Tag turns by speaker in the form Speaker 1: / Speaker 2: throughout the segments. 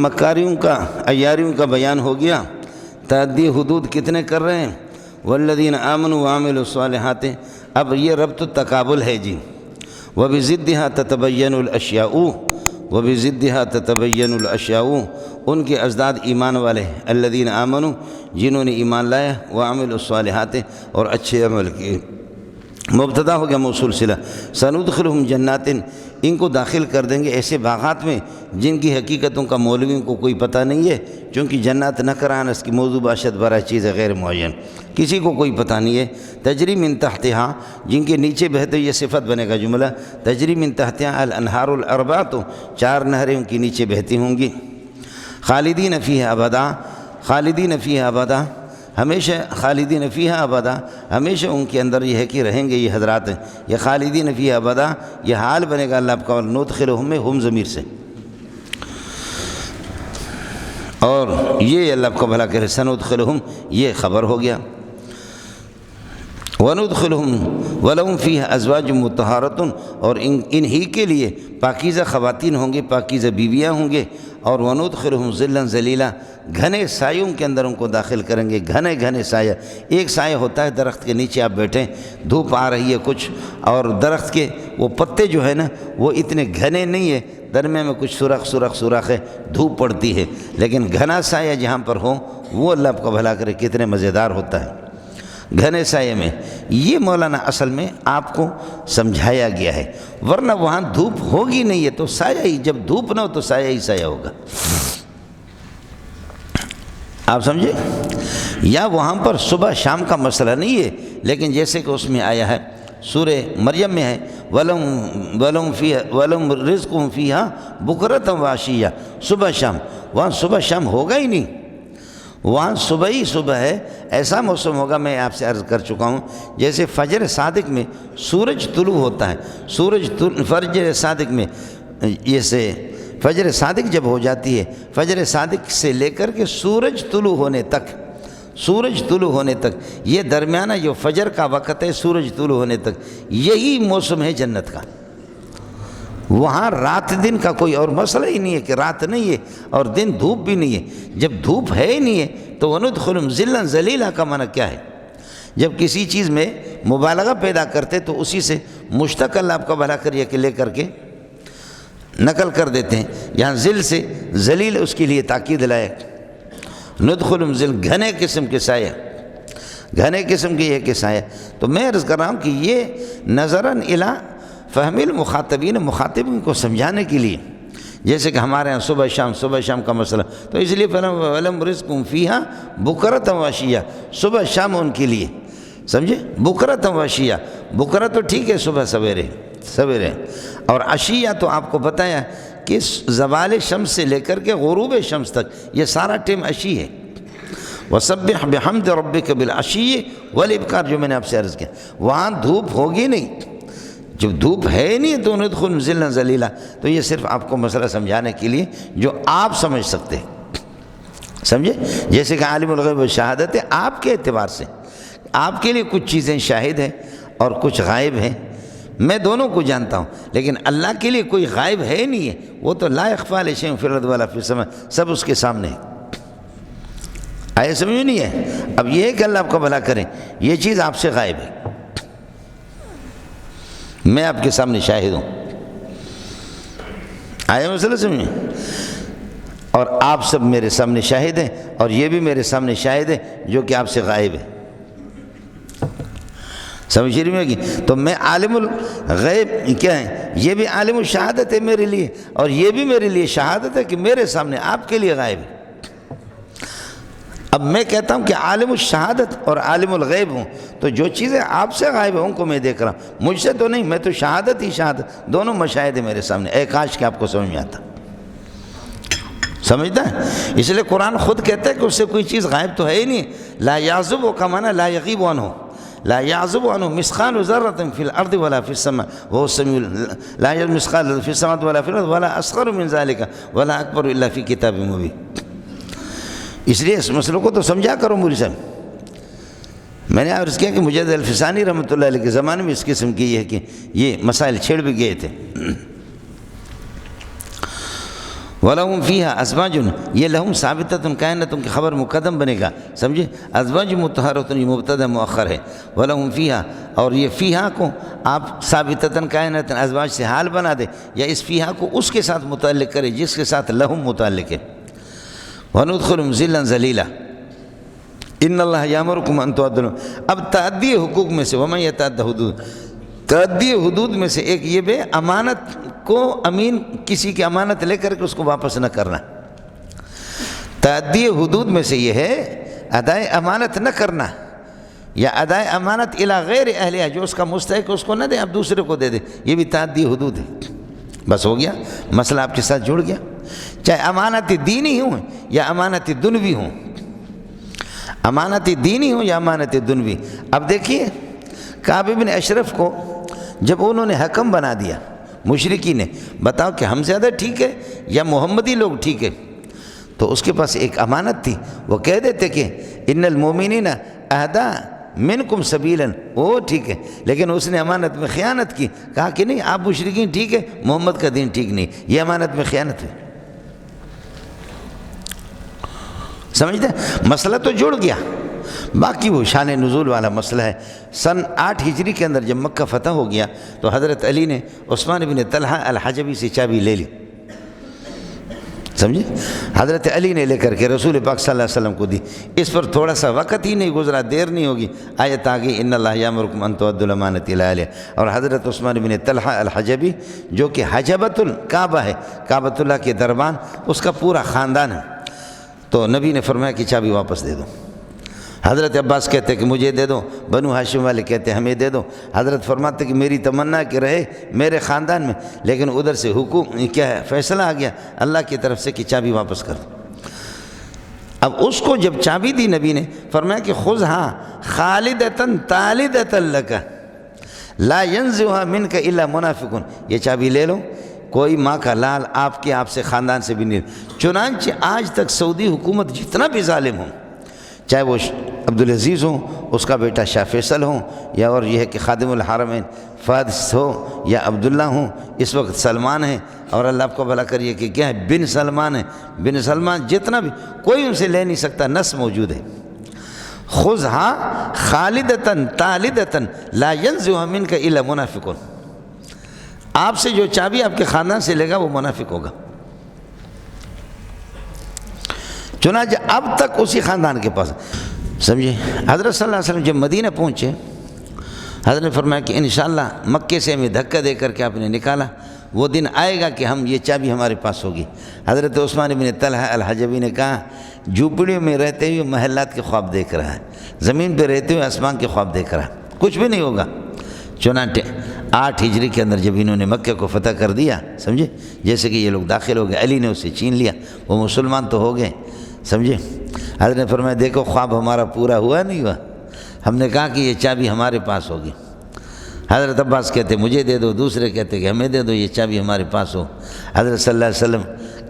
Speaker 1: مکاریوں کا عیاریوں کا بیان ہو گیا، تعدی حدود کتنے کر رہے ہیں، والذین آمنوا وعملوا الصالحات، اب یہ ربط تقابل ہے جی، وبضدها تتبین الاشیاء، وبضدها تتبین الاشیاء، ان کے ازداد ایمان والے، الذین آمنوا جنہوں نے ایمان لایا، وعملوا الصالحات اور اچھے عمل کیے۔ مبتدا ہو گیا موصول صلہ، سندخلہم جنات، ان کو داخل کر دیں گے ایسے باغات میں جن کی حقیقتوں کا مولویوں کو کوئی پتہ نہیں ہے، چونکہ جنات نکران اس کی موضوع باشد برا چیز ہے غیر معین، کسی کو کوئی پتہ نہیں ہے۔ تجری من تحتہا، جن کے نیچے بہتے، یہ صفت بنے گا جملہ، تجری من تحتہا الانہار الاربع، تو 4 نہریں ان کی نیچے بہتی ہوں گی۔ خالدین فیہا ابدا، خالدین فیہا ابدا، ہمیشہ، خالدین فیہا ابدا، ہمیشہ ان کے اندر یہ ہے کہ رہیں گے یہ حضرات، یہ خالدین فیہا ابدا یہ حال بنے گا اللہ کا، ندخلہم میں ہم ضمیر سے، اور یہ اللہ کا بھلا کرے، سندخلہم یہ خبر ہو گیا، وندخلہم ولہم فیہا ازواج مطہرۃ، اور انہی کے لیے پاکیزہ خواتین ہوں گے، پاکیزہ بیویاں ہوں گے، اور وندخلہم ظلا ذلیلا، گھنے سایوں کے اندر ان کو داخل کریں گے، گھنے گھنے سایہ، ایک سایہ ہوتا ہے درخت کے نیچے آپ بیٹھیں، دھوپ آ رہی ہے کچھ، اور درخت کے وہ پتے جو ہے نا وہ اتنے گھنے نہیں ہے، درمیان میں کچھ سوراخ ہے، دھوپ پڑتی ہے، لیکن گھنا سایہ جہاں پر ہو وہ اللہ آپ کو بھلا کرے کتنے مزیدار ہوتا ہے، گھنے سائے میں۔ یہ مولانا اصل میں آپ کو سمجھایا گیا ہے، ورنہ وہاں دھوپ ہوگی نہیں ہے تو سایہ ہی، جب دھوپ نہ ہو تو سایہ ہی سایہ ہوگا، آپ سمجھے؟ یا وہاں پر صبح شام کا مسئلہ نہیں ہے، لیکن جیسے کہ اس میں آیا ہے سورہ مریم میں ہے، وَلَهُمْ رِزْقُهُمْ فِيهَا بُكْرَةً وَعَشِيًّا، صبح شام، وہاں صبح شام ہوگا ہی نہیں، وہاں صبح ہی صبح ہے، ایسا موسم ہوگا، میں آپ سے عرض کر چکا ہوں، جیسے فجر صادق میں سورج طلوع ہوتا ہے، فجر صادق میں جیسے فجر صادق جب ہو جاتی ہے، فجر صادق سے لے کر کے سورج طلوع ہونے تک، سورج طلوع ہونے تک، یہ درمیانہ جو فجر کا وقت ہے سورج طلوع ہونے تک، یہی موسم ہے جنت کا، وہاں رات دن کا کوئی اور مسئلہ ہی نہیں ہے کہ رات نہیں ہے اور دن دھوپ بھی نہیں ہے، جب دھوپ ہے ہی نہیں ہے تو وندخلہم ظلا ذلیلا کا معنی کیا ہے؟ جب کسی چیز میں مبالغہ پیدا کرتے تو اسی سے مشتق اللہ آپ کا بھلا کریے کہ لے کر کے نقل کر دیتے ہیں، یہاں ذل سے ذلیل اس کے لیے تاکید لائق، ندخلہم ذل گھنے قسم کے سایہ، گھنے قسم کے یہ کہ سایہ، تو میں عرض کر رہا ہوں کہ یہ نظراً الی فہم المخاطبین، مخاطبین کو سمجھانے کے لیے، جیسے کہ ہمارے ہاں صبح شام کا مسئلہ، تو اس لیے وَلَهُمْ رِزْقُهُمْ فِيهَا بُكْرَةً وَعَشِيًّا، صبح شام ان کے لیے، سمجھے؟ بُكْرَةً وَعَشِيًّا، بکرہ تو ٹھیک ہے صبح سویرے، اور عشیہ تو آپ کو بتایا کہ زوال شمس سے لے کر کے غروب شمس تک یہ سارا ٹائم عشی ہے، وَسَبِّحْ بِحَمْدِ رَبِّكَ بِالْعَشِيِّ وَالْإِبْكَارِ، جو میں نے آپ سے عرض کیا، وہاں دھوپ ہوگی نہیں، جب دھوپ ہے ہی نہیں تو ندخل ظلا ذلیلا، تو یہ صرف آپ کو مسئلہ سمجھانے کے لیے جو آپ سمجھ سکتے ہیں، سمجھے؟ جیسے کہ عالم الغیب و شہادت ہے، آپ کے اعتبار سے آپ کے لیے کچھ چیزیں شاہد ہیں اور کچھ غائب ہیں، میں دونوں کو جانتا ہوں، لیکن اللہ کے لیے کوئی غائب ہے نہیں ہے، وہ تو لا يخفى علیہ شیء فی الارض ولا فی السماء، سب اس کے سامنے ہے، آئے سمجھ نہیں ہے؟ اب یہ ہے کہ اللہ آپ کا بھلا کریں، یہ چیز آپ سے غائب ہے، میں آپ کے سامنے شاہد ہوں، آئے مسئلہ سمجھیں؟ اور آپ سب میرے سامنے شاہد ہیں، اور یہ بھی میرے سامنے شاہد ہے جو کہ آپ سے غائب ہے، سمجھ رہی میں کی؟ تو میں عالم الغیب کیا ہے، یہ بھی عالم الشہادت ہے میرے لیے، اور یہ بھی میرے لیے شہادت ہے کہ میرے سامنے آپ کے لیے غائب ہے۔ اب میں کہتا ہوں کہ عالم الشہادت اور عالم الغیب ہوں، تو جو چیزیں آپ سے غائب ہیں ان کو میں دیکھ رہا ہوں، مجھ سے تو نہیں، میں تو شہادت ہی شہادت، دونوں مشاہد ہیں میرے سامنے، اے کاش کہ آپ کو سمجھ میں آتا، سمجھتا ہے؟ اس لیے قرآن خود کہتا ہے کہ اس سے کوئی چیز غائب تو ہے ہی نہیں، لا یعزب کا معنی لا یغیب عنہ، لا یعزب عنہ مثقال ذرۃ فی الارض ولا فی السماء وهو السمیع، لا یعزب مثقال فی السماوات ولا فی الارض ولا اصغر من ذلک ولا اکبر الا فی کتاب مبین۔ اس لیے اس مسئلے کو تو سمجھا کرو مولی صاحب، میں نے عرض کیا کہ مجد الفسانی رحمۃ اللہ علیہ کے زمانے میں اس قسم کی ہے کہ یہ مسائل چھیڑ بھی گئے تھے۔ وَلَهُمْ فِيهَا أَزْوَاجٌ، یہ لہم ثابتۃ کائنۃ کی خبر مقدم بنے گا، سمجھے؟ ازواج مطہرۃ یہ مبتدا مؤخر ہے، وَلَهُمْ فِيهَا، اور یہ فیہا کو آپ ثابتۃ کائنۃ ازواج سے حال بنا دے، یا اس فیہا کو اس کے ساتھ متعلق کرے جس کے ساتھ لہم متعلق ہے۔ وَنُدْخِلُهُمْ ذِلًّا ذَلِيلًا، ان اللہ یامرکم ان تؤدوا، اب تعدی حقوق میں سے ومن یتعد حدود، تعدی حدود میں سے ایک یہ بے امانت کو، امین کسی کی امانت لے کر کے اس کو واپس نہ کرنا، تعدی حدود میں سے یہ ہے ادائے امانت نہ کرنا، یا ادائے امانت الی غیر اہلیہ، جو اس کا مستحق ہے اس کو نہ دے، اب دوسرے کو دے دے، یہ بھی تعدی حدود ہے۔ بس ہو گیا مسئلہ آپ کے ساتھ جڑ گیا، چاہے امانت دینی ہوں یا امانت دنوی ہوں، امانت دینی ہوں یا امانت دنوی۔ اب دیکھیے کعب بن اشرف کو جب انہوں نے حکم بنا دیا مشرکی نے، بتاؤ کہ ہم زیادہ ٹھیک ہے یا محمدی لوگ ٹھیک ہے، تو اس کے پاس ایک امانت تھی، وہ کہہ دیتے کہ ان المومنین اہدی منکم سبیلا، وہ ٹھیک ہے، لیکن اس نے امانت میں خیانت کی، کہا کہ نہیں آپ مشرکین ٹھیک ہے، محمد کا دین ٹھیک نہیں، یہ امانت میں خیانت ہے۔ سمجھتے ہیں؟ مسئلہ تو جڑ گیا، باقی وہ شان نزول والا مسئلہ ہے۔ سن 8 ہجری کے اندر جب مکہ فتح ہو گیا تو حضرت علی نے عثمان بن طلحہ الحجبی سے چابی لے لی، سمجھے؟ حضرت علی نے لے کر کے رسول پاک صلی اللہ علیہ وسلم کو دی، اس پر تھوڑا سا وقت ہی نہیں گزرا، دیر نہیں ہوگی، آیت آ گئی ان اللہ یامرکم ان تؤدوا الامانات الی اہلیہا، اور حضرت عثمان بن طلحہ الحجبی جو کہ حجبۃ الکعبہ ہے، کعبۃ اللہ کے دربان، اس کا پورا خاندان ہے، تو نبی نے فرمایا کہ چابی واپس دے دو۔ حضرت عباس کہتے کہ مجھے دے دو، بنو ہاشم والے کہتے ہمیں دے دو، حضرت فرماتے کہ میری تمنا کہ رہے میرے خاندان میں، لیکن ادھر سے حکم کیا ہے، فیصلہ آ گیا اللہ کی طرف سے کہ چابی واپس کر دو۔ اب اس کو جب چابی دی نبی نے فرمایا کہ خذھا خالدۃ طالدۃ لک لا ینزعھا منک الا منافق، یہ چابی لے لو، کوئی ماں کا لال آپ سے خاندان سے بھی نہیں۔ چنانچہ آج تک سعودی حکومت جتنا بھی ظالم ہوں، چاہے وہ عبدالعزیز ہوں، اس کا بیٹا شاہ فیصل ہوں، یا اور یہ ہے کہ خادم الحرمین فہد ہو، یا عبداللہ ہوں، اس وقت سلمان ہیں، اور اللہ آپ کو بھلا کریے کہ کیا ہے بن سلمان ہے، بن سلمان، جتنا بھی کوئی ان سے لے نہیں سکتا، نص موجود ہے۔ خذھا خالدۃ طالدۃ لا ینزعھا منک الا منافق، آپ سے جو چابی آپ کے خاندان سے لے گا وہ منافق ہوگا۔ چنانچہ اب تک اسی خاندان کے پاس، سمجھے؟ حضرت صلی اللہ علیہ وسلم جب مدینہ پہنچے، حضرت نے فرمایا کہ انشاءاللہ مکے سے ہمیں دھکا دے کر کے آپ نے نکالا، وہ دن آئے گا کہ ہم یہ چابی ہمارے پاس ہوگی۔ حضرت عثمان بن طلحہ الحجبی نے کہا جھوپڑیوں میں رہتے ہوئے محلات کے خواب دیکھ رہا ہے، زمین پہ رہتے ہوئے آسمان کے خواب دیکھ رہا ہے، کچھ بھی نہیں ہوگا۔ چنانچہ 8 ہجری کے اندر جب انہوں نے مکہ کو فتح کر دیا، سمجھے، جیسے کہ یہ لوگ داخل ہو گئے، علی نے اسے چھین لیا، وہ مسلمان تو ہو گئے، سمجھے۔ حضرت نے فرمایا دیکھو خواب ہمارا پورا ہوا نہیں ہوا، ہم نے کہا کہ یہ چابی ہمارے پاس ہوگی۔ حضرت عباس کہتے مجھے دے دو، دوسرے کہتے کہ ہمیں دے دو، یہ چابی ہمارے پاس ہو۔ حضرت صلی اللہ علیہ وسلم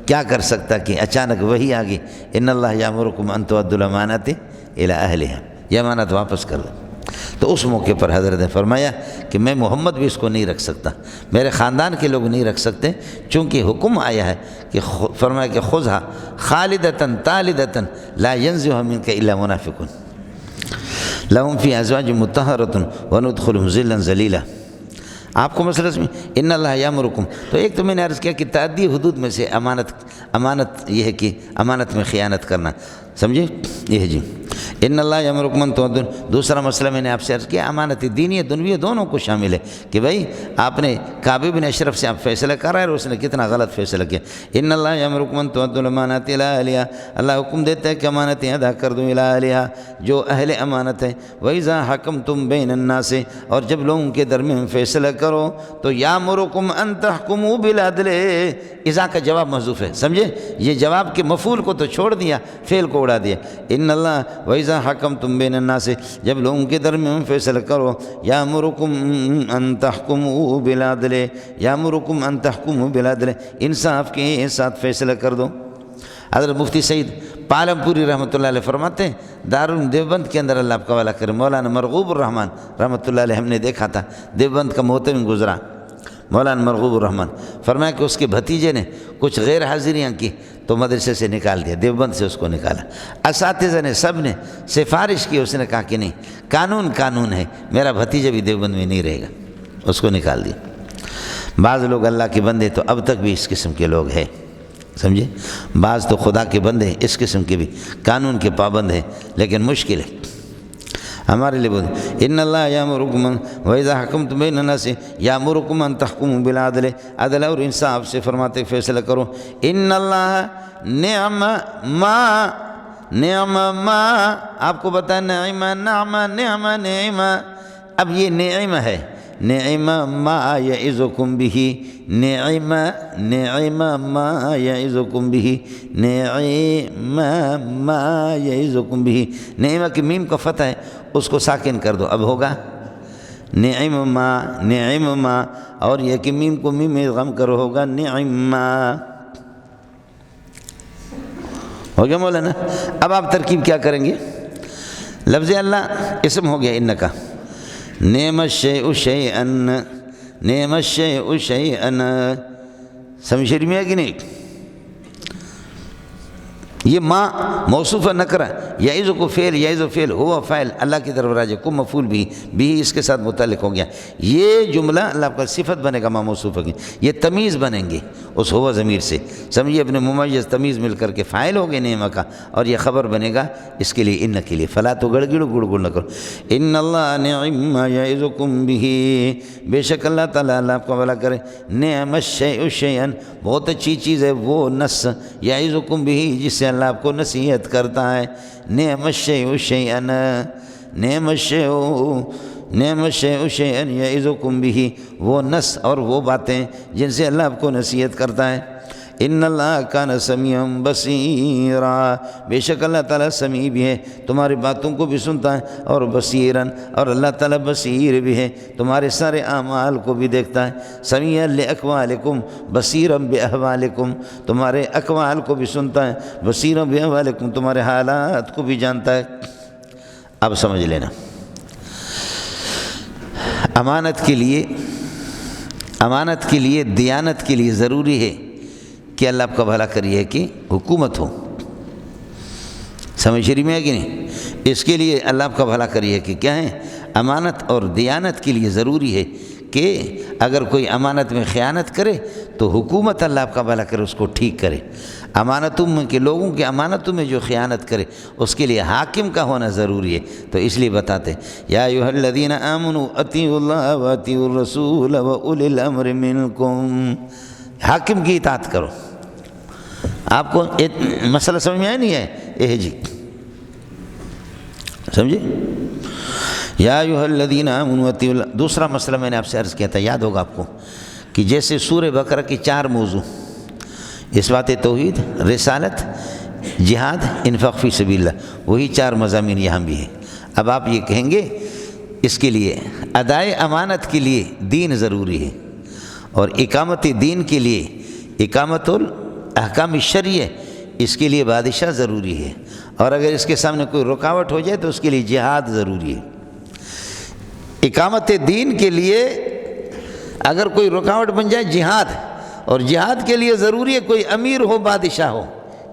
Speaker 1: کیا کر سکتا کہ اچانک وحی آ گئی، ان اللہ یامرکم ان تؤدوا الامانات الی اہلیہا، یہ امانت واپس کر دو۔ تو اس موقع پر حضرت نے فرمایا کہ میں محمد بھی اس کو نہیں رکھ سکتا، میرے خاندان کے لوگ نہیں رکھ سکتے، چونکہ حکم آیا ہے کہ فرمایا کہ خذھا خالدۃ طالدۃ لا ینزعھا منک الا منافق لہم فی ازواج مطہرۃ وندخلہم ذلا ذلیلا۔ آپ کو مسئلہ سمجھ، ان اللہ یامرکم، تو ایک تو میں نے عرض کیا کہ تعدی حدود میں سے امانت یہ ہے کہ امانت میں خیانت کرنا، سمجھے، یہ ہے جی ان اللہ یامرکم ان تؤدوا۔ دوسرا مسئلہ میں نے آپ سے عرض کیا امانت دینی دنوی دونوں کو شامل ہے کہ بھائی آپ نے کعب بن اشرف سے آپ فیصلہ کر رہے ہیں اور اس نے کتنا غلط فیصلہ کیا۔ ان اللہ یامرکم ان تؤدوا الامانات الی اہلیہا، اللہ حکم دیتا ہے کہ امانتیں ادا کر دو الی اہلیہا، جو اہل امانت ہے۔ وَإِذَا حَكَمْتُمْ بَيْنَ النَّاسِ، اور جب لوگوں کے درمیان فیصلہ کرو تو یامرکم ان تحکموا بالعدل، اذا کا جواب محذوف ہے، سمجھے، یہ جواب کے مفعول کو تو چھوڑ دیا، فعل کو اڑا دیا۔ ان اللہ وَإِذَا حَكَمْتُمْ بَيْنَ النَّاسِ، جب لوگوں کے درمیان فیصلہ کرو، یامرکم ان تحکموا بالعدل، یامرکم ان تحکموا بالعدل، انصاف کے ساتھ فیصلہ کر دو۔ حضرت مفتی سعید پالم پوری رحمۃ اللہ علیہ فرماتے ہیں، دارالعلوم دیوبند کے اندر اللہ آپ کا والا کرے، مولانا مرغوب الرحمن رحمۃ اللہ علیہ ہم نے دیکھا تھا، دیوبند کا محتمم گزرا، مولانا مرغوب الرحمن، فرمایا کہ اس کے بھتیجے نے کچھ غیر حاضریاں کی تو مدرسے سے نکال دیا، دیوبند سے اس کو نکالا۔ اساتذہ نے سب نے سفارش کی، اس نے کہا کہ نہیں، قانون ہے، میرا بھتیجا بھی دیوبند میں نہیں رہے گا، اس کو نکال دیا۔ بعض لوگ اللہ کے بندے تو اب تک بھی اس قسم کے لوگ ہیں، سمجھے، بعض تو خدا کے بندے ہیں اس قسم کے بھی، قانون کے پابند ہیں، لیکن مشکل ہے ہمارے لیے بہت۔ ان اللہ یامرکم وَإِذَا حَكَمْتُم بَيْنَ النَّاسِ یامرکم ان تحکموا بالعدل، عدل اور انصاف سے فرماتے فیصلہ کرو۔ ان اللہ نعم ما آپ کو بتا، نعم، اب یہ نعم ہے، نعم ما یعظکم بہ، نعم ما یعظکم بہ، نعم ما یعظکم بہ، نعم کی میم کا فتح ہے، اس کو ساکن کر دو، اب ہوگا نعم ما، اور یہ کہ میم کو میم ادغام کرو، ہوگا نعم ما، ہو گیا مولانا۔ اب آپ ترکیب کیا کریں گے؟ لفظ اللہ اسم ہو گیا ان کا، نعم الشیء شیئا، نعم الشیء شیئا، سمجھ میں ہے کہ نہیں؟ یہ ما موصوف نکرہ، یعظ کو فعل، یعظ فعل، ہوا فاعل، اللہ کی طرف راجع، کم مفعول بھی اس کے ساتھ متعلق ہو گیا۔ یہ جملہ اللہ کا صفت بنے گا، ما موصوف ہوگی، یہ تمیز بنیں گے اس ہوا ضمیر سے، سمجھیے، اپنے ممیز تمیز مل کر کے فاعل ہو گئے نعمہ کا، اور یہ خبر بنے گا اس کے لیے، ان کے لیے، فلا تو گڑ گڑ نہ کرو۔ ان اللہ نعم ما یعظکم بہ، بے شک اللہ تعالیٰ اللہ آپ کو بھلا کرے، نعم الشیء شیئا، بہت اچھی چیز ہے وہ نص، یعظکم بہ، جس سے اللہ آپ کو نصیحت کرتا ہے، نعم الشیء شیئا، نعم الشیء شیئا یعظکم بہ، وہ نص اور وہ باتیں جن سے اللہ آپ کو نصیحت کرتا ہے۔ ان اللہ کان سمیعا بصیرا، بے شک اللہ تعالیٰ سمیع بھی ہے، تمہاری باتوں کو بھی سنتا ہے، اور بصیراً، اور اللہ تعالیٰ بصیر بھی ہے، تمہارے سارے اعمال کو بھی دیکھتا ہے، سمیعا لاقوالکم بصیراً باحوالکم، تمہارے اقوال کو بھی سنتا ہے، بصیراً باحوالکم، تمہارے حالات کو بھی جانتا ہے۔ اب سمجھ لینا، امانت کے لیے دیانت کے لیے ضروری ہے کہ اللہ آپ کا بھلا کریے کہ حکومت ہو، سمجھ میں ہے کہ نہیں؟ اس کے لیے اللہ آپ کا بھلا کریے کہ کیا ہے، امانت اور دیانت کے لیے ضروری ہے کہ اگر کوئی امانت میں خیانت کرے تو حکومت اللہ آپ کا بھلا کرے اس کو ٹھیک کرے، امانتوں میں کہ لوگوں کے امانتوں میں جو خیانت کرے اس کے لیے حاکم کا ہونا ضروری ہے، تو اس لیے بتاتے یا ایھا الذین آمنوا اطیعوا اللہ واطیعوا الرسول واولی الامر منکم، حاکم کی اطاعت کرو۔ آپ کو مسئلہ سمجھ میں آیا نہیں ہے؟ جی سمجھے، یا ایھا الذین آمنوا اطیعوا اللہ۔ دوسرا مسئلہ میں نے آپ سے عرض کیا تھا، یاد ہوگا آپ کو، کہ جیسے سورہ بقرہ کی 4 موضوع، اثبات توحید، رسالت، جہاد، انفاق فی سبیل اللہ، وہی 4 مضامین یہاں بھی ہیں۔ اب آپ یہ کہیں گے اس کے لیے ادائے امانت کے لیے دین ضروری ہے، اور اقامت دین کے لیے، اقامت الاحکام الشرعیہ، اس کے لیے بادشاہ ضروری ہے، اور اگر اس کے سامنے کوئی رکاوٹ ہو جائے تو اس کے لیے جہاد ضروری ہے۔ اقامت دین کے لیے اگر کوئی رکاوٹ بن جائے، جہاد، اور جہاد کے لیے ضروری ہے کوئی امیر ہو، بادشاہ ہو،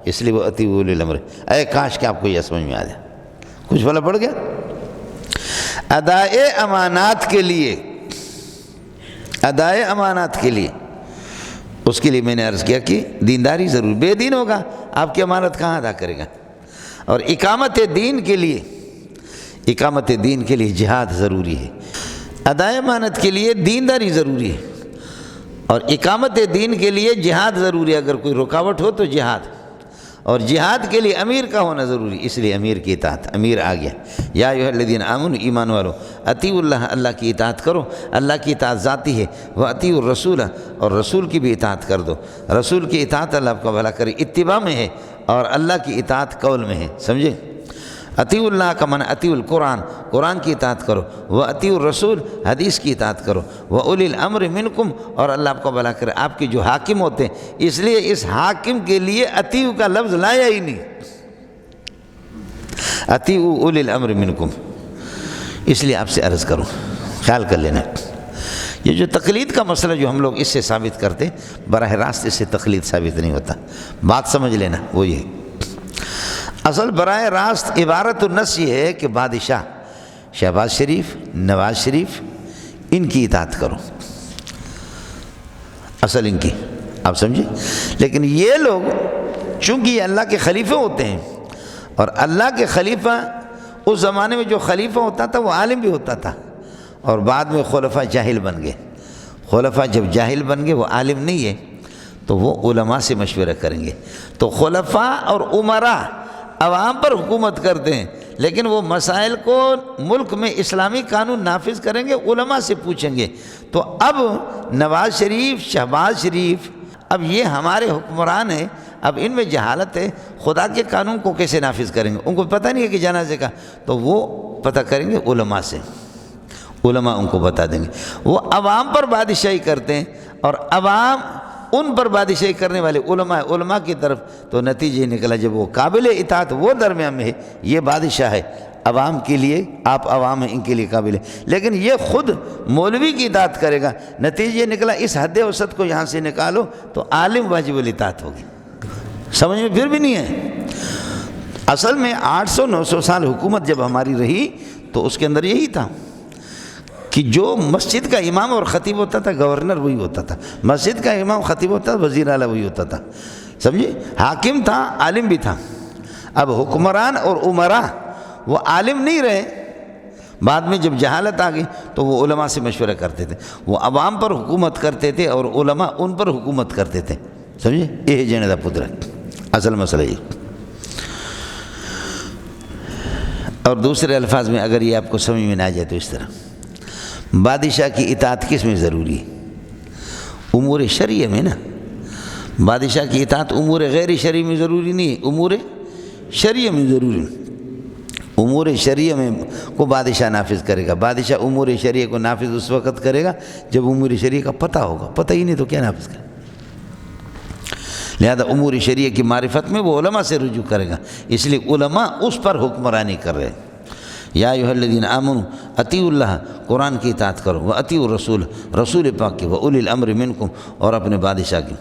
Speaker 1: اس لیے وہ اطیعوا اولی الامر۔ اے کاش کہ آپ کو یہ سمجھ میں آ جائے، کچھ بھلا پڑ گیا۔ ادائے امانات کے لیے، ادائے امانات کے لیے، اس کے لیے میں نے عرض کیا کہ دینداری ضرور، بے دین ہوگا آپ کی امانت کہاں ادا کرے گا، اور اقامت دین کے لیے، اقامت دین کے لیے جہاد ضروری ہے۔ ادائے امانت کے لیے دینداری ضروری ہے، اور اقامت دین کے لیے جہاد ضروری ہے، اگر کوئی رکاوٹ ہو تو جہاد، اور جہاد کے لیے امیر کا ہونا ضروری، اس لیے امیر کی اطاعت، امیر آ گیا۔ یا ایھا الذین آمنوا، ایمان والو، اطیعوا اللہ، اللہ کی اطاعت کرو، اللہ کی اطاعت ذاتی ہے، واطیعوا الرسول، اور رسول کی بھی اطاعت کر دو، رسول کی اطاعت اللہ آپ کا بھلا کرے، اتباع میں ہے، اور اللہ کی اطاعت قول میں ہے، سمجھے۔ اطیعوا اللہ کا معنی اطیعوا القرآن، قرآن کی اطاعت کرو، واطیعوا الرسول، حدیث کی اطاعت کرو، واولی الامر منکم، اور اللہ آپ کو بھلا کرے آپ کے جو حاکم ہوتے ہیں، اس لیے اس حاکم کے لیے اطیعوا کا لفظ لایا ہی نہیں، اطیعوا اولی الامر منکم، اس لیے آپ سے عرض کروں، خیال کر لینا، یہ جو تقلید کا مسئلہ جو ہم لوگ اس سے ثابت کرتے، براہ راست اس سے تقلید ثابت نہیں ہوتا، بات سمجھ لینا وہ یہ اصل براہ راست عبارت النص یہ ہے کہ بادشاہ شہباز شریف، نواز شریف، ان کی اطاعت کرو، اصل ان کی، آپ سمجھے۔ لیکن یہ لوگ چونکہ یہ اللہ کے خلیفہ ہوتے ہیں، اور اللہ کے خلیفہ اس زمانے میں جو خلیفہ ہوتا تھا وہ عالم بھی ہوتا تھا، اور بعد میں خلفاء جاہل بن گئے۔ خلفاء جب جاہل بن گئے، وہ عالم نہیں ہے، تو وہ علماء سے مشورہ کریں گے۔ تو خلفاء اور امراء عوام پر حکومت کرتے ہیں، لیکن وہ مسائل کو ملک میں اسلامی قانون نافذ کریں گے، علماء سے پوچھیں گے۔ تو اب نواز شریف، شہباز شریف، اب یہ ہمارے حکمران ہیں، اب ان میں جہالت ہے، خدا کے قانون کو کیسے نافذ کریں گے؟ ان کو پتہ نہیں ہے کہ جنازے کا، تو وہ پتہ کریں گے علماء سے، علماء ان کو بتا دیں گے۔ وہ عوام پر بادشاہی کرتے ہیں، اور عوام ان پر بادشاہی کرنے والے علماء کی طرف، تو نتیجہ نکلا جب وہ قابل اطاعت وہ درمیان میں ہے، یہ بادشاہ ہے عوام کے لیے، آپ عوام ہیں ان کے لیے قابل ہے، لیکن یہ خود مولوی کی اطاعت کرے گا، نتیجہ نکلا اس حد اوسط کو یہاں سے نکالو تو عالم واجب الاطاعت ہوگی۔ سمجھ میں پھر بھی نہیں ہے۔ اصل میں 800-900 سال حکومت جب ہماری رہی تو اس کے اندر یہی تھا کہ جو مسجد کا امام اور خطیب ہوتا تھا، گورنر وہی ہوتا تھا، مسجد کا امام خطیب ہوتا تھا، وزیر اعلیٰ وہی ہوتا تھا، سمجھے۔ حاکم تھا، عالم بھی تھا۔ اب حکمران اور امراء وہ عالم نہیں رہے، بعد میں جب جہالت آ گئی تو وہ علماء سے مشورہ کرتے تھے، وہ عوام پر حکومت کرتے تھے اور علماء ان پر حکومت کرتے تھے، سمجھے۔ یہ جنے دا پتر اصل مسئلہ یہ۔ اور دوسرے الفاظ میں اگر یہ آپ کو سمجھ میں نہ آ جائے تو اس طرح، بادشاہ کی اطاعت کس میں ضروری ہے؟ امور شرعیہ میں نا۔ بادشاہ کی اطاعت امور غیر شرعی میں ضروری نہیں ہے، امور شرعیہ میں ضروری ہے۔ امور شرعیہ میں کو بادشاہ نافذ کرے گا، بادشاہ امور شرعیہ کو نافذ اس وقت کرے گا جب امور شرعیہ کا پتہ ہوگا، پتہ ہی نہیں تو کیا نافذ کرے گا؟ لہذا امور شرعیہ کی معرفت میں وہ علماء سے رجوع کرے گا، اس لیے علماء اس پر حکمرانی کر رہے ہیں۔ یا ایھا الذین آمنوا اطیعوا اللہ، قرآن کی اطاعت کرو، واطیعوا الرسول، رسول پاک کی، واولی الامر منکم، اور اپنے بادشاہ کی۔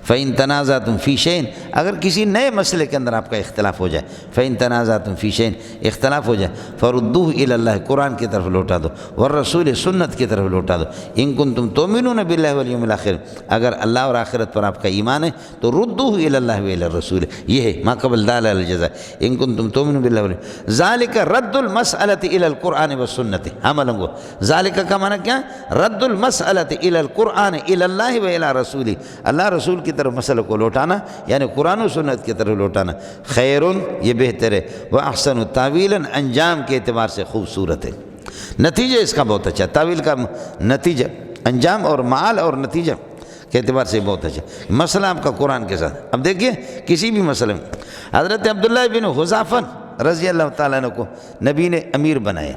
Speaker 1: فإن تنازعتم فی شیء، اگر کسی نئے مسئلے کے اندر آپ کا اختلاف ہو جائے، فإن تنازعتم فی شیء، اختلاف ہو جائے، فردوہ الی اللہ، قرآن کی طرف لوٹا دو، والرسول، سنت کی طرف لوٹا دو۔ ان کنتم تؤمنون باللہ والیوم الآخر، اگر اللہ اور آخرت پر آپ کا ایمان ہے تو ردوہ الی اللہ والی الرسول، یہ ہے ما قبل دال علی الجزاء، ان کنتم تؤمنون باللہ والیوم، ذالک رد المسألۃ الی القرآن والسنت، عملاً وہ ذالک کا معنی کیا؟ رد المسألۃ الی القرآن الی اللہ والی رسول، اللہ رسول کی طرف مسئلہ کو لوٹانا، یعنی قرآن و سنت کی طرف لوٹانا، خیرun، یہ بہتر ہے، وَأَحْسَنُ تَأْوِيلًا، انجام کے اعتبار سے خوبصورت ہے، نتیجہ اس کا بہت اچھا، تاویل کا نتیجہ، انجام اور معال اور نتیجہ کے اعتبار سے بہت اچھا مسئلہ آپ کا قرآن کے ساتھ۔ اب دیکھیے کسی بھی مسئلے میں حضرت عبداللہ بن حذافہ رضی اللہ تعالیٰ عنہ کو نبی نے امیر بنائے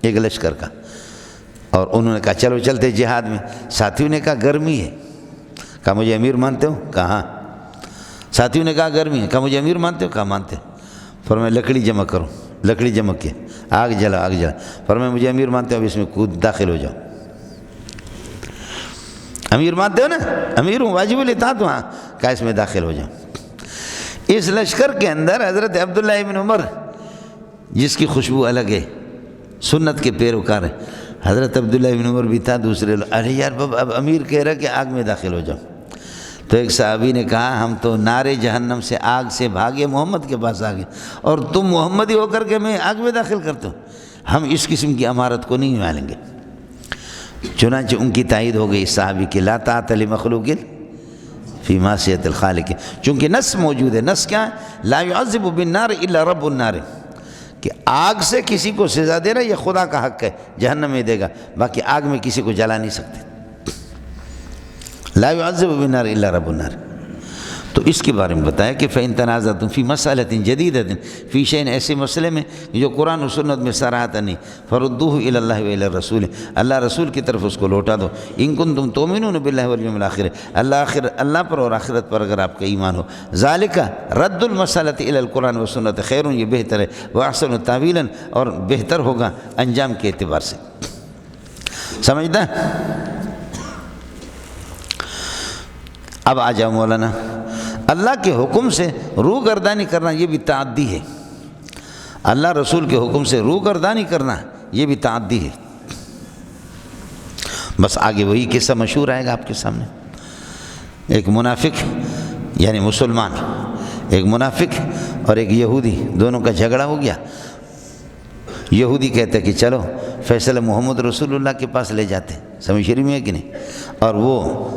Speaker 1: ایک لشکر کا، اور انہوں نے کہا چلو چلتے جہاد میں، ساتھیوں نے کہا گرمی ہے، کہا مجھے امیر مانتے ہو؟ کہا ہاں۔ ساتھیوں نے کہا گرمی ہے، کہا مجھے امیر مانتے ہو؟ کہا مانتے ہو۔ فرمایا لکڑی جمع کرو، لکڑی جمع کیا، آگ جلا، آگ جلا، فرمایا مجھے امیر مانتے ہو، اب اس میں کود داخل ہو جاؤ۔ امیر مانتے ہو نا؟ امیر ہوں، واجب الاطاعت ہوں، ہاں، کہا اس میں داخل ہو جاؤ۔ اس لشکر کے اندر حضرت عبداللہ ابن عمر، جس کی خوشبو الگ ہے، سنت کے پیروکار ہے، حضرت عبداللہ ابن عمر بھی تھا، دوسرے لوگ، ارے یار اب امیر کہہ رہا کہ آگ میں داخل ہو جاؤ۔ تو ایک صحابی نے کہا ہم تو نارے جہنم سے، آگ سے بھاگے محمد کے پاس آ گئے، اور تم محمدی ہو کر کے میں آگ میں داخل کرتا ہوں، ہم اس قسم کی امارت کو نہیں مانیں گے۔ چنانچہ ان کی تائید ہو گئی صحابی کی، لا طاعۃ لمخلوق فی معصیۃ الخالق، چونکہ نص موجود ہے۔ نص کیا ہے؟ لا يعذب بالنار الا رب النار، کہ آگ سے کسی کو سزا دینا یہ خدا کا حق ہے، جہنم میں دے گا، باقی آگ میں کسی کو جلا نہیں سکتے۔ لا يعذب بالنار الا رب النار۔ تو اس کے بارے میں بتایا کہ فإن تنازعتم فی مسألۃ جدیدۃ فی شیء، ایسے مسئلے میں جو قرآن و سنت میں صراحت نہیں، فردوہ الی اللہ والی الرسول، اللہ رسول کی طرف اس کو لوٹا دو۔ ان کنتم تؤمنون باللہ والیوم الآخر، اللہ پر اور آخرت پر اگر آپ کا ایمان ہو، ذالک رد المسألۃ الی القرآن والسنت خیر، یہ بہتر ہے، واحسن تاویلا، اور بہتر ہوگا انجام کے اعتبار سے۔ سمجھتا ہے؟ اب آ جاؤ مولانا، اللہ کے حکم سے روگردانی کرنا یہ بھی تعدی ہے، اللہ رسول کے حکم سے روگردانی کرنا یہ بھی تعدی ہے۔ بس آگے وہی قصہ مشہور آئے گا آپ کے سامنے۔ ایک منافق یعنی مسلمان، ایک منافق اور ایک یہودی، دونوں کا جھگڑا ہو گیا۔ یہودی کہتے کہ چلو فیصلہ محمد رسول اللہ کے پاس لے جاتے، سمجھ شریف میں ہے کہ نہیں، اور وہ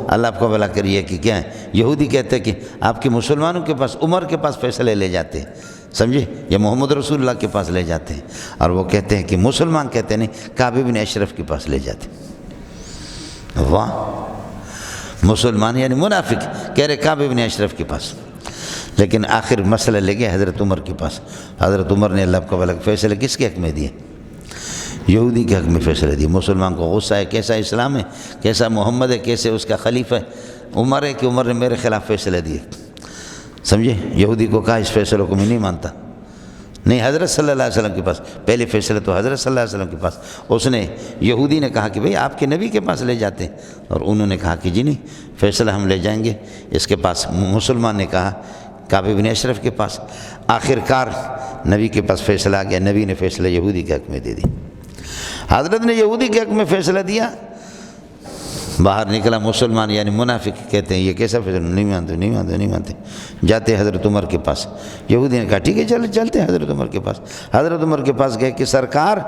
Speaker 1: اللہ آپ کو بھلا کریے کہ کیا ہے، یہودی کہتے کہ آپ کے مسلمانوں کے پاس عمر کے پاس فیصلے لے جاتے ہیں، سمجھے، یا محمد رسول اللہ کے پاس لے جاتے ہیں، اور وہ کہتے ہیں کہ مسلمان کہتے نہیں کعب بن اشرف کے پاس لے جاتے۔ واہ، مسلمان یعنی منافق کہہ رہے کعب بن اشرف کے پاس، لیکن آخر مسئلہ لے گئے حضرت عمر کے پاس۔ حضرت عمر نے اللہ کو بھلا فیصلہ کس کے حق میں دیے؟ یہودی کے حق میں فیصلہ دیے۔ مسلمان کو غصہ ہے، کیسا اسلام ہے، کیسا محمد ہے، کیسے اس کا خلیفہ ہے، عمر ہے کہ عمر نے میرے خلاف فیصلہ دیے، سمجھے۔ یہودی کو کہا اس فیصلوں کو میں نہیں مانتا، نہیں حضرت صلی اللہ علیہ وسلم کے پاس، پہلے فیصلہ تو حضرت صلی اللہ علیہ وسلم کے پاس۔ اس نے یہودی نے کہا کہ بھئی آپ کے نبی کے پاس لے جاتے ہیں، اور انہوں نے کہا کہ جی نہیں، فیصلہ ہم لے جائیں گے اس کے پاس۔ مسلمان نے کہا کعب بن اشرف کے پاس۔ آخر کار نبی کے پاس فیصلہ آ گیا، نبی نے فیصلہ یہودی کے حق میں دے دی۔ حضرت نے یہودی کے حق میں فیصلہ دیا، باہر نکلا مسلمان یعنی منافق، کہتے ہیں یہ کیسا فیصلہ، نہیں مانتے، جاتے حضرت عمر کے پاس۔ یہودی نے کہا ٹھیک ہے چلتے ہیں حضرت عمر کے پاس۔ حضرت عمر کے پاس گئے کہ سرکار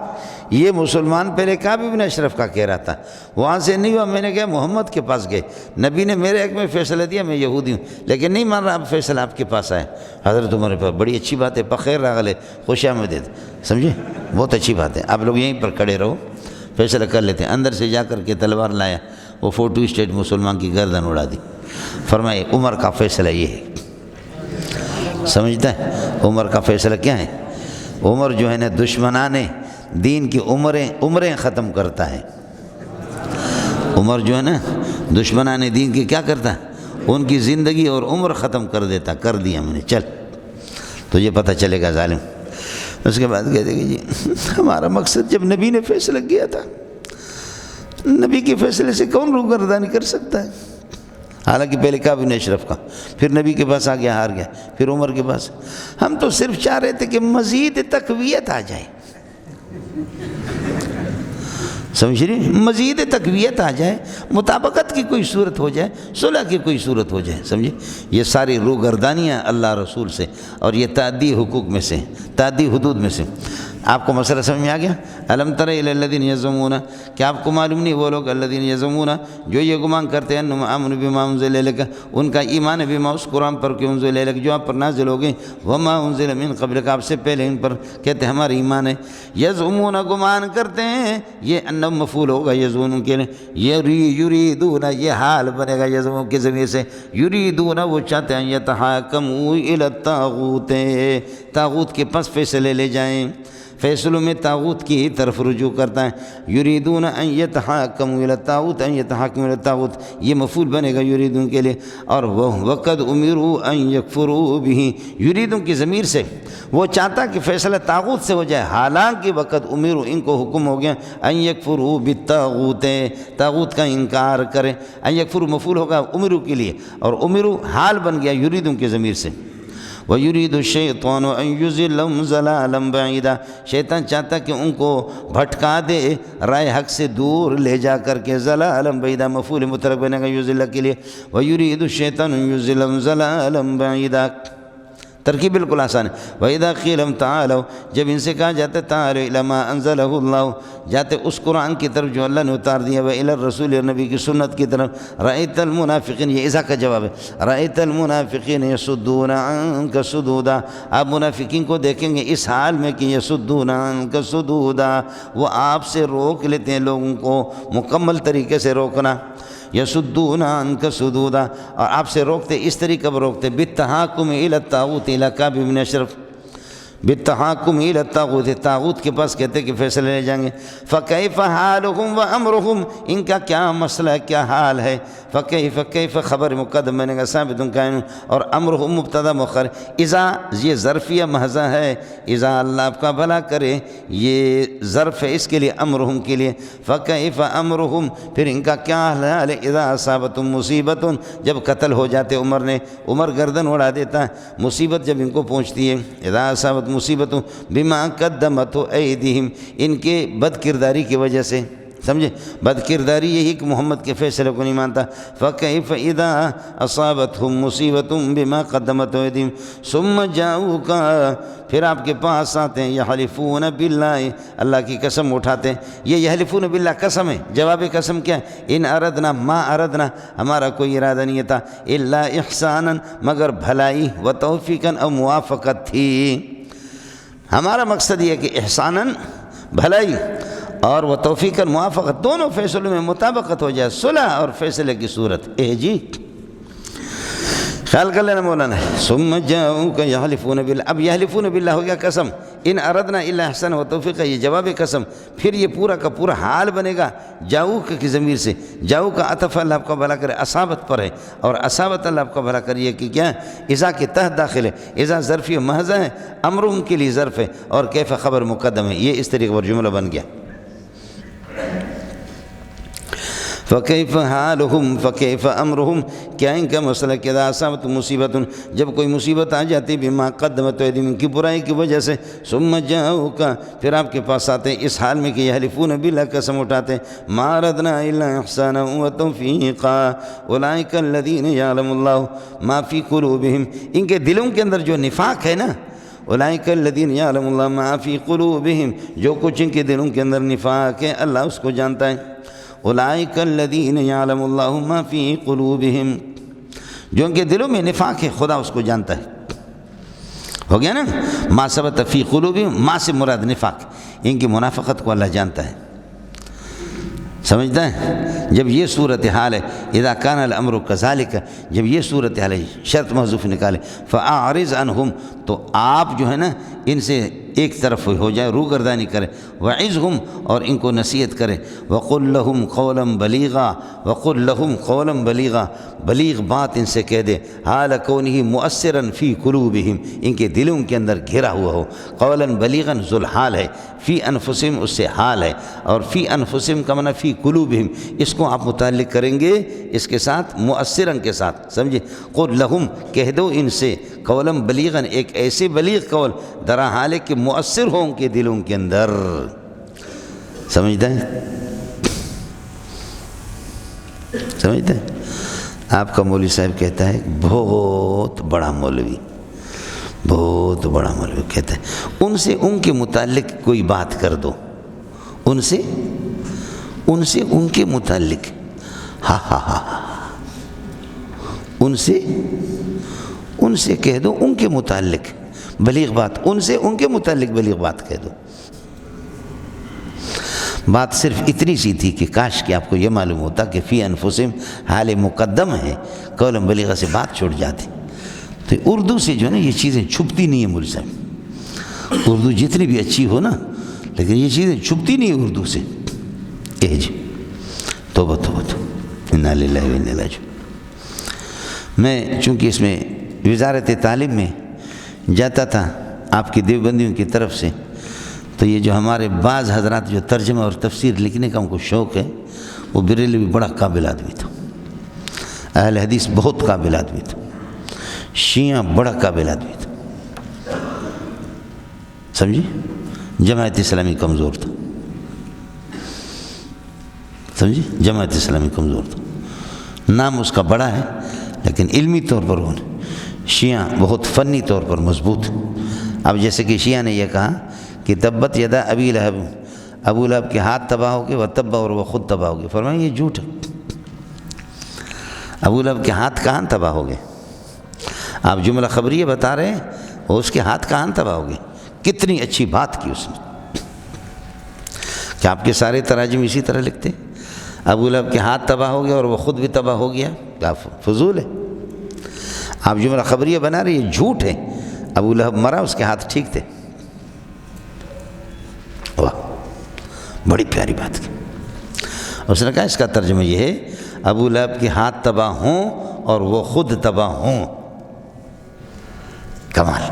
Speaker 1: یہ مسلمان پہلے کعب بن اشرف کا کہہ رہا تھا، وہاں سے نہیں ہوا، میں نے کہا محمد کے پاس گئے، نبی نے میرے حق میں فیصلہ دیا، میں یہودی ہوں لیکن نہیں مان رہا، اب فیصلہ آپ کے پاس آئے۔ حضرت عمر کے پاس بڑی اچھی بات ہے، بخیر راغلے، خوش آمدید، سمجھے، بہت اچھی بات ہے، آپ لوگ یہیں پر کھڑے رہو، فیصلہ کر لیتے ہیں۔ اندر سے جا کر کے تلوار لایا، وہ فوٹو اسٹیٹ مسلمان کی گردن اڑا دی۔ فرمائے عمر کا فیصلہ یہ ہے، سمجھتا ہے عمر کا فیصلہ کیا ہے؟ عمر جو ہے نا دشمنان دین کی عمریں ختم کرتا ہے۔ عمر جو ہے نا دشمنان دین کی کیا کرتا ہے؟ ان کی زندگی اور عمر ختم کر دیتا، کر دیا میں نے، چل تجھے پتہ چلے گا ظالم۔ اس کے بعد کہتے کہ جی ہمارا مقصد، جب نبی نے فیصلہ کیا تھا، نبی کے فیصلے سے کون روگردانی کر سکتا ہے؟ حالانکہ پہلے کعب بن اشرف کا، پھر نبی کے پاس آ گیا، ہار گیا، پھر عمر کے پاس۔ ہم تو صرف چاہ رہے تھے کہ مزید تقویت آ جائے، سمجھ رہی، مزید تقویت آ جائے، مطابقت کی کوئی صورت ہو جائے، صلح کی کوئی صورت ہو جائے، سمجھے۔ یہ ساری روگردانیاں اللہ رسول سے، اور یہ تعدی حقوق میں سے، تعدی حدود میں سے۔ آپ کو مسئلہ سمجھ میں آ گیا؟ الم تر الی الذین یزعمون، کیا آپ کو معلوم نہیں وہ لوگ الذین یزعمون جو یہ گمان کرتے ہیں انہم آمنوا بما انزل الیک، ان کا ایمان ہے بما اس قرآن پر کہ انزل الیک جو آپ پر نازل ہو گئے، وما انزل من قبلک آپ سے پہلے ان پر، کہتے ہیں ہمارا ایمان ہے۔ یزعمون گمان کرتے ہیں، یہ انم مفعول ہوگا یزعمون کے لیے، یریدون یہ حال بنے گا یزعمون کے ضمیر سے، یریدون وہ چاہتے ہیں یتحاکموا الی الطاغوت، طاغوت کے پاس فیصلے لے جائیں، فیصلوں میں طاغوت کی ہی طرف رجوع کرتا ہے۔ یریدون ان یتحاکموا الی الطاغوت، ان یتحاکموا الی الطاغوت یہ مفعول بنے گا یریدون کے لیے، اور وقد امروا ان یکفروا بہ، یریدون کی ضمیر سے وہ چاہتا کہ فیصلہ طاغوت سے ہو جائے، حالانکہ وقد امروا ان کو حکم ہو گیا ان یکفروا بالطاغوت، طاغوت کا انکار کریں۔ ان یکفروا مفعول ہوگا امروا کے لیے، اور امروا حال بن گیا یریدون کی ضمیر سے۔ وَيُرِيدُ الشَّيْطَانُ أَن يُضِلَّهُمْ ضَلَالًا بَعِيدًا، شیطان چاہتا کہ ان کو بھٹکا دے رائے حق سے دور لے جا کر کے، ضَلَالًا بَعِيدًا مفعول متحرک بنے گا یُضِلَّ کے لیے، وَيُرِيدُ الشَّيْطَانُ أَن يُضِلَّهُمْ ضَلَالًا بَعِيدًا، ترکیب بالکل آسان ہے۔ وَإِذَا قِيلَ لَهُمْ تَعَالَوْا، جب ان سے کہا جاتا ہے تعالوا إِلَىٰ مَا أَنزَلَهُ اللَّهُ، جاتے اس قرآن کی طرف جو اللہ نے اتار دیا، وَإِلَى الرَّسُولِ نبی کی سنت کی طرف، رَأَيْتَ الْمُنَافِقِينَ، یہ اذا کا جواب ہے، رَأَيْتَ الْمُنَافِقِينَ يَصُدُّونَ عَنكَ صُدُودًا، آپ منافقین کو دیکھیں گے اس حال میں کہ يَصُدُّونَ عَنكَ صُدُودًا، وہ آپ سے روک لیتے ہیں لوگوں کو، مکمل طریقے سے روکنا، یصدون عنک صدودا، اور آپ سے روکتے اس طریقے پر روکتے، بالتحاکم الی الطاغوت الی کعب بن اشرف، بالتحاکم الی الطاغوت، طاغوت کے پاس کہتے کہ فیصلے لے جائیں گے۔ فکیف حالہم وامرہم، ان کا کیا مسئلہ ہے، کیا حال ہے۔ فکیف، کیف خبر مقدم میں نے کہا ثابت قائم، اور امرہم مبتدا مؤخر۔ اذا یہ ظرفیہ محضہ ہے، اذا اللہ آپ کا بھلا کرے یہ ظرف ہے اس کے لیے، امرہم کے لیے۔ فکیف امرہم، پھر ان کا کیا حال ہے، اذا اصابتہم مصیبت، جب قتل ہو جاتے عمر گردن اڑا دیتا ہے، مصیبت جب ان کو پہنچتی ہے، اذا اصابت مصیبت بما قدمت ایدیہم، ان کے بد کرداری کی وجہ سے، سمجھے، بد کرداری یہی کہ محمد کے فیصلے کو نہیں مانتا۔ فکیف اذا اصابتہم مصیبت بما قدمت ایدیہم ثم جاؤک، پھر آپ کے پاس آتے ہیں، یحلفون باللہ، اللہ کی قسم اٹھاتے ہیں۔ یہ یحلفون باللہ قسم ہے، جواب قسم کیا ہے، ان اردنا ما اردنا، ہمارا کوئی ارادہ نہیں تھا، الا احسانا، مگر بھلائی، و توفیقا، اور موافقت تھی۔ ہمارا مقصد یہ ہے کہ احساناً بھلائی اور وہ توفیق موافقت، دونوں فیصلوں میں مطابقت ہو جائے، صلح اور فیصلے کی صورت۔ جی خیال کر لینا مولانا، ثم جاؤک یحلفون باللہ، اب یحلفون باللہ ہو گیا قسم، ان اردنا الا احسان و توفیق، یہ جواب قسم، پھر یہ پورا کا پورا حال بنے گا جاؤک کی ضمیر سے۔ جاؤک کا عطف اللہ آپ کا بھلا کرے اصابت پر ہے، اور اصابت اللہ آپ کا بھلا کریے کہ کیا اذا کے تحت داخل ہے، اذا ظرفی محض ہے، امرہم کے لیے ظرف ہے، اور کیف خبر مقدم ہے، یہ اس طریقے پر جملہ بن گیا۔ فکیف حالہم فکیف امرہم، کیا ان کا مسئلہ کہ اذا اصابت مصیبت، جب کوئی مصیبت آ جاتی بما قدمت ایدیہم، کی برائی کی وجہ سے، ثم جاؤک، پھر آپ کے پاس آتے ہیں اس حال میں کہ یحلفون باللہ قسم اٹھاتے ہیں، ما اردنا الا احسانا و توفیقا اولئک الذین یعلم اللہ ما فی قلوبہم، ان کے دلوں کے اندر جو نفاق ہے نا، اولئک الذین یعلم اللہ ما فی قلوبہم، جو کچھ ان کے دلوں کے اندر نفاق ہے اللہ اس کو جانتا ہے۔ اولئک الذین یعلم اللہ ما فی قلوبہم، جو ان کے دلوں میں نفاق ہے خدا اس کو جانتا ہے۔ ہو گیا نا، ما ثبت فی قلوبہم، ما سے مراد نفاق، ان کی منافقت کو اللہ جانتا ہے، سمجھتا ہے۔ جب یہ صورتحال ہے، اذا کان الامر کذالک، جب یہ صورتحال ہے، شرط محذوف نکالے، فاعرض عنہم، تو آپ جو ہے نا ان سے ایک طرف ہو جائے، روگردانی کرے، وعظہم، اور ان کو نصیحت کرے، وقل لہم قولا بلیغا، وقل لہم قولا بلیغا، بلیغ بات ان سے کہہ دے، حال کونہ مؤثرا فی قلوبہم، ان کے دلوں کے اندر گھرا ہوا ہو، قولا بلیغا ذوالحال ہے، فی انفسہم اس سے حال ہے، اور فی انفسہم کا معنی فی قلوبہم، اس کو آپ متعلق کریں گے اس کے ساتھ مؤثرا کے ساتھ، سمجھے، قل لہم کہہ دو ان سے، قولا بلیغا، ایک ایسے بلیغ قول درا حال ہے کہ مؤثر ہوں ان کے دلوں کے اندر، سمجھتا ہے، سمجھتا ہے۔ آپ کا مولوی صاحب کہتا ہے بہت بڑا مولوی، بہت بڑا مولوی کہتا ہے ان سے ان کے متعلق کوئی بات کر دو، ان سے ان کے متعلق، ہاں ہاں ہاں، ان سے کہہ دو ان کے متعلق بلیغ بات، ان سے ان کے متعلق بلیغ بات کہہ دو۔ بات صرف اتنی سی تھی کہ کاش کہ آپ کو یہ معلوم ہوتا کہ فی انفسہم حال مقدم ہے، قولا بلیغا سے بات چھوٹ جاتی۔ تو اردو سے جو ہے نا یہ چیزیں چھپتی نہیں ہیں مولوی صاحب، اردو جتنی بھی اچھی ہو نا لیکن یہ چیزیں چھپتی نہیں ہیں اردو سے۔ جی توبہ توبہ توبہ، انا للہ و انا الیہ راجعون۔ میں چونکہ اس میں وزارت تعلیم میں جاتا تھا آپ کی دیوبندیوں کی طرف سے، تو یہ جو ہمارے بعض حضرات جو ترجمہ اور تفسیر لکھنے کا ان کو شوق ہے، وہ بریلوی بھی بڑا قابل آدمی تھا، اہل حدیث بہت قابل آدمی تھا، شیعہ بڑا قابل آدمی تھا، سمجھے، جماعت اسلامی کمزور تھا، سمجھے، جماعت اسلامی کمزور تھا، نام اس کا بڑا ہے لیکن علمی طور پر وہ شیعہ بہت فنی طور پر مضبوط۔ اب جیسے کہ شیعہ نے یہ کہا کہ تبت یدا ابی لہب، ابو لہب کے ہاتھ تباہ ہو گئے، وہ تبا، اور وہ خود تباہ ہو گئے، فرمایا یہ جھوٹ ہے، ابو لہب کے ہاتھ کہاں تباہ ہو گئے، آپ جملہ خبریہ بتا رہے ہیں، اور اس کے ہاتھ کہاں تباہ ہو گئے، کتنی اچھی بات کی اس نے، کہ آپ کے سارے تراجم اسی طرح لکھتے، ابو لہب کے ہاتھ تباہ ہو گئے اور وہ خود بھی تباہ ہو گیا، کیا فضول ہے، آپ جملہ خبریہ بنا رہے، یہ جھوٹ ہے، ابو لہب مرا اس کے ہاتھ ٹھیک تھے، بڑی پیاری بات کی. اس نے کہا اس کا ترجمہ یہ ہے ابو لہب کے ہاتھ تباہ ہوں اور وہ خود تباہ ہوں. کمال.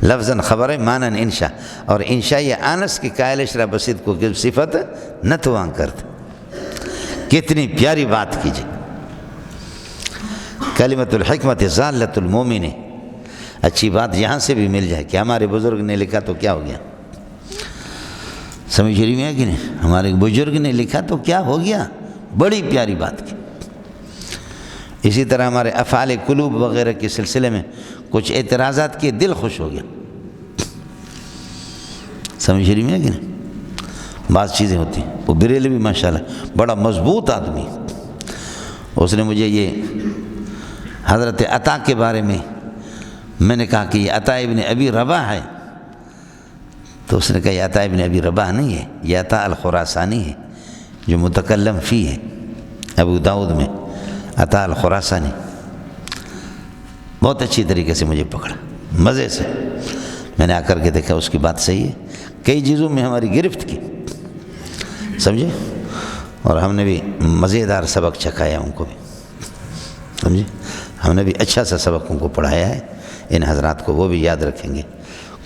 Speaker 1: لفظاً خبر ہے مانن انشاء، اور انشاء یہ آنس کی قائل اشرا بسید کو صفت نہ توان کرتے. کتنی پیاری بات کیجیے. کلمۃ الحکمت ضالۃ المومن. اچھی بات یہاں سے بھی مل جائے کہ ہمارے بزرگ نے لکھا تو کیا ہو گیا. سمجھ رہی میں ہے کہ نہیں؟ ہمارے بزرگ نے لکھا تو کیا ہو گیا. بڑی پیاری بات کی. اسی طرح ہمارے افعال قلوب وغیرہ کے سلسلے میں کچھ اعتراضات کے دل خوش ہو گیا. سمجھ رہی میں ہے کہ نہیں؟ بعض چیزیں ہوتی ہیں. وہ بریلوی ماشاءاللہ بڑا مضبوط آدمی، اس نے مجھے یہ حضرت عطا کے بارے میں نے کہا کہ یہ عطا ابن ابی رباح ہے، تو اس نے کہا یہ عطا ابن ابی رباح نہیں ہے، یہ عطا الخراسانی ہے جو متکلم فی ہے ابو داؤد میں. عطا الخراسانی بہت اچھی طریقے سے مجھے پکڑا، مزے سے. میں نے آ کر کے دیکھا اس کی بات صحیح ہے. کئی چیزوں میں ہماری گرفت کی، سمجھے، اور ہم نے بھی مزیدار سبق چکھایا ان کو بھی، سمجھے. ہم نے بھی اچھا سا سبق ان کو پڑھایا ہے. ان حضرات کو وہ بھی یاد رکھیں گے.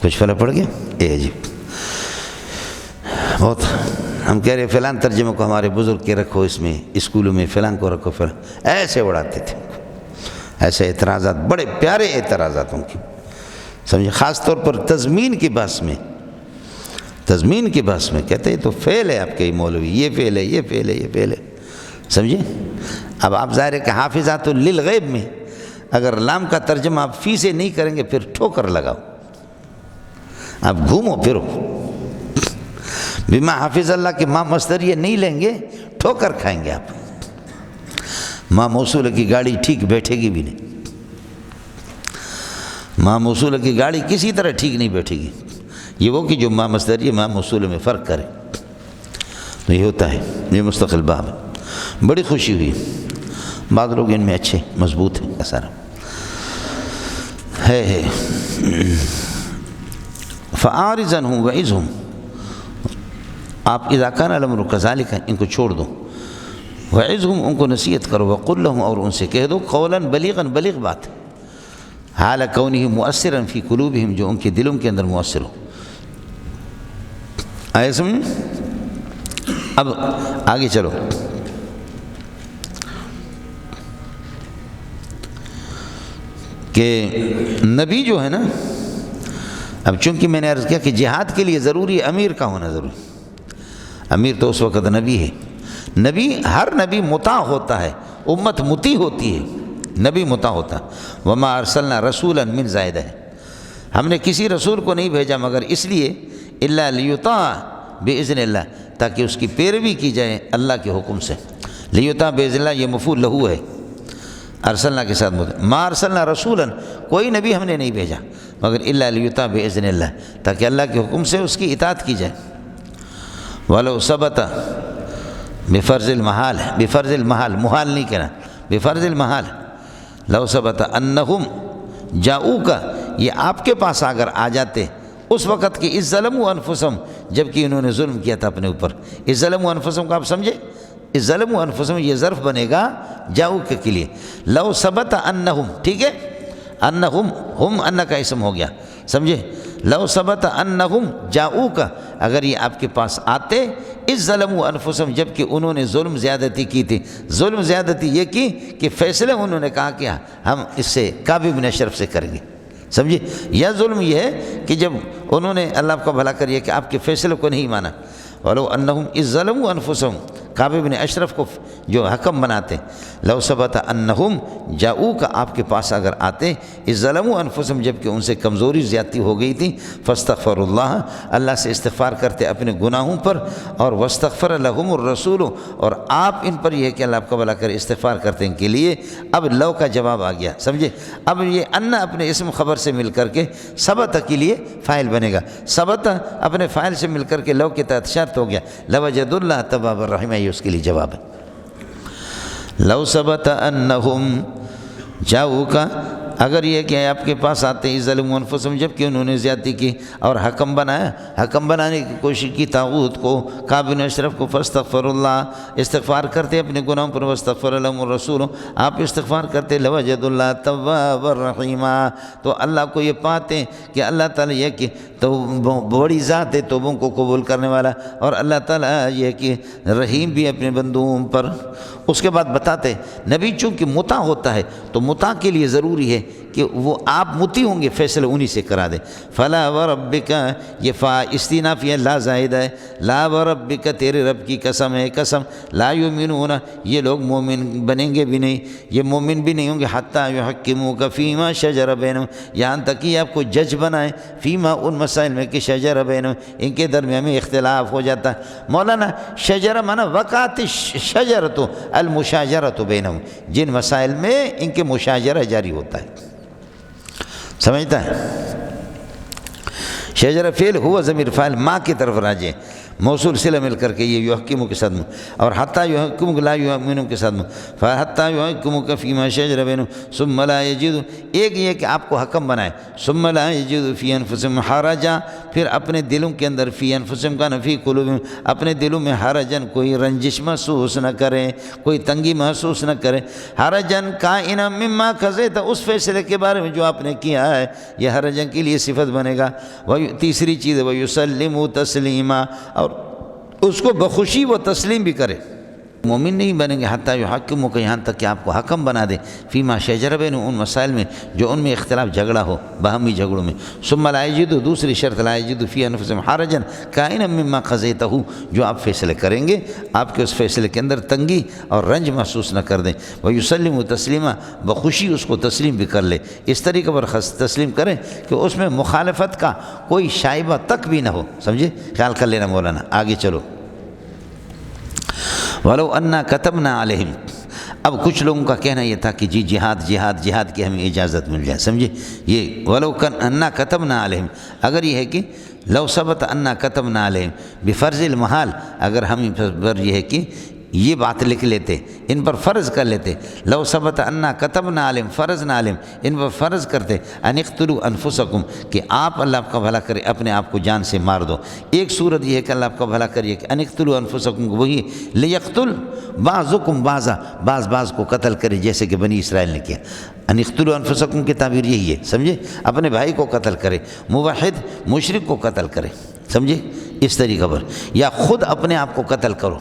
Speaker 1: کچھ فرق پڑ گیا. جی بہت. ہم کہہ رہے فلان ترجمے کو ہمارے بزرگ کے رکھو، اس میں اسکولوں میں فلان کو رکھو، فلان ایسے اڑاتے تھے. ایسے اعتراضات، بڑے پیارے اعتراضات ان کی، سمجھے. خاص طور پر تضمین کی بحث میں، تضمین کی بحث میں کہتے ہیں تو فعل ہے آپ کے مولوی، یہ فعل ہے، یہ فعل ہے، یہ فعل ہے، سمجھے. اب آپ ظاہر ہے کہ حافظات للغیب میں اگر لام کا ترجمہ آپ فی سے نہیں کریں گے پھر ٹھوکر لگاؤ، آپ گھومو پھرو. بما حافظ اللہ کے ماں مصدریہ نہیں لیں گے ٹھوکر کھائیں گے آپ. ماں موصولہ کی گاڑی ٹھیک بیٹھے گی بھی نہیں. ماں موصولہ کی گاڑی کسی طرح ٹھیک نہیں بیٹھے گی. یہ وہ کہ جو ماں مصدریہ ماں موصولہ میں فرق کرے. تو یہ ہوتا ہے، یہ مستقل باب ہے. بڑی خوشی ہوئی. بعض لوگ ان میں اچھے مضبوط ہیں سارا ہے. فَعَارِضًا ہوں وَعِظْهُمْ. آپ اذا کان الامر کذالک، ان کو چھوڑ دو. وَعِظْهُمْ، ان کو نصیحت کرو. وَقُلْ لَهُمْ، اور ان سے کہہ دو. قولاً بلیغاً، بلیغ بات، حال کونہ مؤثرا فی قلوبہم، جو ان کے دلوں کے اندر مؤثر ہو. آئے سمجھ. اب آگے چلو. کہ نبی جو ہے نا، اب چونکہ میں نے عرض کیا کہ جہاد کے لیے ضروری امیر کا ہونا ضروری. امیر تو اس وقت نبی ہے. نبی، ہر نبی مطاع ہوتا ہے، امت مطیع ہوتی ہے، نبی مطاع ہوتا. وما ارسلنا رسولا من زائدہ ہے، ہم نے کسی رسول کو نہیں بھیجا مگر اس لیے الا لیطاع باذن اللہ، تاکہ اس کی پیروی کی جائے اللہ کے حکم سے. لیطاع باذن اللہ یہ مفعول لہو ہے، ارسلنا کے ساتھ ما ارسلنا رسولا، کوئی نبی ہم نے نہیں بھیجا مگر الا لیطاع باذن اللہ، تاکہ اللہ کے حکم سے اس کی اطاعت کی جائے. ولو ثبت بفرض المحال، بفرض المحال، محال نہیں کہنا، بفرض المحال. لو ثبت انہم جاؤک، یہ آپ کے پاس اگر آ جاتے اس وقت کہ اذ ظلموا انفسہم، جب کہ انہوں نے ظلم کیا تھا اپنے اوپر. اذ ظلموا انفسہم کو آپ سمجھے، اذ ظلموا انفسہم یہ ظرف بنے گا جاؤک کے لیے. لو ثبت انہم، ٹھیک ہے، انہم، ہم ان کا اسم ہو گیا، سمجھے. لو ثبت انہم جاؤک، اگر یہ آپ کے پاس آتے اذ ظلموا انفسہم، جب کہ انہوں نے ظلم زیادتی کی تھی. ظلم زیادتی یہ کی کہ فیصلے انہوں نے کہا کہ ہم اس سے کعب بن اشرف سے کریں گے، سمجھے. یا ظلم یہ ہے کہ جب انہوں نے اللہ کا بھلا کریے کہ آپ کے فیصلے کو نہیں مانا. ولو انہم اذ ظلموا انفسہم، کعب بن اشرف کو جو حکم بناتے. لو ثبت انہم جاؤک، آپ کے پاس اگر آتے اذ ظلموا انفسہم، جب کہ ان سے کمزوری زیادتی ہو گئی تھی. فاستغفر اللہ، اللہ سے استغفار کرتے اپنے گناہوں پر. اور واستغفر لہم الرسول، اور آپ ان پر یہ ہے کہ اللہ آپ کا بھلا کرے استغفار کرتے ان کے لیے. اب لو کا جواب آ گیا، سمجھے. اب یہ ان اپنے اسم خبر سے مل کر کے ثبت کے لیے فاعل بنے گا. ثبت اپنے فاعل سے مل کر کے لو کے تحت شرط ہو گیا. لوجد اللہ تواب الرحیم، یہ اس کے لیے جواب ہے. لو ثبت انہم جاؤک، اگر یہ کہ آپ کے پاس آتے ہیں ظلموا انفسہم، جب کہ انہوں نے زیادتی کی اور حکم بنایا، حکم بنانے کی کوشش کی طاغوت کو، کعب بن اشرف کو، فاستغفر اللہ، استغفار کرتے اپنے گناہوں پر، واستغفر لهم الرسول، آپ استغفار کرتے، لوجد اللہ توابا رحیما، تو اللہ کو یہ پاتے کہ اللہ تعالیٰ یہ کہ تو بڑی ذات ہے توبوں کو قبول کرنے والا، اور اللہ تعالیٰ یہ کہ رحیم بھی اپنے بندوں پر۔ اس کے بعد بتاتے نبی چونکہ مطاع ہوتا ہے تو مطاع کے لیے ضروری ہے کہ وہ آپ مطیع ہوں گے، فیصلہ انہی سے کرا دے۔ فلا وربک، یہ فا استینافیہ لا زائد ہے، لا وربک تیرے رب کی قسم ہے، قسم، لا یؤمنون یہ لوگ مومن بنیں گے بھی نہیں، یہ مومن بھی نہیں ہوں گے، حتی یحکموک فیما شجر بینہم، یہاں تک کہ آپ کو جج بنائے، فیما ان مسائل میں کہ شجر بینہم ان کے درمیان میں اختلاف ہو جاتا ہے۔ مولانا شجر مانا وقعت الشجرۃ المشاجرۃ بینہم، جن مسائل میں ان کے مشاجرہ جاری ہوتا ہے، سمجھتا ہے؟ شجر فعل ہوا ضمیر فاعل ماں کی طرف راجع، موصول صلہ مل کر کے یہ یحکمو کے ساتھ میں، اور حتی یحکمو لا یؤمنو کے ساتھ میں، فحتی یحکمو فیما شجر بینہم ثم لا یجدوا، ایک یہ کہ آپ کو حکم بنائے، ثم لا یجدوا فی انفسہم حرجا، پھر اپنے دلوں کے اندر، فی انفسہم کا فی قلوبہم، اپنے دلوں میں حرجن، کوئی رنجش محسوس نہ کریں، کوئی تنگی محسوس نہ کریں، حرجن کائنا مما قضیت، اس فیصلے کے بارے میں جو آپ نے کیا ہے، یہ حرجن کے لیے صفت بنے گا۔ تیسری چیز ہے وَيُسَلِّمُ تسلیما، اور اس کو بخوشی و تسلیم بھی کرے۔ مومن نہیں بنیں گے حتی یحکمو کہ یہاں تک کہ آپ کو حکم بنا دے، فیما شجر بینہم ان مسائل میں جو ان میں اختلاف جھگڑا ہو، باہمی جھگڑوں میں، ثم لا یجدوا دوسری شرط لا یجدوا فی انفسہم حرجا کائنا مما قضیتہ، جو آپ فیصلے کریں گے آپ کے اس فیصلے کے اندر تنگی اور رنج محسوس نہ کر دیں، ویسلموا تسلیما، بخوشی اس کو تسلیم بھی کر لے، اس طریقے پر تسلیم کریں کہ اس میں مخالفت کا کوئی شائبہ تک بھی نہ ہو، سمجھے؟ خیال کر لینا مولانا، آگے چلو۔ وَلَوْ أَنَّا كَتَبْنَا عَلَيْهِمْ، اب کچھ لوگوں کا کہنا یہ تھا کہ جی جہاد کی ہمیں اجازت مل جائے، سمجھے؟ یہ وَلَوْ أَنَّا كَتَبْنَا عَلَيْهِمْ، اگر یہ ہے کہ لو ثبت أَنَّا كَتَبْنَا عَلَيْهِمْ بفرض المحال، اگر ہم پر یہ ہے کہ یہ بات لکھ لیتے، ان پر فرض کر لیتے، لو ثبت أَنَّا كَتَبْنَا عَلَيْهِمْ فرضنا عَلَيْهِمْ، ان پر فرض کرتے ان اقتلوا انفسکم، کہ آپ اللہ آپ کا بھلا کرے اپنے آپ کو جان سے مار دو۔ ایک صورت یہ ہے کہ اللہ آپ کا بھلا کریے کہ ان اقتلوا انفسکم، وہی لیقتل بعضکم بعضا، بعض کو قتل کرے، جیسے کہ بنی اسرائیل نے کیا۔ ان اقتلوا انفسکم کی تعبیر یہی ہے، سمجھے؟ اپنے بھائی کو قتل کرے، موحد مشرک کو قتل کرے، سمجھے؟ اس طریقہ پر، یا خود اپنے آپ کو قتل کرو۔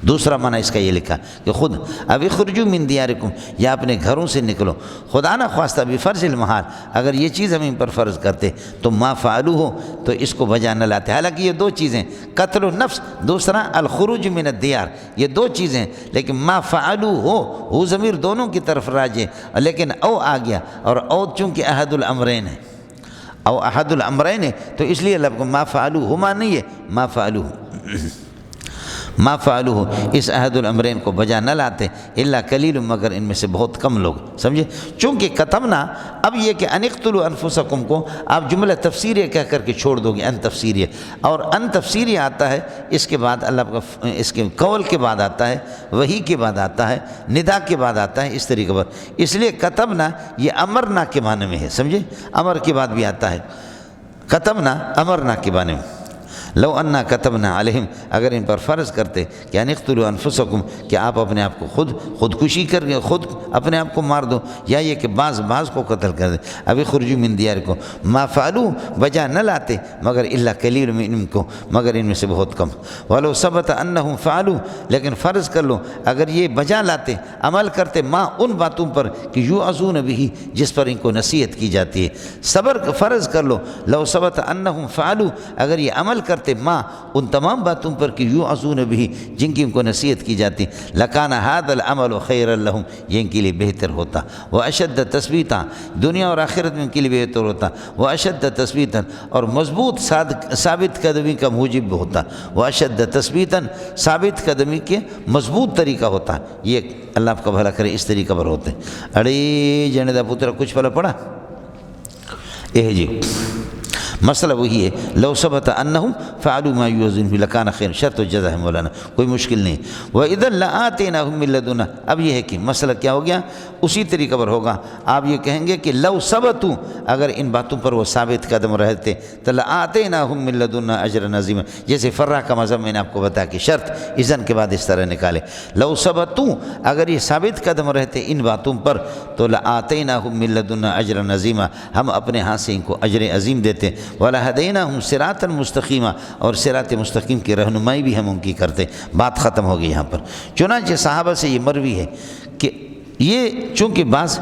Speaker 1: دوسرا معنی اس کا یہ لکھا کہ خود اب اخرجوا من دیارکم، یا اپنے گھروں سے نکلو، خدا نہ خواستہ بفرض المحال، اگر یہ چیز ہم ان پر فرض کرتے تو ما فعلوہ، تو اس کو بجا نہ لاتے۔ حالانکہ یہ دو چیزیں، قتل النفس، دوسرا الخروج من الدیار، یہ دو چیزیں، لیکن ما فعلوہ ہو ضمیر دونوں کی طرف راجع، لیکن او آ گیا، اور او چونکہ احد الامرین ہے، او احد الامرین ہے، تو اس لیے اللہ کو ما فعلوہ ہما نہیں ہے، ما فعلوہ ما فعلوہ، اس عہد الامرین کو بجا نہ لاتے، الا قلیل، مگر ان میں سے بہت کم لوگ، سمجھے؟ چونکہ کتبنا، اب یہ کہ ان اقتلوا انفسکم کو آپ جملہ تفسیریہ کہہ کر کے چھوڑ دو گے، ان تفسیریہ، اور ان تفسیریہ آتا ہے اس کے بعد اللہ کا، اس کے قول کے بعد آتا ہے، وحی کے بعد آتا ہے، ندا کے بعد آتا ہے، اس طریقے پر، اس لیے کتبنا یہ امرنا کے معنی میں ہے، سمجھے؟ امر کے بعد بھی آتا ہے، کتبنا امرنا کے معنی میں۔ لو انا کتبنا علیہم، اگر ان پر فرض کرتے کہ ان اقتلوا انفسکم، کہ آپ اپنے آپ کو خودکشی کر کے خود اپنے آپ کو مار دو، یا یہ کہ بعض کو قتل کر دیں، اب اخرجوا من دیارکم، ما فعلوا بجا نہ لاتے، مگر الا قلیل منکم، مگر ان میں سے بہت کم۔ ولو ثبت انہم فعلوا، لیکن فرض کر لو اگر یہ بجا لاتے، عمل کرتے، ما ان باتوں پر کہ یوعظون بہ، جس پر ان کو نصیحت کی جاتی ہے، صبر فرض کر لو، لو ثبت انہم فعلوا، اگر یہ عمل کرتے ماں ان تمام باتوں پر کہ یوعظون بھی، جن کی ان کو نصیحت کی جاتی، لکان ھذا العمل خیرا لہم، یہ ان کے لیے بہتر ہوتا، واشد تثبیتا، دنیا اور آخرت میں ان کے لیے بہتر ہوتا، واشد تثبیتا، اور مضبوط ثابت قدمی کا موجب ہوتا، واشد تثبیتا، ثابت قدمی کے مضبوط طریقہ ہوتا، یہ اللہ آپ کا بھلا کرے اس طریقہ پر ہوتے۔ اڑے جنے دا پتر کچھ پھلا پڑا، جی مسئلہ وہی ہے، لو ثبت انہم فعلوا ما یوعظون به لکان خیر، شرط و جزا ہے مولانا، کوئی مشکل نہیں۔ وَإِذًا لَآتَيْنَاهُم مِّن لَّدُنَّا، اب یہ ہے کہ مسئلہ کیا ہو گیا، اسی طریقہ پر ہوگا، آپ یہ کہیں گے کہ لو ثبتوا، اگر ان باتوں پر وہ ثابت قدم رہتے تو لَآتَيْنَاهُم مِّن لَّدُنَّا أَجْرًا عَظِيمًا، جیسے فرہ کا مذہب میں نے آپ کو بتایا کہ شرط اذن کے بعد اس طرح نکالے، لو ثبتوا، اگر یہ ثابت قدم رہتے ان باتوں پر تو لَآتَيْنَاهُم مِّن لَّدُنَّا أَجْرًا عَظِيمًا، ہم اپنے ہاتھ سے ان کو اجر عظیم دیتے، وَلَهَدَيْنَاهُمْ صِرَاطًا مُسْتَقِيمًا، اور صراط مستقیم کی رہنمائی بھی ہم ان کی کرتے۔ بات ختم ہو گئی یہاں پر۔ چنانچہ صحابہ سے یہ مروی ہے کہ یہ چونکہ بعض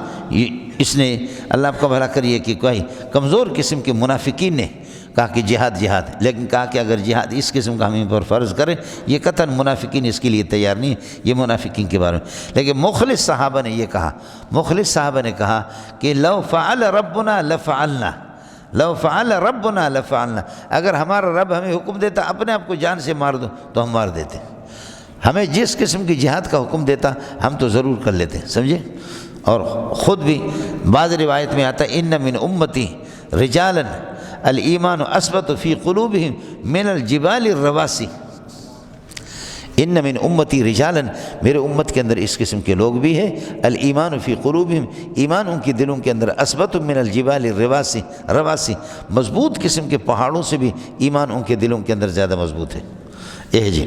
Speaker 1: اس نے اللہ آپ کا بھلا کریے کہ کوئی کمزور قسم کے منافقین نے کہا کہ جہاد، لیکن کہا کہ اگر جہاد اس قسم کا ہمیں پر فرض کرے، یہ قطعاً منافقین اس کے لیے تیار نہیں، یہ منافقین کے بارے میں۔ لیکن مخلص صحابہ نے یہ کہا، مخلص صحابہ نے کہا کہ لو فعل ربنا لفعلنا، لو فعل ربنا لفعلنا، اگر ہمارا رب ہمیں حکم دیتا اپنے آپ کو جان سے مار دو تو ہم مار دیتے، ہمیں جس قسم کی جہاد کا حکم دیتا ہم تو ضرور کر لیتے، سمجھے؟ اور خود بھی بعض روایت میں آتا ان من امتی رجالا الایمان اثبت فی قلوبہم من الجبال الرواسی، ان من امتی رجالا، میرے امت کے اندر اس قسم کے لوگ بھی ہیں، الایمان فی قلوبہم، ایمان ان کی دلوں کے اندر، اثبت من الجبال الرواسی، رواسی مضبوط قسم کے پہاڑوں سے بھی ایمان ان کے دلوں کے اندر زیادہ مضبوط ہے۔ جی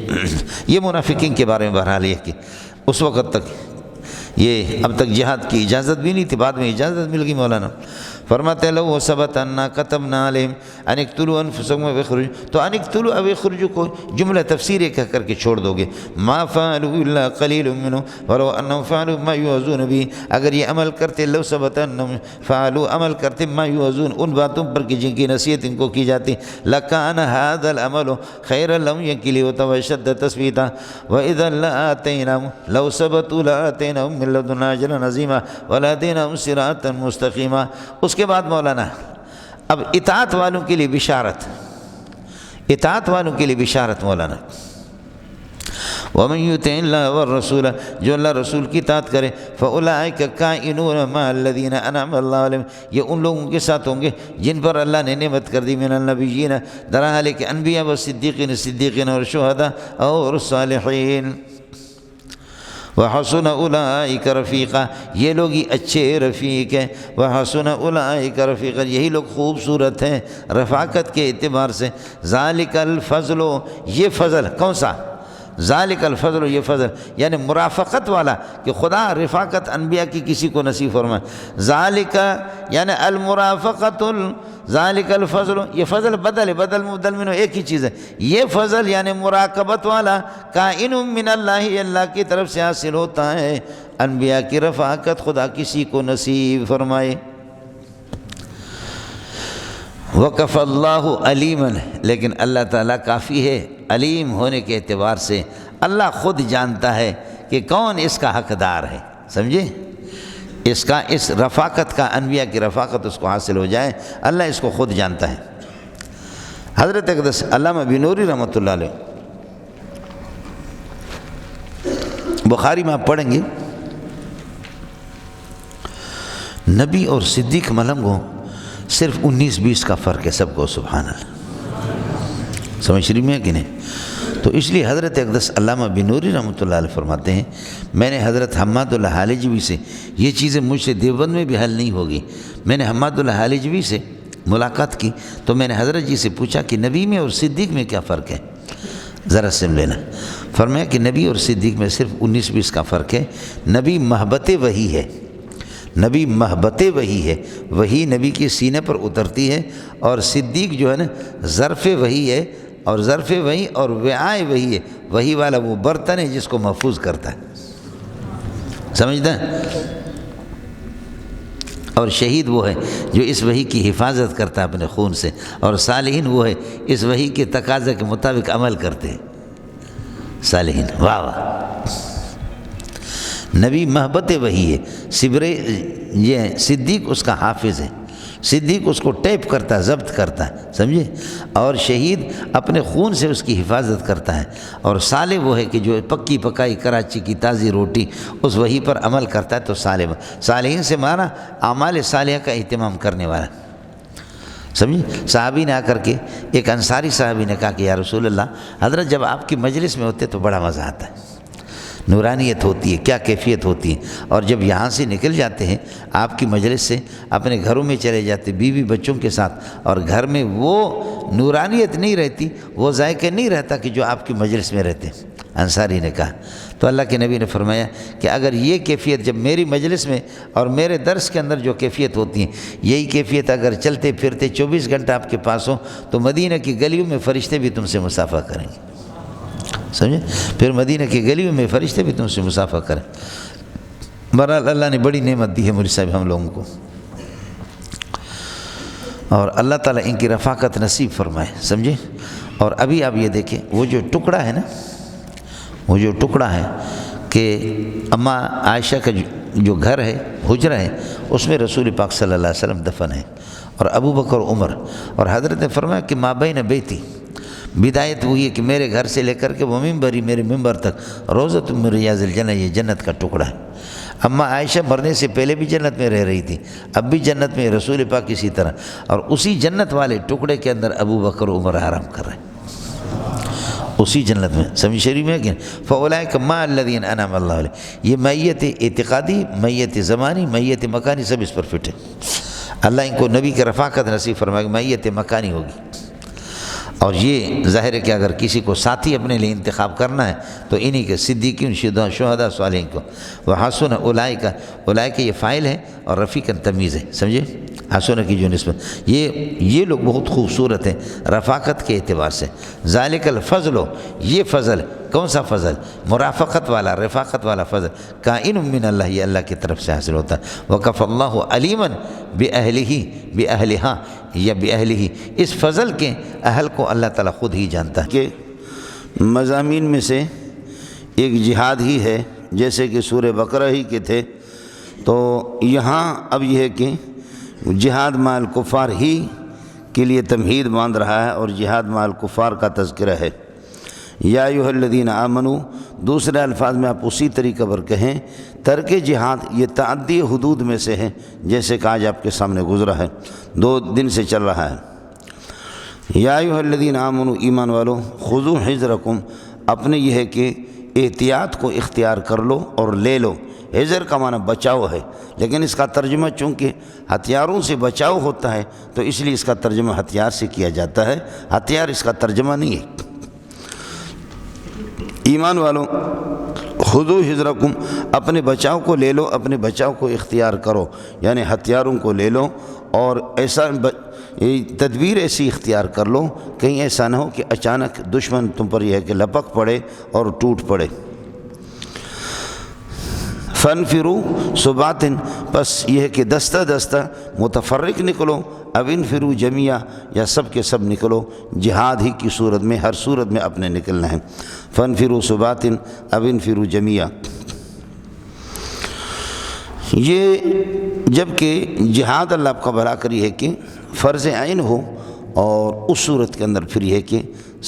Speaker 1: یہ منافقین کے بارے میں بہرحال یہ کہ اس وقت تک یہ اب تک جہاد کی اجازت بھی نہیں تھی، بعد میں اجازت مل گئی مولانا۔ فرماتے لو ثبت انا كتبنا عليهم ان اقتلوا انفسكم او اخرجوا، تو ان اقتلوا او اخرجوا کو جملہ تفسیر کہہ کر کے چھوڑ دو گے، ما فعلوا الا قليل منهم ولو انهم فعلوا ما يوعظون به، اگر یہ عمل کرتے، لو ثبت انهم فعلوا، عمل کرتے ما يوعظون، ان باتوں پر کہ جن کی نصیحت ان کو کی جاتی، لكان هذا العمل خيرا لهم ينقلوا وتوشد تثبيتا واذا لاتيناهم، لو ثبتوا لاتيناهم من لدنا اجرا عظيما ولهديناهم صراطا مستقيما۔ اس کے بعد مولانا اب اطاعت والوں کے لیے بشارت، اطاعت والوں کے لیے بشارت مولانا، وَمَن يُطِعِ اللَّهَ وَالرَّسُولَ، جو اللہ رسول کی اطاعت کرے، فَأُولَٰئِكَ كَائِنُونَ مَعَ الَّذِينَ أَنْعَمَ اللَّهُ عَلَيْهِمْ، یہ ان لوگوں کے ساتھ ہوں گے جن پر اللہ نے نعمت کر دی، من النبیین، درحال کہ انبیاء والصدیقین، صدیقین اور شہداء اور صالحین، وَحَسُنَ أُولَٰئِكَ رَفِيقًا، یہ لوگ ہی اچھے رفیق ہیں، وَحَسُنَ أُولَٰئِكَ رَفِيقًا، یہی لوگ خوبصورت ہیں رفاقت کے اعتبار سے۔ ذَلِكَ الْفَضْلُ، یہ فضل کون سا؟ ذالک الفضل، یہ فضل یعنی مرافقت والا، کہ خدا رفاقت انبیاء کی کسی کو نصیب فرمائے۔ ذالک یعنی المرافقت، ذالک الفضل، یہ فضل بدل ہے، بدل مبدل منہ ایک ہی چیز ہے، یہ فضل یعنی مراقبت والا، کائن من اللہ، اللہ کی طرف سے حاصل ہوتا ہے، انبیاء کی رفاقت خدا کسی کو نصیب فرمائے۔ وقف اللہ علیما، لیکن اللہ تعالیٰ کافی ہے علیم ہونے کے اعتبار سے، اللہ خود جانتا ہے کہ کون اس کا حقدار ہے، سمجھے؟ اس رفاقت کا، انبیاء کی رفاقت اس کو حاصل ہو جائے، اللہ اس کو خود جانتا ہے۔ حضرت اقدس علامہ بنوری رحمۃ اللہ علیہ، بخاری میں آپ پڑھیں گے، نبی اور صدیق ملنگوں صرف 19-20 کا فرق ہے سب کو، سبحان اللہ، سمجھ رہی میں کہ نہیں؟ تو اس لیے حضرت اقدس علامہ بنوری رحمۃ اللہ علیہ فرماتے ہیں، میں نے حضرت حماد اللہ حالجوی سے، یہ چیزیں مجھ سے دیوبند میں بھی حل نہیں ہوگی، میں نے حماد اللہ حالجوی سے ملاقات کی تو میں نے حضرت جی سے پوچھا کہ نبی میں اور صدیق میں کیا فرق ہے، ذرا سن لینا۔ فرمایا کہ نبی اور صدیق میں صرف 19-20 کا فرق ہے، نبی محبت وحی ہے، نبی محبت وحی ہے، وحی نبی کے سینے پر اترتی ہے، اور صدیق جو ہے نا ظرف وحی ہے، اور ظرف وحی اور وعاء وحی ہے، وحی والا وہ برتن ہے جس کو محفوظ کرتا ہے، سمجھتا ہے؟ اور شہید وہ ہے جو اس وحی کی حفاظت کرتا ہے اپنے خون سے، اور صالحین وہ ہے اس وحی کے تقاضے کے مطابق عمل کرتے ہیں، صالحین، واہ واہ۔ نبی محبت وحی ہے، یہ صدیق اس کا حافظ ہے، صدیق اس کو ٹیپ کرتا ہے، ضبط کرتا ہے، سمجھے؟ اور شہید اپنے خون سے اس کی حفاظت کرتا ہے، اور صالح وہ ہے کہ جو پکی پکائی کراچی کی تازی روٹی اس وحی پر عمل کرتا ہے، تو صالحین سے مانا اعمال صالحہ کا اہتمام کرنے والا۔ سمجھے؟ صحابی نے آ کر کے ایک انصاری صحابی نے کہا کہ یا رسول اللہ، حضرت جب آپ کی مجلس میں ہوتے تو بڑا مزہ آتا ہے، نورانیت ہوتی ہے، کیا کیفیت ہوتی ہے، اور جب یہاں سے نکل جاتے ہیں آپ کی مجلس سے اپنے گھروں میں چلے جاتے بیوی بچوں کے ساتھ، اور گھر میں وہ نورانیت نہیں رہتی، وہ ذائقہ نہیں رہتا کہ جو آپ کی مجلس میں رہتے۔ انصاری نے کہا تو اللہ کے نبی نے فرمایا کہ اگر یہ کیفیت جب میری مجلس میں اور میرے درس کے اندر جو کیفیت ہوتی ہے، یہی کیفیت اگر چلتے پھرتے 24 گھنٹہ آپ کے پاس ہو تو مدینہ کی گلیوں میں فرشتے بھی تم سے مصافحہ کریں گے، سمجھے؟ پھر مدینہ کی گلیوں میں فرشتے بھی تم سے مصافحہ کریں۔ بہرحال اللہ نے بڑی نعمت دی ہے مولوی صاحب ہم لوگوں کو، اور اللہ تعالیٰ ان کی رفاقت نصیب فرمائے، سمجھے؟ اور ابھی آپ یہ دیکھیں وہ جو ٹکڑا ہے نا، وہ جو ٹکڑا ہے کہ اماں عائشہ کا جو گھر ہے، حجرہ ہے، اس میں رسول پاک صلی اللہ علیہ وسلم دفن ہے، اور ابو بکر عمر، اور حضرت نے فرمایا کہ ما بین بیتی، بدایت وہی ہے کہ میرے گھر سے لے کر کے وہ ممبری میرے ممبر تک روضۃ من ریاض الجنہ، یہ جنت کا ٹکڑا ہے۔ اماں عائشہ مرنے سے پہلے بھی جنت میں رہ رہی تھی، اب بھی جنت میں، رسول پاک اسی طرح، اور اسی جنت والے ٹکڑے کے اندر ابو بکر عمر آرام کر رہے ہیں، اسی جنت میں، سمجھ شریف میں کہ فَأُولَئِكَ مَعَ الَّذِينَ أَنْعَمَ اللَّهُ عَلَيْهِمْ، یہ میت اعتقادی، میت زمانی، میت مکانی سب اس پر فٹ ہے۔ اللہ ان کو نبی کے رفاقت نصیب فرمائے، میت مکانی ہوگی۔ اور یہ ظاہر ہے کہ اگر کسی کو ساتھی اپنے لیے انتخاب کرنا ہے تو انہی کے صدیقین، شہداء، صالحین کو۔ وحسن اولئک یہ فاعل ہے اور رفیقاً تمیز ہے، سمجھے؟ حسن کی جو نسبت، یہ لوگ بہت خوبصورت ہیں رفاقت کے اعتبار سے۔ ذالک الفضل، یہ فضل، کون سا فضل؟ مرافقت والا، رفاقت والا فضل، کائن من اللہ، یہ اللہ کی طرف سے حاصل ہوتا ہے۔ وکفی اللہ علیما باہلہ، باہلہا یا باہلہ، اس فضل کے اہل کو اللہ تعالیٰ خود ہی جانتا ہے۔ کہ مضامین میں سے ایک جہاد ہی ہے، جیسے کہ سورہ بقرہ ہی کے تھے، تو یہاں اب یہ ہے کہ جہاد مع الکفار ہی کے لیے تمہید باندھ رہا ہے، اور جہاد مع الکفار کا تذکرہ ہے۔ یا ایھا الذین آمنوا، دوسرے الفاظ میں آپ اسی طریقہ پر کہیں، ترک جہاد یہ تعدی حدود میں سے ہے، جیسے کہ آج آپ کے سامنے گزرا ہے، 2 دن سے چل رہا ہے۔ یا ایھا الذین آمنوا، ایمان والو، خذوا حذرکم، اپنے یہ ہے کہ احتیاط کو اختیار کر لو اور لے لو۔ حذر کا معنی بچاؤ ہے، لیکن اس کا ترجمہ چونکہ ہتھیاروں سے بچاؤ ہوتا ہے تو اس لیے اس کا ترجمہ ہتھیار سے کیا جاتا ہے، ہتھیار اس کا ترجمہ نہیں ہے۔ ایمان والو، خذوا حذرکم، اپنے بچاؤ کو لے لو، اپنے بچاؤ کو اختیار کرو، یعنی ہتھیاروں کو لے لو، اور ایسا تدبیر ایسی اختیار کر لو کہیں ایسا نہ ہو کہ اچانک دشمن تم پر یہ ہے کہ لپک پڑے اور ٹوٹ پڑے۔ فَانْفِرُوا ثُبَاتٍ، پس یہ ہے کہ دستہ دستہ متفرق نکلو، اب انفروا جميعا، یا سب کے سب نکلو، جہاد ہی کی صورت میں، ہر صورت میں اپنے نکلنا ہے۔ فَانْفِرُوا ثُبَاتٍ اب انفروا جميعا، یہ جب کہ جہاد اللہ آپ کا بھلا کری ہے کہ فرض عین ہو، اور اس صورت کے اندر پھر یہ ہے کہ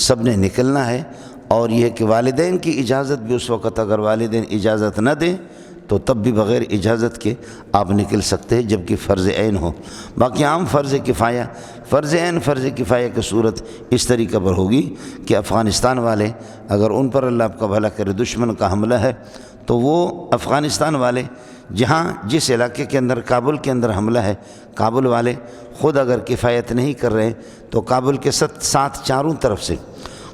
Speaker 1: سب نے نکلنا ہے، اور یہ ہے کہ والدین کی اجازت بھی اس وقت اگر والدین اجازت نہ دیں تو تب بھی بغیر اجازت کے آپ نکل سکتے ہیں، جبکہ فرض عین ہو۔ باقی عام فرض کفایہ، فرض عین فرض کفایہ کی صورت اس طریقہ پر ہوگی کہ افغانستان والے اگر ان پر اللہ آپ کا بھلا کرے دشمن کا حملہ ہے تو وہ افغانستان والے جہاں جس علاقے کے اندر کابل کے اندر حملہ ہے، کابل والے خود اگر کفایت نہیں کر رہے تو کابل کے ساتھ چاروں طرف سے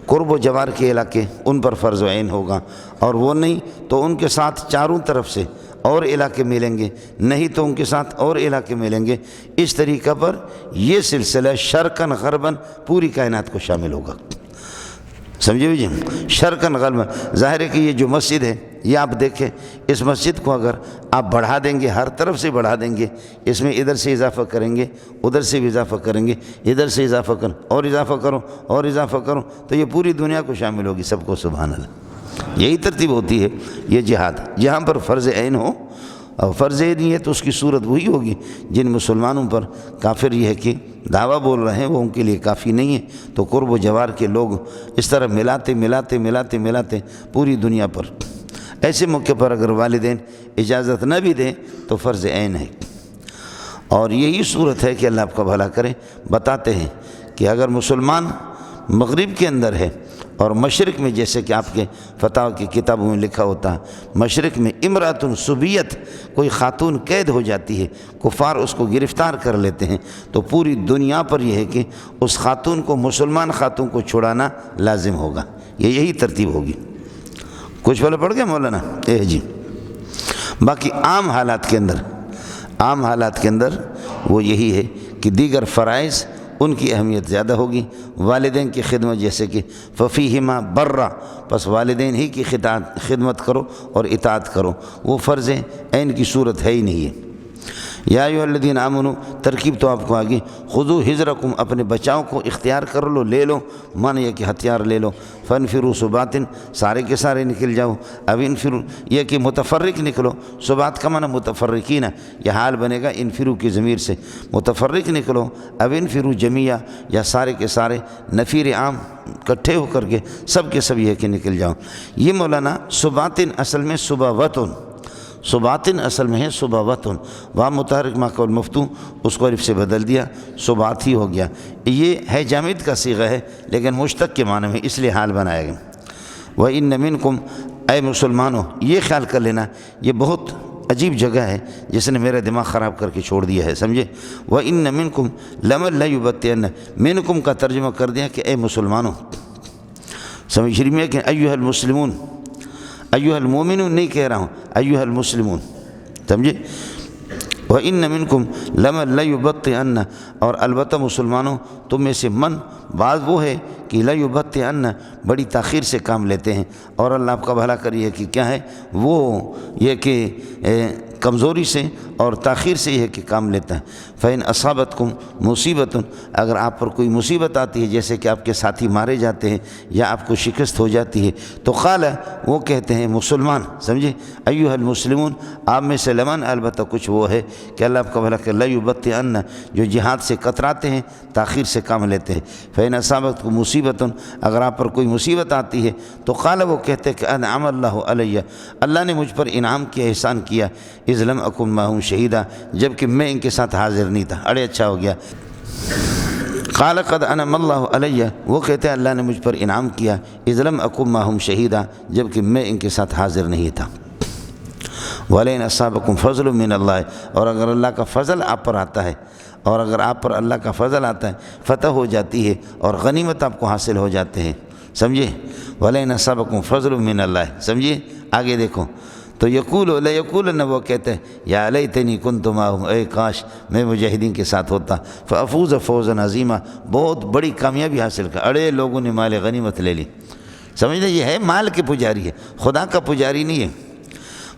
Speaker 1: قرب و جوار کے علاقے ان پر فرض و عین ہوگا، اور وہ نہیں تو ان کے ساتھ چاروں طرف سے اور علاقے ملیں گے، نہیں تو ان کے ساتھ اور علاقے ملیں گے۔ اس طریقہ پر یہ سلسلہ شرقاً غرباً پوری کائنات کو شامل ہوگا، سمجھے بھی جی؟ شرقاً غرباً، ظاہر ہے کہ یہ جو مسجد ہے یہ آپ دیکھیں، اس مسجد کو اگر آپ بڑھا دیں گے، ہر طرف سے بڑھا دیں گے، اس میں ادھر سے اضافہ کریں گے، ادھر سے بھی اضافہ کریں گے، ادھر سے اضافہ کریں اور اضافہ کرو اور اضافہ کرو، تو یہ پوری دنیا کو شامل ہوگی، سب کو، سبحان اللہ۔ یہی ترتیب ہوتی ہے یہ جہاد، جہاں پر فرض عین ہو، اور فرض عین نہیں ہے تو اس کی صورت وہی ہوگی جن مسلمانوں پر کافر یہ ہے کہ دعویٰ بول رہے ہیں وہ ان کے لیے کافی نہیں ہے، تو قرب و جوار کے لوگ اس طرح ملاتے پوری دنیا پر، ایسے موقع پر اگر والدین اجازت نہ بھی دیں تو فرض عین ہے۔ اور یہی صورت ہے کہ اللہ آپ کا بھلا کرے۔ بتاتے ہیں کہ اگر مسلمان مغرب کے اندر ہے اور مشرق میں، جیسے کہ آپ کے فتاوی کی کتابوں میں لکھا ہوتا ہے، مشرق میں امرأۃ سبیت، کوئی خاتون قید ہو جاتی ہے، کفار اس کو گرفتار کر لیتے ہیں، تو پوری دنیا پر یہ ہے کہ اس خاتون کو، مسلمان خاتون کو چھڑانا لازم ہوگا۔ یہی ترتیب ہوگی۔ کچھ والا پڑھ گیا مولانا؟ جی۔ باقی عام حالات کے اندر وہ یہی ہے کہ دیگر فرائض ان کی اہمیت زیادہ ہوگی۔ والدین کی خدمت، جیسے کہ ففیہما برا، پس والدین ہی کی خدمت کرو اور اطاعت کرو، وہ فرض عین کی صورت ہے ہی نہیں ہے۔ یا ایھا الذین آمنوا، ترکیب تو آپ کو آگی، خذوا حذرکم، اپنے بچاؤ کو اختیار کر لو، لے لو، معنی یہ کہ ہتھیار لے لو۔ فانفروا ثبات، سارے کے سارے نکل جاؤ۔ اب انفروا، یہ کہ متفرق نکلو، ثبات کا معنی متفرقین، یہ حال بنے گا انفروا کی ضمیر سے، متفرق نکلو۔ اب انفروا جمیعا، یا سارے کے سارے، نفیر عام اکٹھے ہو کر کے سب کے سب یہ کہ نکل جاؤ۔ یہ مولانا ثباتن اصل میں صباوتن، صباتن اصل میں ہے صباوتن، وہاں متحرک ما قول مفتو، اس کو الف سے بدل دیا، صبات ہی ہو گیا۔ یہ ہے جامد کا صیغہ ہے لیکن مشتق کے معنی میں، اس لیے حال بنایا گیا۔ وَإِنَّ مِنْكُمْ، اے مسلمانوں، یہ خیال کر لینا، یہ بہت عجیب جگہ ہے جس نے میرا دماغ خراب کر کے چھوڑ دیا ہے، سمجھے؟ وَإِنَّ مِنْكُمْ لَمَن لَيُبَطِّئَنَّ، مِنْكُمْ کا ترجمہ کر دیا کہ اے مسلمانوں، سمجھ رہی میں کہ ایھا المسلمون، ایھا المومنون نہیں کہہ رہا ہوں، ایھا المسلمون، سمجھے؟ وَإِنَّ مِنْكُمْ لَمَن لَيُبَطِّئَنَّ، اور البتہ مسلمانوں تم میں سے من بعض وہ ہے کہ لَيُبَطِّئَنَّ، بڑی تاخیر سے کام لیتے ہیں، اور اللہ آپ کا بھلا کریے کہ کیا ہے وہ، یہ کہ کمزوری سے اور تاخیر سے یہ ہے کہ کام لیتا ہے۔ فَإِنْ أَصَابَتْكُمْ مُصِیبَةٌ، اگر آپ پر کوئی مصیبت آتی ہے، جیسے کہ آپ کے ساتھی مارے جاتے ہیں یا آپ کو شکست ہو جاتی ہے، تو قال، وہ کہتے ہیں مسلمان، سمجھے؟ ایھا المسلمون، آپ میں سے لمن، البتہ کچھ وہ ہے کہ اللہ آپ کا بھلا کہ لَيُبَطِّئَنَّ، جو جہاد سے کتراتے ہیں، تاخیر سے کام لیتے ہیں۔ فَإِنْ أَصَابَتْكُمْ مُصِیبَةٌ، اگر آپ پر کوئی مصیبت آتی ہے تو قال، وہ کہتے ہیں کہ انعم اللہ علیہ، اللہ نے مجھ پر انعام کیا، احسان کیا، اذ لم اکن معہم شہیدا، جبکہ میں ان کے ساتھ حاضر نہیں تھا۔ اڑے اچھا ہو گیا۔ قال قد انعم اللہ علیہ، وہ کہتے ہیں اللہ نے مجھ پر انعام کیا، اذ لم اکن معہم شہیدا، جبکہ میں ان کے ساتھ حاضر نہیں تھا۔ وَلَئِنْ أَصَابَكُمْ فَضْلٌ مِّنَ اللَّهِ، اور اگر اللہ کا فضل آپ پر آتا ہے، اور اگر آپ پر اللہ کا فضل آتا ہے، فتح ہو جاتی ہے اور غنیمت آپ کو حاصل ہو جاتے ہیں، سمجھے؟ وَلَئِنْ أَصَابَكُمْ فَضْلٌ مِّنَ اللَّهِ، سمجھے؟ آگے دیکھو تو یقولن، وہ کہتے ہیں یا لیتنی کنت معہم، اے کاش میں مجاہدین کے ساتھ ہوتا، فافوز فوزا عظیما، بہت بڑی کامیابی حاصل کر۔ اڑے لوگوں نے مال غنیمت لے لی، سمجھے؟ یہ ہے مال کے پجاری ہے، خدا کا پجاری نہیں ہے۔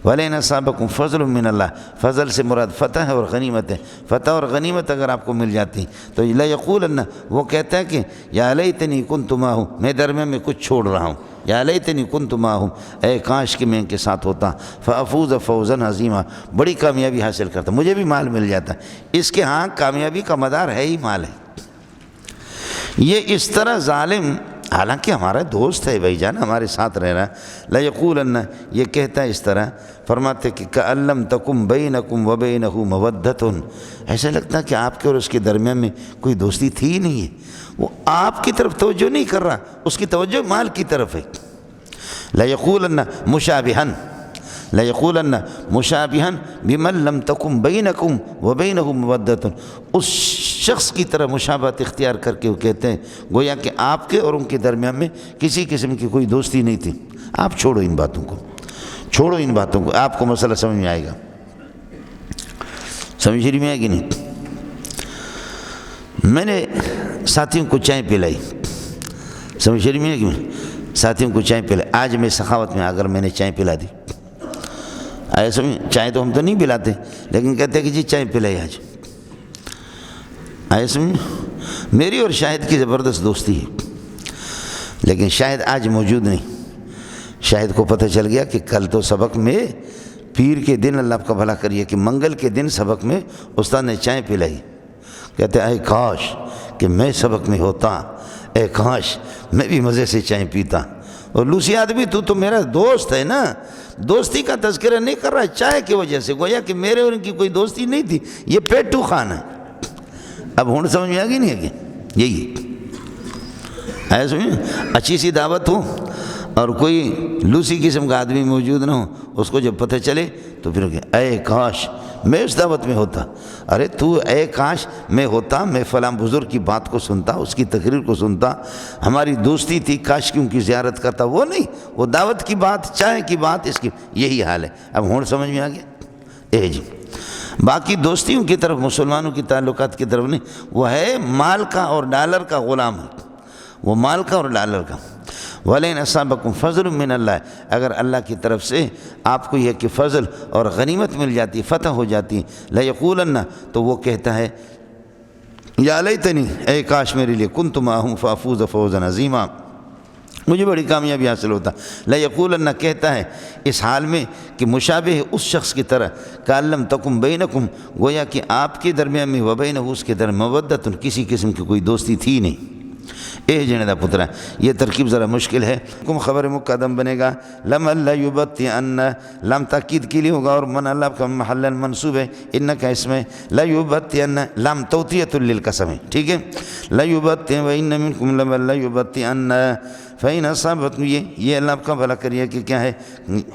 Speaker 1: وَلَئِنْ أَصَابَكُمْ فَضْلٌ مِّنَ اللَّهِ، فضل سے مراد فتح ہے اور غنیمت ہے، فتح اور غنیمت اگر آپ کو مل جاتی تو لَيَقُولَنَّ، وہ کہتا ہے کہ یا لیتنی کنت معہم، میں درمیان میں کچھ چھوڑ رہا ہوں، یا لیتنی کنت معہم، اے کاش کہ میں ان کے ساتھ ہوتا، فافوز فوزا عظیما، بڑی کامیابی حاصل کرتا، مجھے بھی مال مل جاتا۔ اس کے ہاں کامیابی کا مدار ہے ہی مال ہے۔ یہ اس طرح ظالم، حالانکہ ہمارا دوست ہے بھائی جان، ہمارے ساتھ رہ رہا ہے، لَيَقُولَنَّ، یہ کہتا ہے اس طرح، فرماتے کہ كَأَن لَّمْ تَكُن بَيْنَكُمْ وَبَيْنَهُ مَوَدَّةٌ، ایسا لگتا ہے کہ آپ کے اور اس کے درمیان میں کوئی دوستی تھی ہی نہیں ہے، وہ آپ کی طرف توجہ نہیں کر رہا، اس کی توجہ مال کی طرف ہے۔ لَيَقُولَنَّ مُشَابِهًا، لَيَقُولَنَّ مُشَابِهًا بِمَن لَّمْ تَكُن بَيْنَكُمْ وَبَيْنَهُ مَوَدَّةٌ، اس شخص کی طرح مشابہت اختیار کر کے وہ کہتے ہیں گویا کہ آپ کے اور ان کے درمیان میں کسی قسم کی کوئی دوستی نہیں تھی۔ آپ چھوڑو ان باتوں کو، چھوڑو ان باتوں کو، آپ کو مسئلہ سمجھ میں آئے گا، سمجھ رہی میں آئے گی نہیں؟ میں نے ساتھیوں کو چائے پلائی، سمجھ رہی میں آئے گی؟ ساتھیوں کو چائے پلائی، آج میں سخاوت میں اگر میں نے چائے پلا دی، آئے سمجھ، چائے تو ہم تو نہیں پلاتے لیکن کہتے ہیں کہ جی چائے پلائی آج، آئے سمجھ، میری اور شاہد کی زبردست دوستی ہے، لیکن شاہد آج موجود نہیں۔ شاہد کو پتہ چل گیا کہ کل تو سبق میں، پیر کے دن، اللہ آپ کا بھلا کریے کہ منگل کے دن سبق میں استاد نے چائے پلائی، کہتے اے کاش کہ میں سبق میں ہوتا، اے کاش میں بھی مزے سے چائے پیتا، اور لوسی آدمی تو میرا دوست ہے نا، دوستی کا تذکرہ نہیں کر رہا چائے کی وجہ سے، گویا کہ میرے اور ان کی کوئی دوستی نہیں تھی، یہ پیٹو خان ہے۔ اب ہوں سمجھ میں آ گئی نہیں ہے کہ یہی ہے، سمجھیں اچھی سی دعوت ہو اور کوئی لوسی قسم کا آدمی موجود نہ ہو، اس کو جب پتہ چلے تو پھر کہ اے کاش میں اس دعوت میں ہوتا، ارے تو اے کاش میں ہوتا، میں فلاں بزرگ کی بات کو سنتا، اس کی تقریر کو سنتا، ہماری دوستی تھی، کاش کی ان کی زیارت کرتا، وہ نہیں، وہ دعوت کی بات، چائے کی بات، اس کی یہی حال ہے۔ اب ہوں سمجھ میں آ گیا؟ جی باقی دوستیوں کی طرف، مسلمانوں کی تعلقات کی طرف نہیں، وہ ہے مال کا اور ڈالر کا غلام ہے، وہ مال کا اور ڈالر کا۔ وَلَئِنْ أَصَابَكُمْ فَضْلٌ مِّنَ اللَّهِ، اگر اللہ کی طرف سے آپ کو یہ کہ فضل اور غنیمت مل جاتی، فتح ہو جاتی، لَيَقُولَنَّ، تو وہ کہتا ہے یا لیتنی، اے کاش میرے لیے كُنْتُ مَعَهُمْ فَأَفُوزَ فَوْزًا عَظِيمًا، مجھے بڑی کامیابی حاصل ہوتا۔ لَيَقُولَنَّ کہتا ہے اس حال میں کہ مشابہ ہے اس شخص کی طرح، كَأَن لَّمْ تَكُن بَيْنَكُمْ، گویا کہ آپ کے درمیان میں وَبَيْنَهُ، اس کے درمیان مَوَدَّةٌ، کسی قسم کی کوئی دوستی تھی نہیں۔ جنے دا پترا، یہ ترکیب ذرا مشکل ہے۔ کم خبر مقدم بنے گا، لم اللہ یبطئن، لم تاکید کے لیے ہوگا اور من اللہ کا محل منصوب ہے، ان کا اسم ہے، لا یبطئن، لم توطیۃ للقسم ہے، ٹھیک ہے، لا یبطئن وان منکم لم اللہ یبطئن فإن أصابتكم، یہ اللہ کا بھلا کریے کہ کیا ہے،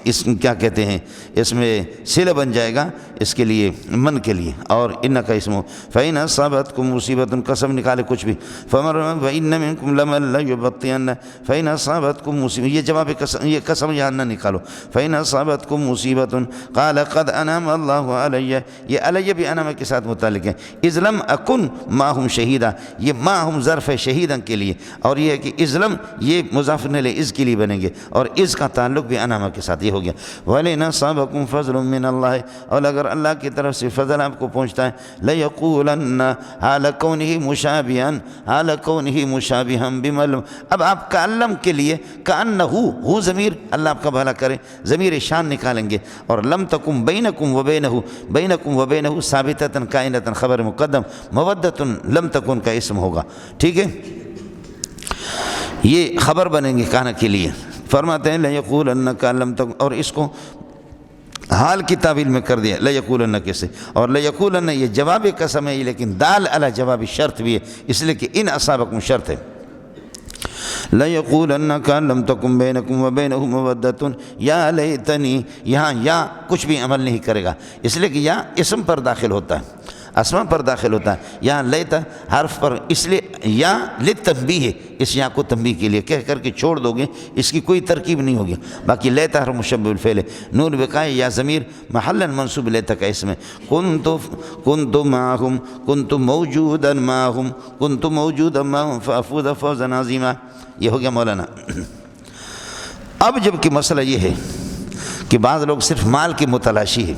Speaker 1: اس کیا کہتے ہیں، اس میں صلہ بن جائے گا اس کے لیے، من کے لیے، اور ان کا اسم فإن أصابتكم مصیبت، قسم نکالے کچھ بھی، وإن منکم لمن لیبطئن فإن أصابتكم مصیبت، یہ جواب قسم، یہ قسم یہاں نہ نکالو، فإن أصابتكم مصیبت قال قد انعم اللہ علیہ، یہ علیہ بھی انعم کے ساتھ متعلق ہے، اذ لم اکن معہم شہیدا، یہ معہم ظرف ہے شہیدا کے لیے، اور یہ ہے کہ اذ لم، یہ مضاف الیہ از کے لیے بنیں گے، اور از کا تعلق بھی انعم کے ساتھ، یہ ہو گیا۔ وَلَئِنْ أَصَابَكُمْ فَضْلٌ مِّنَ اللَّهِ، اور اگر اللہ کی طرف سے فضل آپ کو پہنچتا ہے، لَيَقُولَنَّ حَالَ كَوْنِهِ مُشَابِهًا، حَالَ كَوْنِهِ مُشَابِهًا بِمَلْ، اب آپ کَأَلَّم کے لیے کَأَنَّهُ، ہو ضمیر، اللہ آپ کا بھلا کرے، ضمیر شان نکالیں گے، اور لم تکم بینکم وبینہ، بینکم وبینہ ثابتۃ کائنۃ، خبر مقدم، مودۃ لم تکن کا اسم ہوگا، ٹھیک ہے، یہ خبر بنیں گے کانا کے لیے۔ فرماتے ہیں لَيَقُولَنَّ كَأَن لَّمْ تَكُن، اور اس کو حال کی تعویل میں کر دیا لَيَقُولَنَّ کیسے، اور لَيَقُولَنَّ یہ جواب قسم ہے، لیکن دال علی جواب شرط بھی ہے، اس لیے کہ ان اصابکم شرط ہے۔ لَيَقُولَنَّ كَأَن لَّمْ تَكُن بَيْنَكُمْ وَبَيْنَهُ مَوَدَّةٌ یا لیتنی، یہاں یا کچھ بھی عمل نہیں کرے گا، اس لیے کہ یا اسم پر داخل ہوتا ہے، اسما پر داخل ہوتا ہے، یہاں لیتا حرف پر، اس لیے یا للتنبیہ ہے، اس یا کو تنبیہ کے لیے کہہ کر کے چھوڑ دو گے، اس کی کوئی ترکیب نہیں ہوگی۔ باقی لیتا حرف مشبہ بالفعل ہے، نون وقائے یا ضمیر محلا منصوب لیتا کا اسم ہے، کنت معہم، کنت موجودا معہم، کنت موجودا معہم فافوز فوزا عظیما، یہ ہو گیا مولانا۔ اب جب کہ مسئلہ یہ ہے کہ بعض لوگ صرف مال کی متلاشی ہے،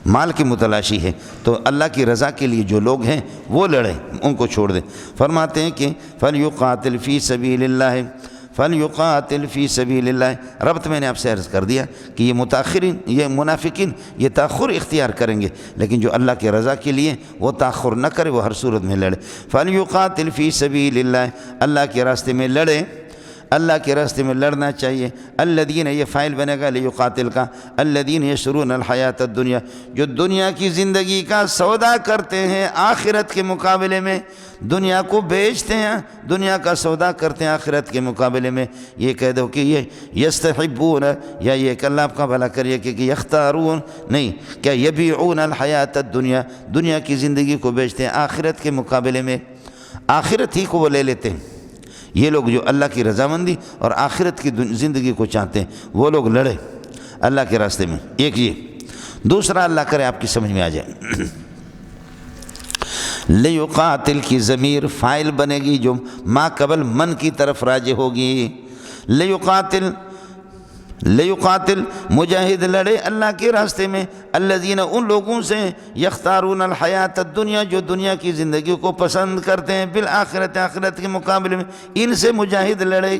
Speaker 1: مال کی متلاشی ہے، تو اللہ کی رضا کے لیے جو لوگ ہیں وہ لڑیں، ان کو چھوڑ دیں۔ فرماتے ہیں کہ فَلْيُقَاتِلْ فِي سَبِيلِ اللَّهِ، فَلْيُقَاتِلْ فِي سَبِيلِ اللَّهِ، ربط میں نے آپ سے عرض کر دیا کہ یہ متاخرین، یہ منافقین یہ تاخر اختیار کریں گے، لیکن جو اللہ کی رضا کے لیے وہ تاخر نہ کرے، وہ ہر صورت میں لڑے۔ فَلْيُقَاتِلْ فِي سَبِيلِ اللَّهِ، اللہ کے راستے میں لڑے، اللہ کے راستے میں لڑنا چاہیے۔ الذین، یہ فاعل بنے گا لیقاتل کا، الذین یشرون الحیات الدنیا، جو دنیا کی زندگی کا سودا کرتے ہیں آخرت کے مقابلے میں، دنیا کو بیچتے ہیں، دنیا کا سودا کرتے ہیں آخرت کے مقابلے میں۔ یہ کہہ دو کہ یہ یستحبون، یا یہ کہ اللہ آپ کا بھلا کریے کہ یختارون نہیں، کیا یبیعون الحیات الدنیا، دنیا کی زندگی کو بیچتے ہیں آخرت کے مقابلے میں، آخرت ہی کو وہ لے لیتے ہیں۔ یہ لوگ جو اللہ کی رضامندی اور آخرت کی زندگی کو چاہتے ہیں، وہ لوگ لڑے اللہ کے راستے میں، ایک یہ۔ دوسرا اللہ کرے آپ کی سمجھ میں آ جائے، لیقاتل کی ضمیر فاعل بنے گی جو ما قبل من کی طرف راجع ہوگی۔ لیقاتل، لیقاتل مجاہد لڑے اللہ کے راستے میں، الذین ان لوگوں سے، یختارون الحیات الدنیا جو دنیا کی زندگی کو پسند کرتے ہیں، بالآخرت آخرت کے مقابلے میں، ان سے مجاہد لڑے۔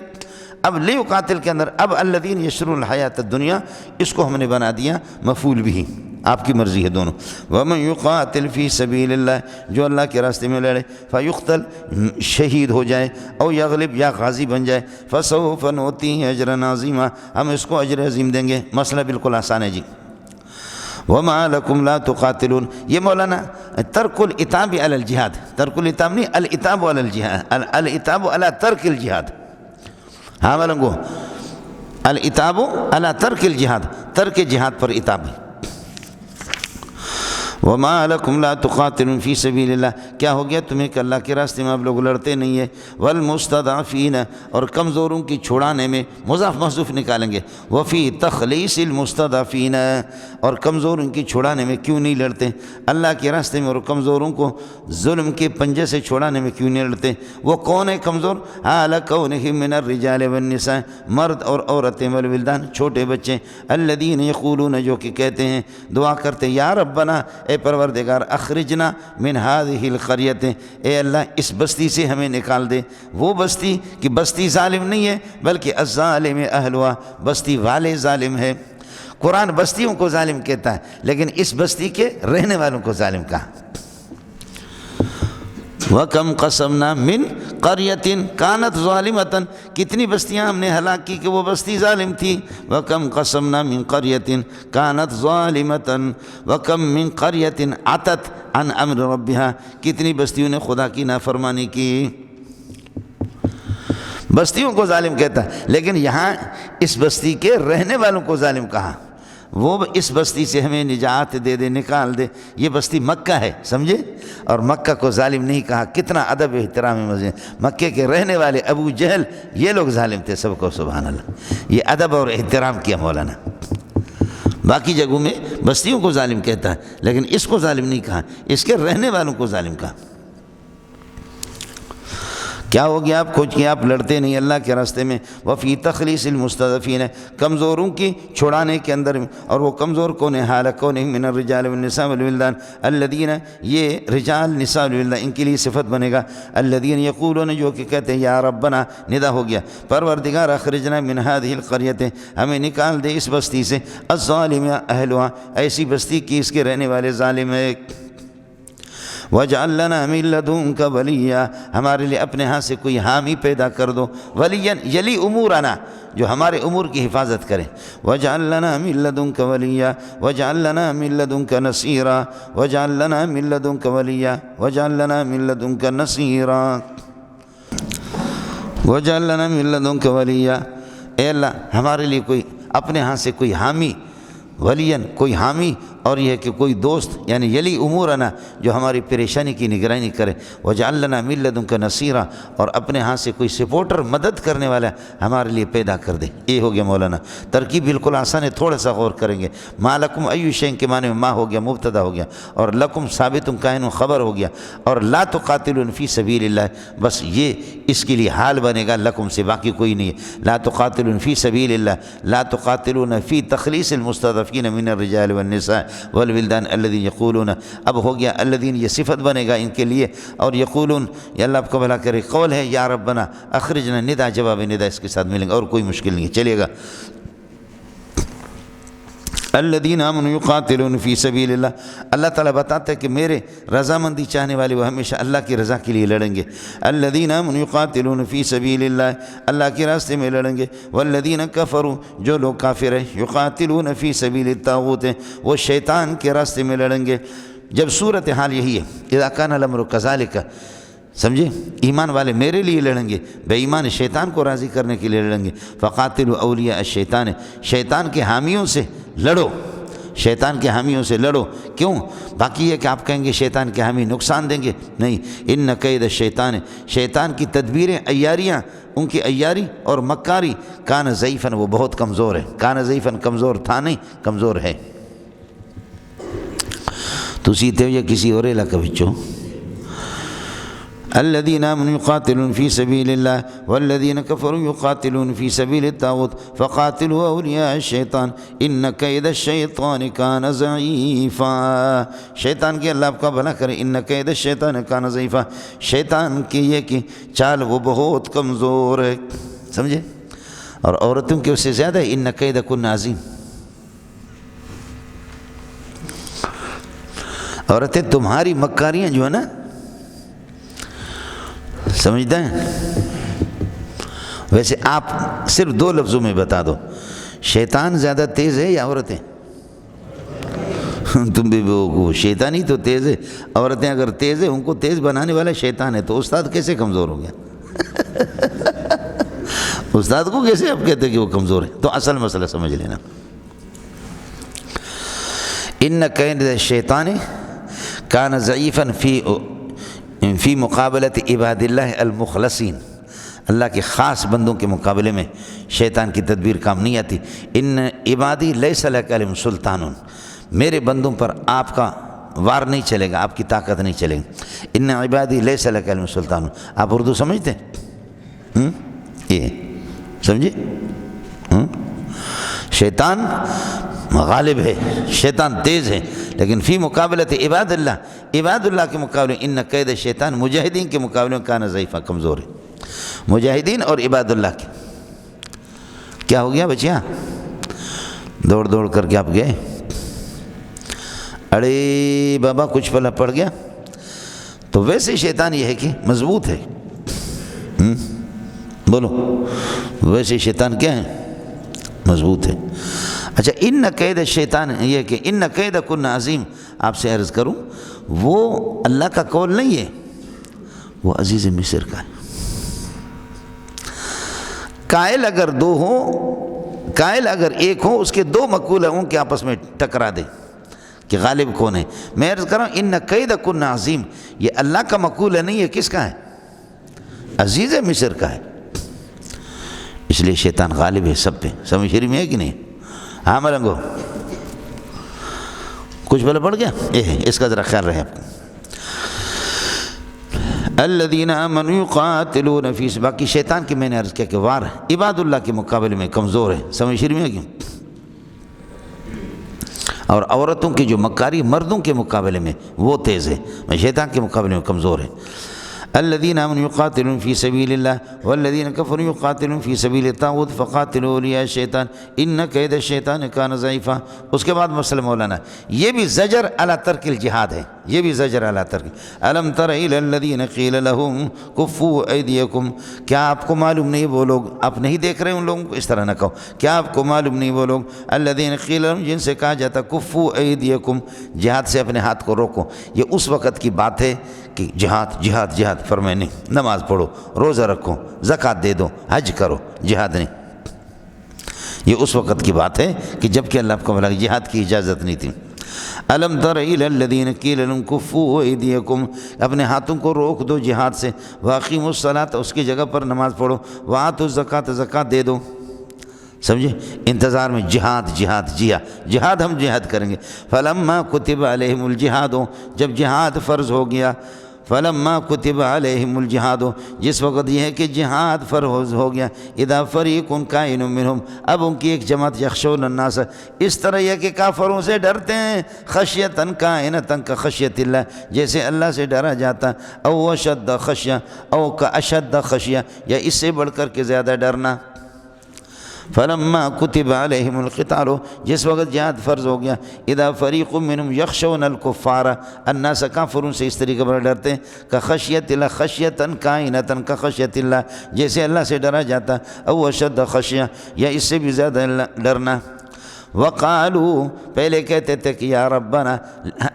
Speaker 1: اب لیقاتل کے اندر اب الذین یشرون الحیات الدنیا، اس کو ہم نے بنا دیا مفعول بھی، آپ کی مرضی ہے دونوں۔ وَمَن يُقَاتِلْ فِي سَبِيلِ اللَّهِ، جو اللہ کے راستے میں لڑے، فَيُقْتَلْ، شہید ہو جائے، او یغلب، یا غازی بن جائے، فَسَوْفَ نُؤْتِیہِ أَجْرًا عَظِیمًا، ہم اس کو اجر عظیم دیں گے۔ مسئلہ بالکل آسان ہے جی۔ وَمَا لَكُمْ لَا تُقَاتِلُونَ، یہ مولانا ترک العتاب علی الجہاد، ترک العتاب نہیں، العتاب علی الجہاد، العتاب علی ترک الجہاد، ہاں ملنگو، العتاب علی ترک الجہاد، ترک جہاد پر عتاب ہے۔ وَمَا لَكُمْ لَا تُقَاتِلُونَ فِي سَبِيلِ اللَّهِ، کیا ہو گیا تمہیں کہ اللہ کے راستے میں آپ لوگ لڑتے نہیں ہیں۔ وَالْمُسْتَضْعَفِينَ، اور کمزوروں کی چھڑانے میں، مضاف محذوف نکالیں گے، وَفِي تَخْلِيصِ الْمُسْتَضْعَفِينَ، اور کمزوروں کی چھڑانے میں کیوں نہیں لڑتے اللہ کے راستے میں، اور کمزوروں کو ظلم کے پنجے سے چھڑانے میں کیوں نہیں لڑتے۔ وہ کون ہے کمزور؟ حَالَ كَوْنِهِم مِّنَ الرِّجَالِ وَالنِّسَاءِ، مرد اور عورتیں، والولدان، چھوٹے بچے، الَّذِينَ يَقُولُونَ، جو کہ کہتے ہیں، دعا کرتے، یا ربنا، اے پروردگار، اخرجنا من هذه القرية، اے اللہ اس بستی سے ہمیں نکال دے۔ وہ بستی کہ بستی ظالم نہیں ہے، بلکہ الظالم اہلها، بستی والے ظالم ہے۔ قرآن بستیوں کو ظالم کہتا ہے، لیکن اس بستی کے رہنے والوں کو ظالم کہا۔ وَكَمْ قَسَمْنَا مِنْ قَرْيَةٍ كَانَتْ ظَالِمَةً، کتنی بستیاں ہم نے ہلاک کی کہ وہ بستی ظالم تھی۔ وَكَمْ قَسَمْنَا مِنْ قَرْيَةٍ كَانَتْ ظَالِمَةً وَكَمْ مِنْ قَرْيَةٍ عَتَتْ عَنْ أَمْرِ رَبِّهَا، کتنی بستیوں نے خدا کی نافرمانی کی۔ بستیوں کو ظالم کہتا ہے، لیکن یہاں اس بستی کے رہنے والوں کو ظالم کہا۔ وہ اس بستی سے ہمیں نجات دے دے، نکال دے۔ یہ بستی مکہ ہے، سمجھے، اور مکہ کو ظالم نہیں کہا۔ کتنا ادب احترام مزے، مکے کے رہنے والے ابو جہل، یہ لوگ ظالم تھے سب کو، سبحان اللہ، یہ ادب اور احترام کیا مولانا۔ باقی جگہوں میں بستیوں کو ظالم کہتا ہے، لیکن اس کو ظالم نہیں کہا، اس کے رہنے والوں کو ظالم کہا۔ کیا ہو گیا آپ کو کہ آپ لڑتے نہیں اللہ کے راستے میں۔ وفی تخلیص المستضعفین، کمزوروں کی چھڑانے کے اندر، اور وہ کمزور کون ہے؟ حال کونہم من الرجال والنساء والولدان الذین، یہ رجال، نساء، والولدان، ان کے لیے صفت بنے گا۔ الذین یقولون، جو کہ کہتے ہیں، یا ربنا، ندا ہو گیا، پروردگار، اخرجنا من هذه القریۃ، ہمیں نکال دے اس بستی سے، الظالم اہلها، ایسی بستی کی اس کے رہنے والے ظالم ہے۔ وَاجْعَلْ لَنَا مِن لَّدُنكَ وَلِيًّا، ہمارے لیے اپنے ہاں سے کوئی حامی پیدا کر دو، ولیًّا یلی امورنا، جو ہمارے امور کی حفاظت کرے۔ وَاجْعَلْ لَنَا مِن لَّدُنكَ وَلِيًّا وَاجْعَلْ لَنَا مِن لَّدُنكَ نَصِيرًا وَاجْعَلْ لَنَا مِن لَّدُنكَ وَلِيًّا وَاجْعَلْ لَنَا مِن لَّدُنكَ نَصِيرًا وَاجْعَلْ لَنَا مِن لَّدُنكَ وَلِيًّا، اے اللہ ہمارے لیے کوئی اپنے ہاں سے کوئی حامی، ولیًّا کوئی حامی، اور یہ کہ کوئی دوست، یعنی یلی امورنا، جو ہماری پریشانی کی نگرانی کرے۔ وَاجْعَلْ لَنَا مِن لَّدُنكَ نَصِيرًا، اور اپنے ہاں سے کوئی سپورٹر، مدد کرنے والا ہمارے لیے پیدا کر دے۔ یہ ہو گیا مولانا، ترکیب بالکل آسان ہے، تھوڑا سا غور کریں گے۔ ما لکم ایو شیء کے معنی میں ما ہو گیا، مبتدا ہو گیا، اور لکم ثابت کائن خبر ہو گیا، اور لا تقاتلون فی سبیل اللہ، بس یہ اس کے لیے حال بنے گا لکم سے، باقی کوئی نہیں ہے۔ لا تقاتلون فی سبیل اللہ، لا تقاتلون فی تخلیص المستضعفین من الرجال والنساء والولدان الذین یقولون، اب ہو گیا الذین، یہ صفت بنے گا ان کے لیے، اور یقولون، یہ اللہ آپ کو بھلا کرے، قول ہے یا ربنا اخرجنا، ندا جواب ندا اس کے ساتھ ملیں گا، اور کوئی مشکل نہیں ہے، چلیے گا۔ الذین آمنوا یقاتلون فی سبیل اللہ، اللہ تعالیٰ بتاتا ہے کہ میرے رضامندی چاہنے والے وہ ہمیشہ اللہ کی رضا کے لیے لڑیں گے۔ الذین آمنوا یقاتلون فی سبیل اللہ، اللہ کے راستے میں لڑیں گے۔ والذین کفروا، جو لوگ کافر ہیں، یقاتلون فی سبیل الطاغوت، وہ شیطان کے راستے میں لڑیں گے۔ جب صورتحال یہی ہے، اذا کان الامر کذالک، سمجھے، ایمان والے میرے لیے لڑیں گے، بے ایمان شیطان کو راضی کرنے کے لیے لڑیں گے۔ فقاتلوا اولیاء الشیطان، شیطان کے حامیوں سے لڑو، شیطان کے حامیوں سے لڑو۔ کیوں؟ باقی یہ کہ آپ کہیں گے شیطان کے حامی نقصان دیں گے، نہیں، ان قید الشیطان، شیطان کی تدبیریں، عیاریاں، ان کی عیاری اور مکاری، کان ضعیفاً، وہ بہت کمزور ہے، کان ضعیفاً، کمزور تھا نہیں، کمزور ہے۔ تسی تے یا کسی اور علاقہ بچوں۔ الذين آمنوا يقاتلون في سبيل الله والذين كفروا يقاتلون في سبيل الطاغوت فقاتلوا أولياء الشيطان إن كيد الشيطان كان ضعيفا، شیطان کی اللہ آپ کا بھلا کرے، ان کید الشیطان کان ضعیفا، شیطان کی یہ کہ چال وہ بہت کمزور ہے، سمجھے، اور عورتوں کے اس سے زیادہ ان کید کن عظیم۔ عورتیں تمہاری مکاریاں جو ہے نا سمجھتے ہیں. ویسے آپ صرف 2 لفظوں میں بتا دو، شیطان زیادہ تیز ہے یا عورتیں؟ تم بھی وہ شیطان ہی تو تیز ہے. عورتیں اگر تیز ہے، ان کو تیز بنانے والا شیطان ہے، تو استاد کیسے کمزور ہو گیا؟ استاد کو کیسے آپ کہتے ہیں کہ وہ کمزور ہے؟ تو اصل مسئلہ سمجھ لینا. ان کید الشیطان کان ضعیفا فی مقابلت عباد اللہ المخلصین. اللہ کے خاص بندوں کے مقابلے میں شیطان کی تدبیر کام نہیں آتی. ان عبادی لیس لک علیہم سلطان، میرے بندوں پر آپ کا وار نہیں چلے گا، آپ کی طاقت نہیں چلے گی. ان عبادی لیس لک علیہم سلطان. آپ اردو سمجھتے ہیں؟ یہ سمجھے؟ شیطان غالب ہے، شیطان تیز ہے، لیکن فی مقابلت عباد اللہ کے مقابلے ان قید شیطان مجاہدین کے مقابلے میں کان ضعیفہ، کمزور ہے. مجاہدین اور عباد اللہ کے کیا ہو گیا بچیاں؟ دوڑ دوڑ کر کے آپ گئے، ارے بابا کچھ پلا پڑ گیا. تو ویسے شیطان یہ ہے کہ مضبوط ہے. بولو، ویسے شیطان کیا ہے؟ مضبوط ہے. اچھا، ان قید شیطان، یہ کہ ان قید کن عظیم، آپ سے عرض کروں وہ اللہ کا قول نہیں ہے، وہ عزیز مصر کا ہے. قائل اگر 2 ہوں، قائل اگر ایک ہو، اس کے 2 مقول ہوں کہ آپس میں ٹکرا دے کہ غالب کون ہے. میں عرض کر رہا ہوں ان قید کن عظیم، یہ اللہ کا مقول نہیں ہے، کس کا ہے؟ عزیز مصر کا ہے. اس لیے شیطان غالب ہے سب پہ. سمجھ شریف میں ہے کہ نہیں؟ ہاں ملنگو، کچھ بلا پڑ گیا؟ اس کا ذرا خیال رہے آپ کو. الذین آمنوا یقاتلون فی سبیل، باقی شیطان کی میں نے عرض کیا کہ وار عباد اللہ کے مقابلے میں کمزور ہے. سمجھ شریف میں ہے کیوں؟ اور عورتوں کی جو مکاری مردوں کے مقابلے میں وہ تیز ہے، شیطان کے مقابلے میں کمزور ہے. الذین آمنوا یقاتلون فی سبیل اللہ والذین کفروا یقاتلون فی سبیل الطاغوت فقاتلوا اولیاء الشیطان ان کید الشیطان کان ضعیفا. اس کے بعد مسئلہ مولانا، یہ بھی زجر علی ترک الجہاد ہے، یہ بھی زجر علی ترک. الم تر الی الذین قیل لهم کفوا ایدیکم، کیا آپ کو معلوم نہیں وہ لوگ، آپ نہیں دیکھ رہے ان لوگوں کو؟ اس طرح نہ کہو. کیا آپ کو معلوم نہیں وہ لوگ الذین قیل لهم، جن سے کہا جاتا کفوا ایدیکم، جہاد سے اپنے ہاتھ کو روکو. یہ اس وقت کی بات ہے کہ جہاد جہاد جہاد فرمائے نہیں، نماز پڑھو، روزہ رکھو، زکوٰۃ دے دو، حج کرو، جہاد نہیں. یہ اس وقت کی بات ہے کہ جب کہ اللہ کو بولا جہاد کی اجازت نہیں تھی. الم تر الی الذین قیل لهم کفوا ایدیکم، اپنے ہاتھوں کو روک دو جہاد سے. واقیموا الصلاۃ، اس کی جگہ پر نماز پڑھو. وآتوا الزکوٰۃ، زکوٰۃ دے دو. سمجھے؟ انتظار میں جہاد جہاد جہاد ہم جہاد کریں گے. فلما کتب علیہم الجہاد، جب جہاد فرض ہو گیا. فلما کتب علیہم الجہاد، جس وقت یہ ہے کہ جہاد فرض ہو گیا. اذا فریق کائن منہم، اب ان کی ایک جماعت یخشون الناس، اس طرح یہ کہ کافروں سے ڈرتے ہیں. خشیتاً کائنتاً کا خشیت اللہ، جیسے اللہ سے ڈرا جاتا. او اشد خشیہ، او کا اشد خشیہ، یا اس سے بڑھ کر کے زیادہ ڈرنا. فلما کتب علیہم القتال، جس وقت جہاد فرض ہو گیا. اذا فریق منہم یخشون الکفار الناس، کافروں سے اس طریقے پر ڈرتے ہیں. کا خشیت اللہ، خشیتاً کائنتاً کا خشیت اللہ، جیسے اللہ سے ڈرا جاتا. او اشد خشیہ، یا اس سے بھی زیادہ ڈرنا. وقالو، پہلے کہتے تھے کہ یا ربنا،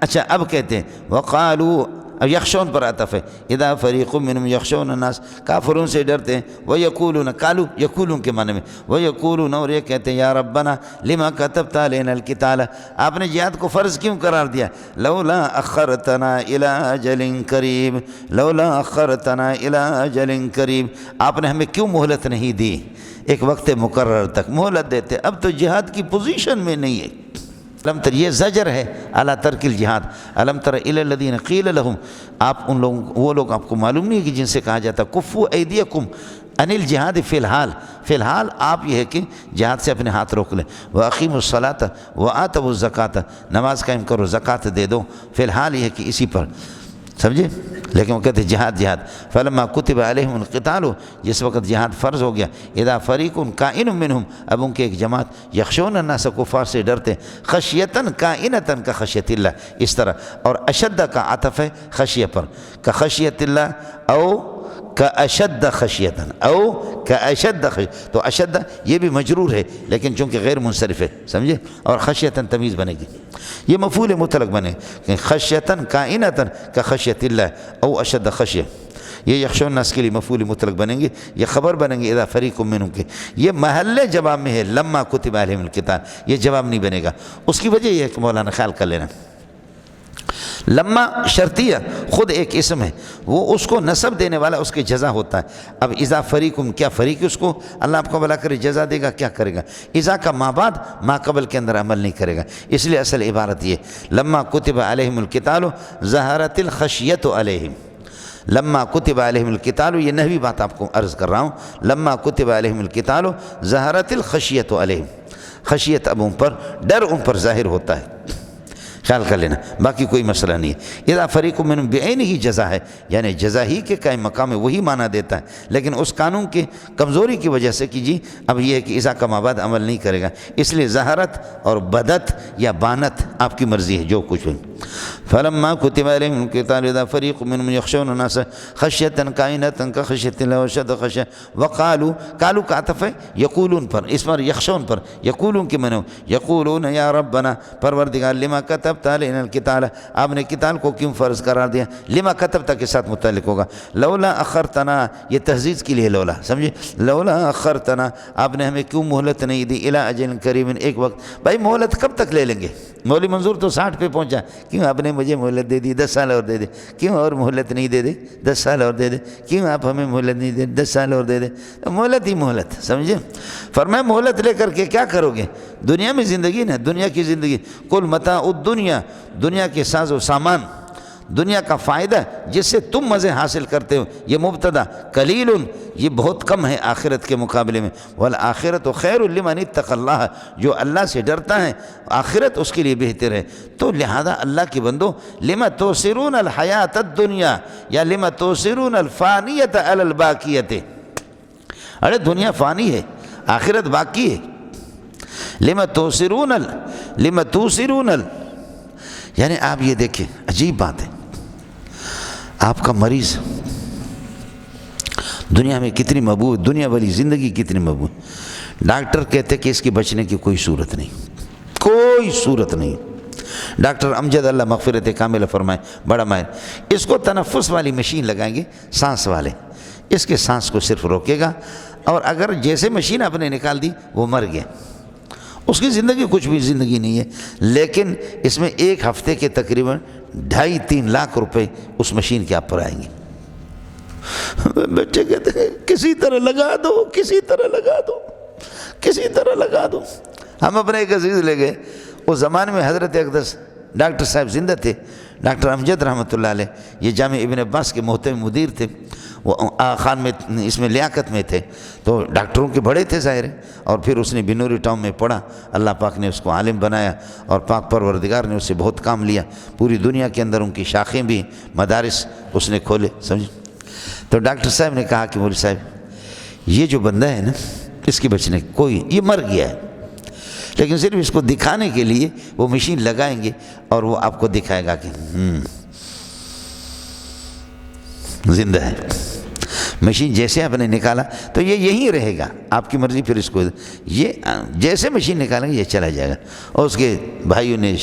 Speaker 1: اچھا اب کہتے ہیں وقالو، اب یخشون پر عطف ہے. اذا فریق منہم یخشون الناس، کافروں سے ڈرتے ہیں. ویقولون، قالو یقولون کے معنی میں، ویقولون، اور یہ کہتے ہیں یا ربنا لما کتبت علینا القتال، آپ نے جہاد کو فرض کیوں قرار دیا؟ لولا اخرتنا الی اجل قریب، لولا اخرتنا الی اجل قریب، آپ نے ہمیں کیوں مہلت نہیں دی؟ ایک وقت مقرر تک مہلت دیتے. اب تو جہاد کی پوزیشن میں نہیں ہے. الم تر، یہ زجر ہے اعلیٰ ترک الجہاد. الم تر الی الذین قیل لهم، آپ ان لوگوں، وہ لوگ آپ کو معلوم نہیں ہے کہ جن سے کہا جاتا کفوا ایدیکم عن الجہاد فی الحال آپ یہ ہے کہ جہاد سے اپنے ہاتھ روک لیں. واقیموا الصلاۃ وآتوا الزکوٰۃ، نماز قائم کرو، زکوٰۃ دے دو. فی الحال یہ ہے کہ اسی پر سمجھے؟ لیکن وہ کہتے جہاد جہاد. فلما کتب علیہم القتال، جس وقت جہاد فرض ہو گیا، اذا فریق کائن منہم، اب ان کے ایک جماعت یخشون الناس، کفار سے ڈرتے، خشیتاً کائنتاً کا خشیت اللہ، اس طرح. اور اشد کا عطف ہے خشیہ پر، کا خشیت اللہ او کا اشد خشیتاً او کا اشد خشیت. تو اشد یہ بھی مجرور ہے لیکن چونکہ غیر منصرف ہے، سمجھے؟ اور خشیتاً تمیز بنے گی، یہ مفعول مطلق بنے کہ خشیتاً کائنتاً کا خشیت اللہ او اشد خشیہ. یہ یخشون الناس کے لیے مفعول مطلق بنیں گے، یہ خبر بنیں گے اذا فریق منہم کے. یہ محل جواب میں ہے، لما کتب علیہم القتال، یہ جواب نہیں بنے گا. اس کی وجہ یہ ہے کہ مولانا خیال کر لینا، لما شرطیہ خود ایک اسم ہے، وہ اس کو نسب دینے والا اس کے جزا ہوتا ہے. اب اذا فریقم، کیا فریق اس کو اللہ آپ کو بلا کرے جزا دے گا؟ کیا کرے گا؟ اذا کا ما بعد ما قبل کے اندر عمل نہیں کرے گا، اس لیے اصل عبارت یہ لما کتب علیہم القتال ظہرت الخشیۃ علیہم. لما کتب علیہم القتال، یہ نحوی بات آپ کو عرض کر رہا ہوں. لما کتب علیہم القتال ظہرت الخشیۃ علیہم، خشیت اب ان پر، ڈر ان پر ظاہر ہوتا ہے. خیال کر لینا، باقی کوئی مسئلہ نہیں ہے. اذا فریق منہم بعین ہی جزا ہے، یعنی جزا ہی کے قائم مقام ہے، وہی معنی دیتا ہے، لیکن اس قانون کے کمزوری کی وجہ سے کہ جی اب یہ ہے کہ اذا کا مابعد عمل نہیں کرے گا، اس لیے ظہرت اور بدت یا بانت آپ کی مرضی ہے جو کچھ ہو. فلما کتب علیہم القتال اذا فریق منہم یخشون الناس خشیۃ کائنۃ کخشیۃ اللہ واشد خشیہ. وقالوا، قالوا کا عطف ہے یقولون پر، اس پر یخشون پر، یقولون کے معنی یقولون یا ربنا، پروردگار لما کتبت علینا القتال، آپ نے قتال کو کیوں فرض قرار دیا؟ لما کتبت کے ساتھ متعلق ہوگا. لولا اخرتنا، یہ تہذیب کے لیے لولا، سمجھے؟ لولا اخرتنا، آپ نے ہمیں کیوں مہلت نہیں دی، الی اجل قریب، ایک وقت. بھائی مہلت کب تک لے لیں گے؟ مولوی منظور تو 60 پہ پہنچا، کیوں آپ نے مجھے مہلت دے دی؟ 10 سال اور دے دے. کیوں اور مہلت نہیں دے دے؟ 10 سال اور دے دے. کیوں آپ ہمیں مہلت نہیں دے؟ 10 سال اور دے دے. مہلت ہی مہلت، سمجھے؟ فرمایا مہلت لے کر کے کیا کرو گے؟ دنیا میں زندگی نا، دنیا کی زندگی، کل متاع الدنیا، دنیا کے ساز و سامان، دنیا کا فائدہ جس سے تم مزے حاصل کرتے ہو، یہ مبتدا، قلیل، یہ بہت کم ہے آخرت کے مقابلے میں. والآخرت خیر لمن اتقى اللہ، جو اللہ سے ڈرتا ہے آخرت اس کے لیے بہتر ہے. تو لہذا اللہ کے بندو، لما توسرون الحیات الدنیا یا لما توسرون الفانیت علی الباقیت، ارے دنیا فانی ہے، آخرت باقی ہے. لما توسرون یعنی آپ یہ دیکھیں، عجیب بات ہے، آپ کا مریض دنیا میں کتنی محبوب، دنیا والی زندگی کتنی محبوب، ڈاکٹر کہتے کہ اس کی بچنے کی کوئی صورت نہیں، کوئی صورت نہیں. ڈاکٹر امجد اللہ مغفرت کاملہ فرمائے، بڑا ماہر، اس کو تنفس والی مشین لگائیں گے، سانس والے، اس کے سانس کو صرف روکے گا، اور اگر جیسے مشین آپ نے نکال دی وہ مر گیا، اس کی زندگی کچھ بھی زندگی نہیں ہے. لیکن اس میں ایک ہفتے کے تقریباً 2.5-3 لاکھ روپے اس مشین کے آپ پر آئیں گے. بچے کہتے ہیں کسی طرح لگا دو، کسی طرح لگا دو، کسی طرح لگا دو. ہم اپنے ایک عزیز لے گئے، اس زمانے میں حضرت اقدس ڈاکٹر صاحب زندہ تھے، ڈاکٹر امجد رحمۃ اللہ علیہ، یہ جامع ابن عباس کے محترم مدیر تھے، وہ خان میں اس میں لیاقت میں تھے، تو ڈاکٹروں کے بڑے تھے ظاہر ہے. اور پھر اس نے بنوری ٹاؤن میں پڑھا، اللہ پاک نے اس کو عالم بنایا، اور پاک پروردگار نے اس سے بہت کام لیا. پوری دنیا کے اندر ان کی شاخیں بھی، مدارس اس نے کھولے، سمجھ. تو ڈاکٹر صاحب نے کہا کہ مولوی صاحب یہ جو بندہ ہے نا، اس کی بچنے کوئی، یہ مر گیا ہے، لیکن صرف اس کو دکھانے کے لیے وہ مشین لگائیں گے اور وہ آپ کو دکھائے گا کہ زندہ ہے. مشین جیسے آپ نے نکالا تو یہ یہیں رہے گا، آپ کی مرضی. پھر اس کو یہ جیسے مشین نکالیں گے یہ چلا جائے گا. اور اس کے بھائیوں نے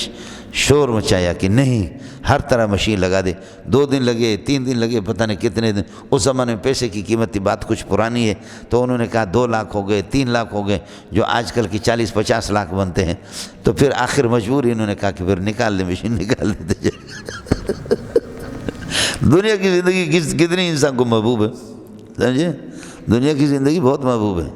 Speaker 1: شور مچایا کہ نہیں، ہر طرح مشین لگا دے. 2 دن لگے، 3 دن لگے، پتہ نہیں کتنے دن. اس زمانے میں پیسے کی قیمت کی بات کچھ پرانی ہے، تو انہوں نے کہا 2 لاکھ ہو گئے، 3 لاکھ ہو گئے، جو آج کل کی 40-50 لاکھ بنتے ہیں. تو پھر آخر مجبور انہوں نے کہا کہ پھر نکال دیں، مشین نکال دیتے. دنیا کی زندگی کتنی انسان کو محبوب ہے، سمجھے؟ دنیا کی زندگی بہت محبوب ہے.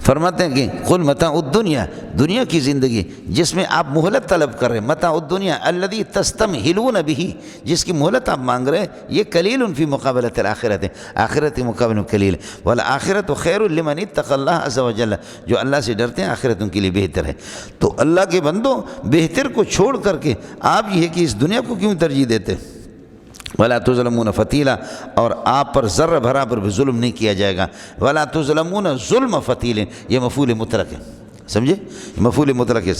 Speaker 1: فرماتے ہیں کہ قل متاع الدنیا، دنیا کی زندگی جس میں آپ مہلت طلب کر رہے ہیں، متاع الدنیا الذی تستمہلون بہ، جس کی مہلت آپ مانگ رہے ہیں، یہ قلیل فی مقابلۃ الآخرۃ، آخرت کے مقابلے میں قلیل ہے۔ والآخرۃ خیر لمن اتقى اللہ عز وجل، جو اللہ سے ڈرتے ہیں آخرت ان کے لیے بہتر ہے۔ تو اللہ کے بندوں، بہتر کو چھوڑ کر کے آپ یہ ہے کہ اس دنیا کو کیوں ترجیح دیتے؟ ولا تظلمون فتیلا، اور آپ پر ذرہ برابر بھی ظلم نہیں کیا جائے گا۔ ولا تظلمون ظلم فتیل، یہ مفعول مطلق ہے، سمجھے؟ مفعول مطلق ہے۔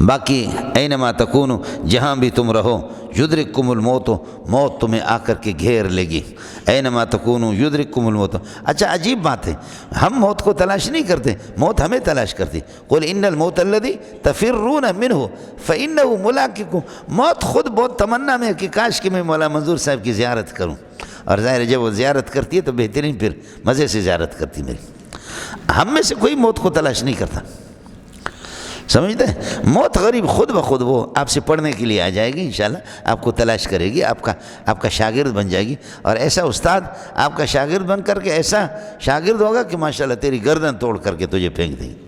Speaker 1: باقی اینما تکونوا، جہاں بھی تم رہو، یدرککم الموت، موت تمہیں آ کر کے گھیر لے گی۔ اینما تکونوا یدرککم الموت۔ اچھا عجیب بات ہے، ہم موت کو تلاش نہیں کرتے، موت ہمیں تلاش کرتی۔ قل ان الموت الذی تفرون منہ فانہ ملاقکم، موت خود بہت تمنا میں ہے کہ کاش کہ میں مولا منظور صاحب کی زیارت کروں، اور ظاہر ہے جب وہ زیارت کرتی ہے تو بہترین پھر مزے سے زیارت کرتی میری۔ ہم میں سے کوئی موت کو تلاش نہیں کرتا، سمجھتے ہیں؟ موت غریب خود بخود وہ آپ سے پڑھنے کے لیے آ جائے گی، انشاءاللہ آپ کو تلاش کرے گی، آپ کا شاگرد بن جائے گی، اور ایسا استاد آپ کا شاگرد بن کر کے ایسا شاگرد ہوگا کہ ماشاءاللہ تیری گردن توڑ کر کے تجھے پھینک دے گی۔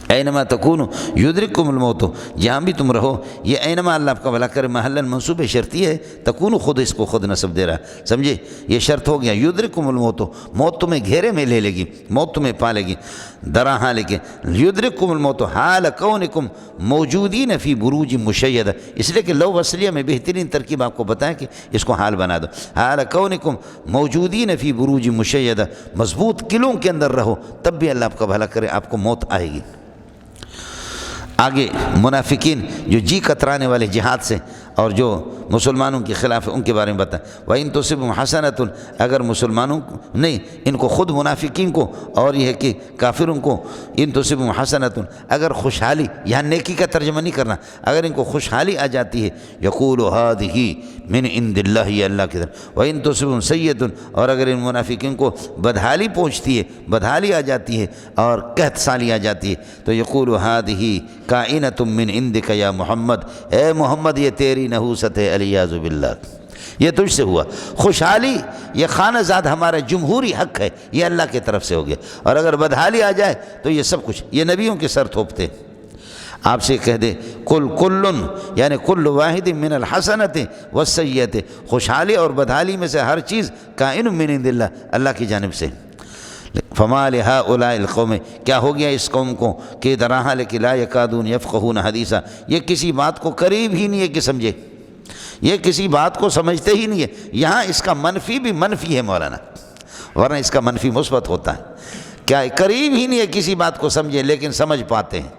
Speaker 1: اینما تکونوا یدرککم الموت، جہاں بھی تم رہو، یہ اینما اللہ آپ کا بھلا کرے محلاً منصوب شرطی ہے، تکونوا خود اس کو خود نصب دے رہا ہے، سمجھے؟ یہ شرط ہو گیا، یدرککم الموت، موت تمہیں گھیرے میں لے گی، موت تمہیں پا لے گی، درا حال کے یدرککم الموت حال کونکم موجودین فی بروج مشیدہ، اس لیے کہ لو وصلیہ میں بہترین ترکیب آپ کو بتائیں کہ اس کو حال بنا دو، حال کونکم موجودین فی بروج مشیدہ، مضبوط قلعوں کے اندر رہو، تب بھی اللہ آپ کا بھلا کرے آپ کو موت آئے گی۔ آگے منافقین جو جی کترانے والے جہاد سے اور جو مسلمانوں کے خلاف ان کے بارے میں بتائیں، وَإِن تُصِبْهُمْ حَسَنَةٌ، اگر مسلمانوں نہیں، ان کو خود منافقین کو اور یہ ہے کہ کافروں کو، ان تُصِبْهُمْ حَسَنَةٌ، اگر خوشحالی، یہاں نیکی کا ترجمہ نہیں کرنا، اگر ان کو خوشحالی آ جاتی ہے، یقول هَذِهِ مِنْ عِنْدِ اللَّهِ، یہ اللہ کی طرف، وَإِن تُصِبْهُمْ سَیِّئَةٌ، اور اگر ان منافقین کو بدحالی پہنچتی ہے، بدحالی آ جاتی ہے اور قحط سالی آ جاتی ہے، تو یقول هَذِهِ کائنۃ من عندک یا محمد، اے محمد یہ تیری نحوست ہے، علیاذ باللہ، یہ تجھ سے ہوا۔ خوشحالی یہ خانہ زاد ہمارا جمہوری حق ہے، یہ اللہ کی طرف سے ہو گیا، اور اگر بدحالی آ جائے تو یہ سب کچھ یہ نبیوں کے سر تھوپتے۔ آپ سے کہہ دے کل یعنی کل واحد من الحسنۃ والسیئۃ، خوشحالی اور بدحالی میں سے ہر چیز کائن من عند اللہ، اللہ کی جانب سے۔ فما لہؤلاء القوم، کیا ہو گیا اس قوم کو کہ درا لیکن لا یکادون یفقہون حدیثا، یہ کسی بات کو قریب ہی نہیں ہے کہ سمجھے، یہ کسی بات کو سمجھتے ہی نہیں ہے۔ یہاں اس کا منفی بھی منفی ہے مولانا، ورنہ اس کا منفی مثبت ہوتا ہے، کیا قریب ہی نہیں ہے کسی بات کو سمجھے لیکن سمجھ پاتے ہیں۔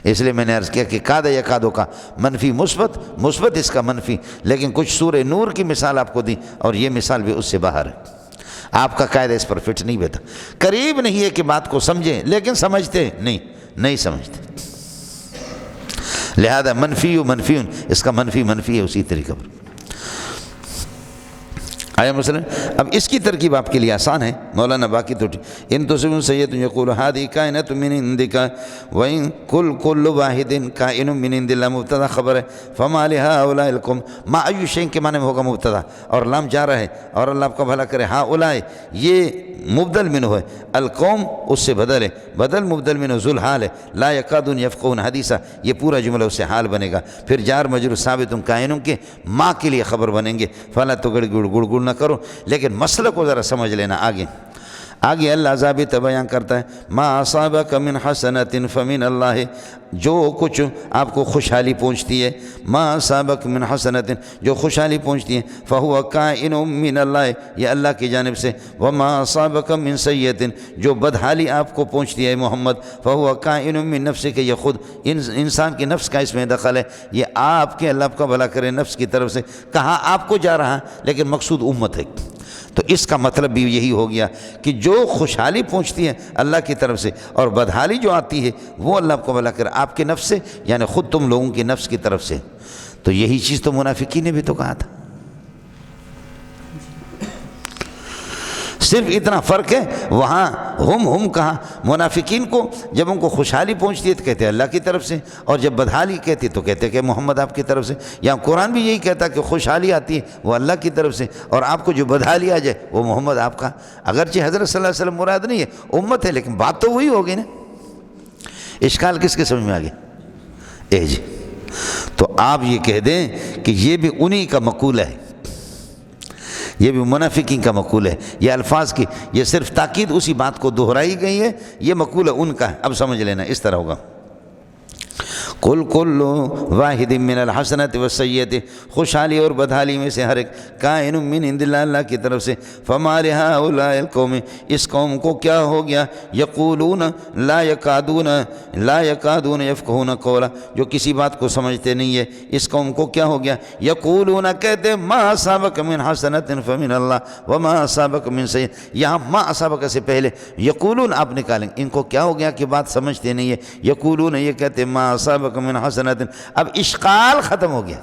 Speaker 1: اس لیے میں نے عرض کیا کہ کاد یکادو کا منفی مثبت اس کا منفی، لیکن کچھ سورہ نور کی مثال آپ کو دی اور یہ مثال بھی اس سے باہر ہے، آپ کا قاعدہ اس پر فٹ نہیں بیٹھا۔ قریب نہیں ہے کہ بات کو سمجھیں لیکن سمجھتے نہیں سمجھتے، لہذا منفی اس کا منفی ہے اسی طریقے پر۔ آیا مثلا اب اس کی ترکیب آپ کے لیے آسان ہے مولانا، باقی تو ان تصبهم سیئۃ یقول هذه کائنۃ من عندک وان کل واحد کائن من عند اللہ، مبتدا خبر ہے، فما لهؤلاء القوم، ما ای شیء کے معنی میں ہوگا مبتدا اور لام جا رہا ہے، اور اللہ آپ کا بھلا کرے، هؤلاء یہ مبدل منہ ہے، القوم اس سے بدل ہے، بدل مبدل منہ ذل حال ہے، لا یکادون یفقهون حدیثا، یہ پورا جملہ اس سے حال بنے گا، پھر جار مجرور ثابت کائنوں کے ما کے لیے خبر بنیں گے، فلا تو گڑ نہ کرو، لیکن مسئلہ کو ذرا سمجھ لینا۔ آگے اللہ ضابطہ بیان کرتا ہے، ما اصابک من حسنۃ فمن اللہ، جو کچھ آپ کو خوشحالی پہنچتی ہے، ما اصابک من حسنۃ، جو خوشحالی پہنچتی ہے، فہو کائن من اللہ، یہ اللہ کی جانب سے، وما اصابک من سیئۃ، جو بدحالی آپ کو پہنچتی ہے محمد، فہو کائن من نفسک، یہ خود انسان کی نفس کا اس میں دخل ہے، یہ آپ کے اللہ کا بھلا کرے نفس کی طرف سے، کہاں آپ کو جا رہا لیکن مقصود امت ہے۔ تو اس کا مطلب بھی یہی ہو گیا کہ جو خوشحالی پہنچتی ہے اللہ کی طرف سے اور بدحالی جو آتی ہے وہ اللہ کو بھلا کر آپ کے نفس سے، یعنی خود تم لوگوں کی نفس کی طرف سے۔ تو یہی چیز تو منافقین نے بھی تو کہا تھا، صرف اتنا فرق ہے، وہاں ہم کہاں منافقین کو جب ان کو خوشحالی پہنچتی ہے تو کہتے ہیں اللہ کی طرف سے، اور جب بدحالی کہتی تو کہتے ہیں کہ محمد آپ کی طرف سے۔ یہاں قرآن بھی یہی کہتا ہے کہ خوشحالی آتی ہے وہ اللہ کی طرف سے، اور آپ کو جو بدحالی آ جائے وہ محمد آپ کا۔ اگرچہ حضرت صلی اللہ علیہ وسلم مراد نہیں ہے، امت ہے، لیکن بات تو وہی ہوگی نا۔ اشکال کس کے سمجھ میں آ گیا؟ جی، تو آپ یہ کہہ دیں کہ یہ بھی انہی کا مقولہ ہے، یہ بھی منافقین کا مقولہ ہے۔ یہ الفاظ کی یہ صرف تاکید اسی بات کو دہرائی گئی ہے، یہ مقولہ ان کا ہے۔ اب سمجھ لینا اس طرح ہوگا، کل واحد من الحسنۃ والسیئۃ، خوشحالی اور بدحالی میں سے ہر ایک کائن من عند اللہ، اللہ کی طرف سے۔ فما لہؤلاء القوم، اس قوم کو کیا ہو گیا؟ یقولون لا یکادون یفقہون قولا، جو کسی بات کو سمجھتے نہیں ہے، اس قوم کو کیا ہو گیا؟ یقولون، کہتے ما اصابک من حسنۃ فمن اللہ وما اصابک من سیئۃ، یہاں ما اصابک سے پہلے یقولون آپ نکالیں، ان کو کیا ہو گیا کہ بات سمجھتے نہیں ہے؟ یقولون یہ کہتے ما اصابک من حسنۃ، اب اشکال ختم ہو گیا،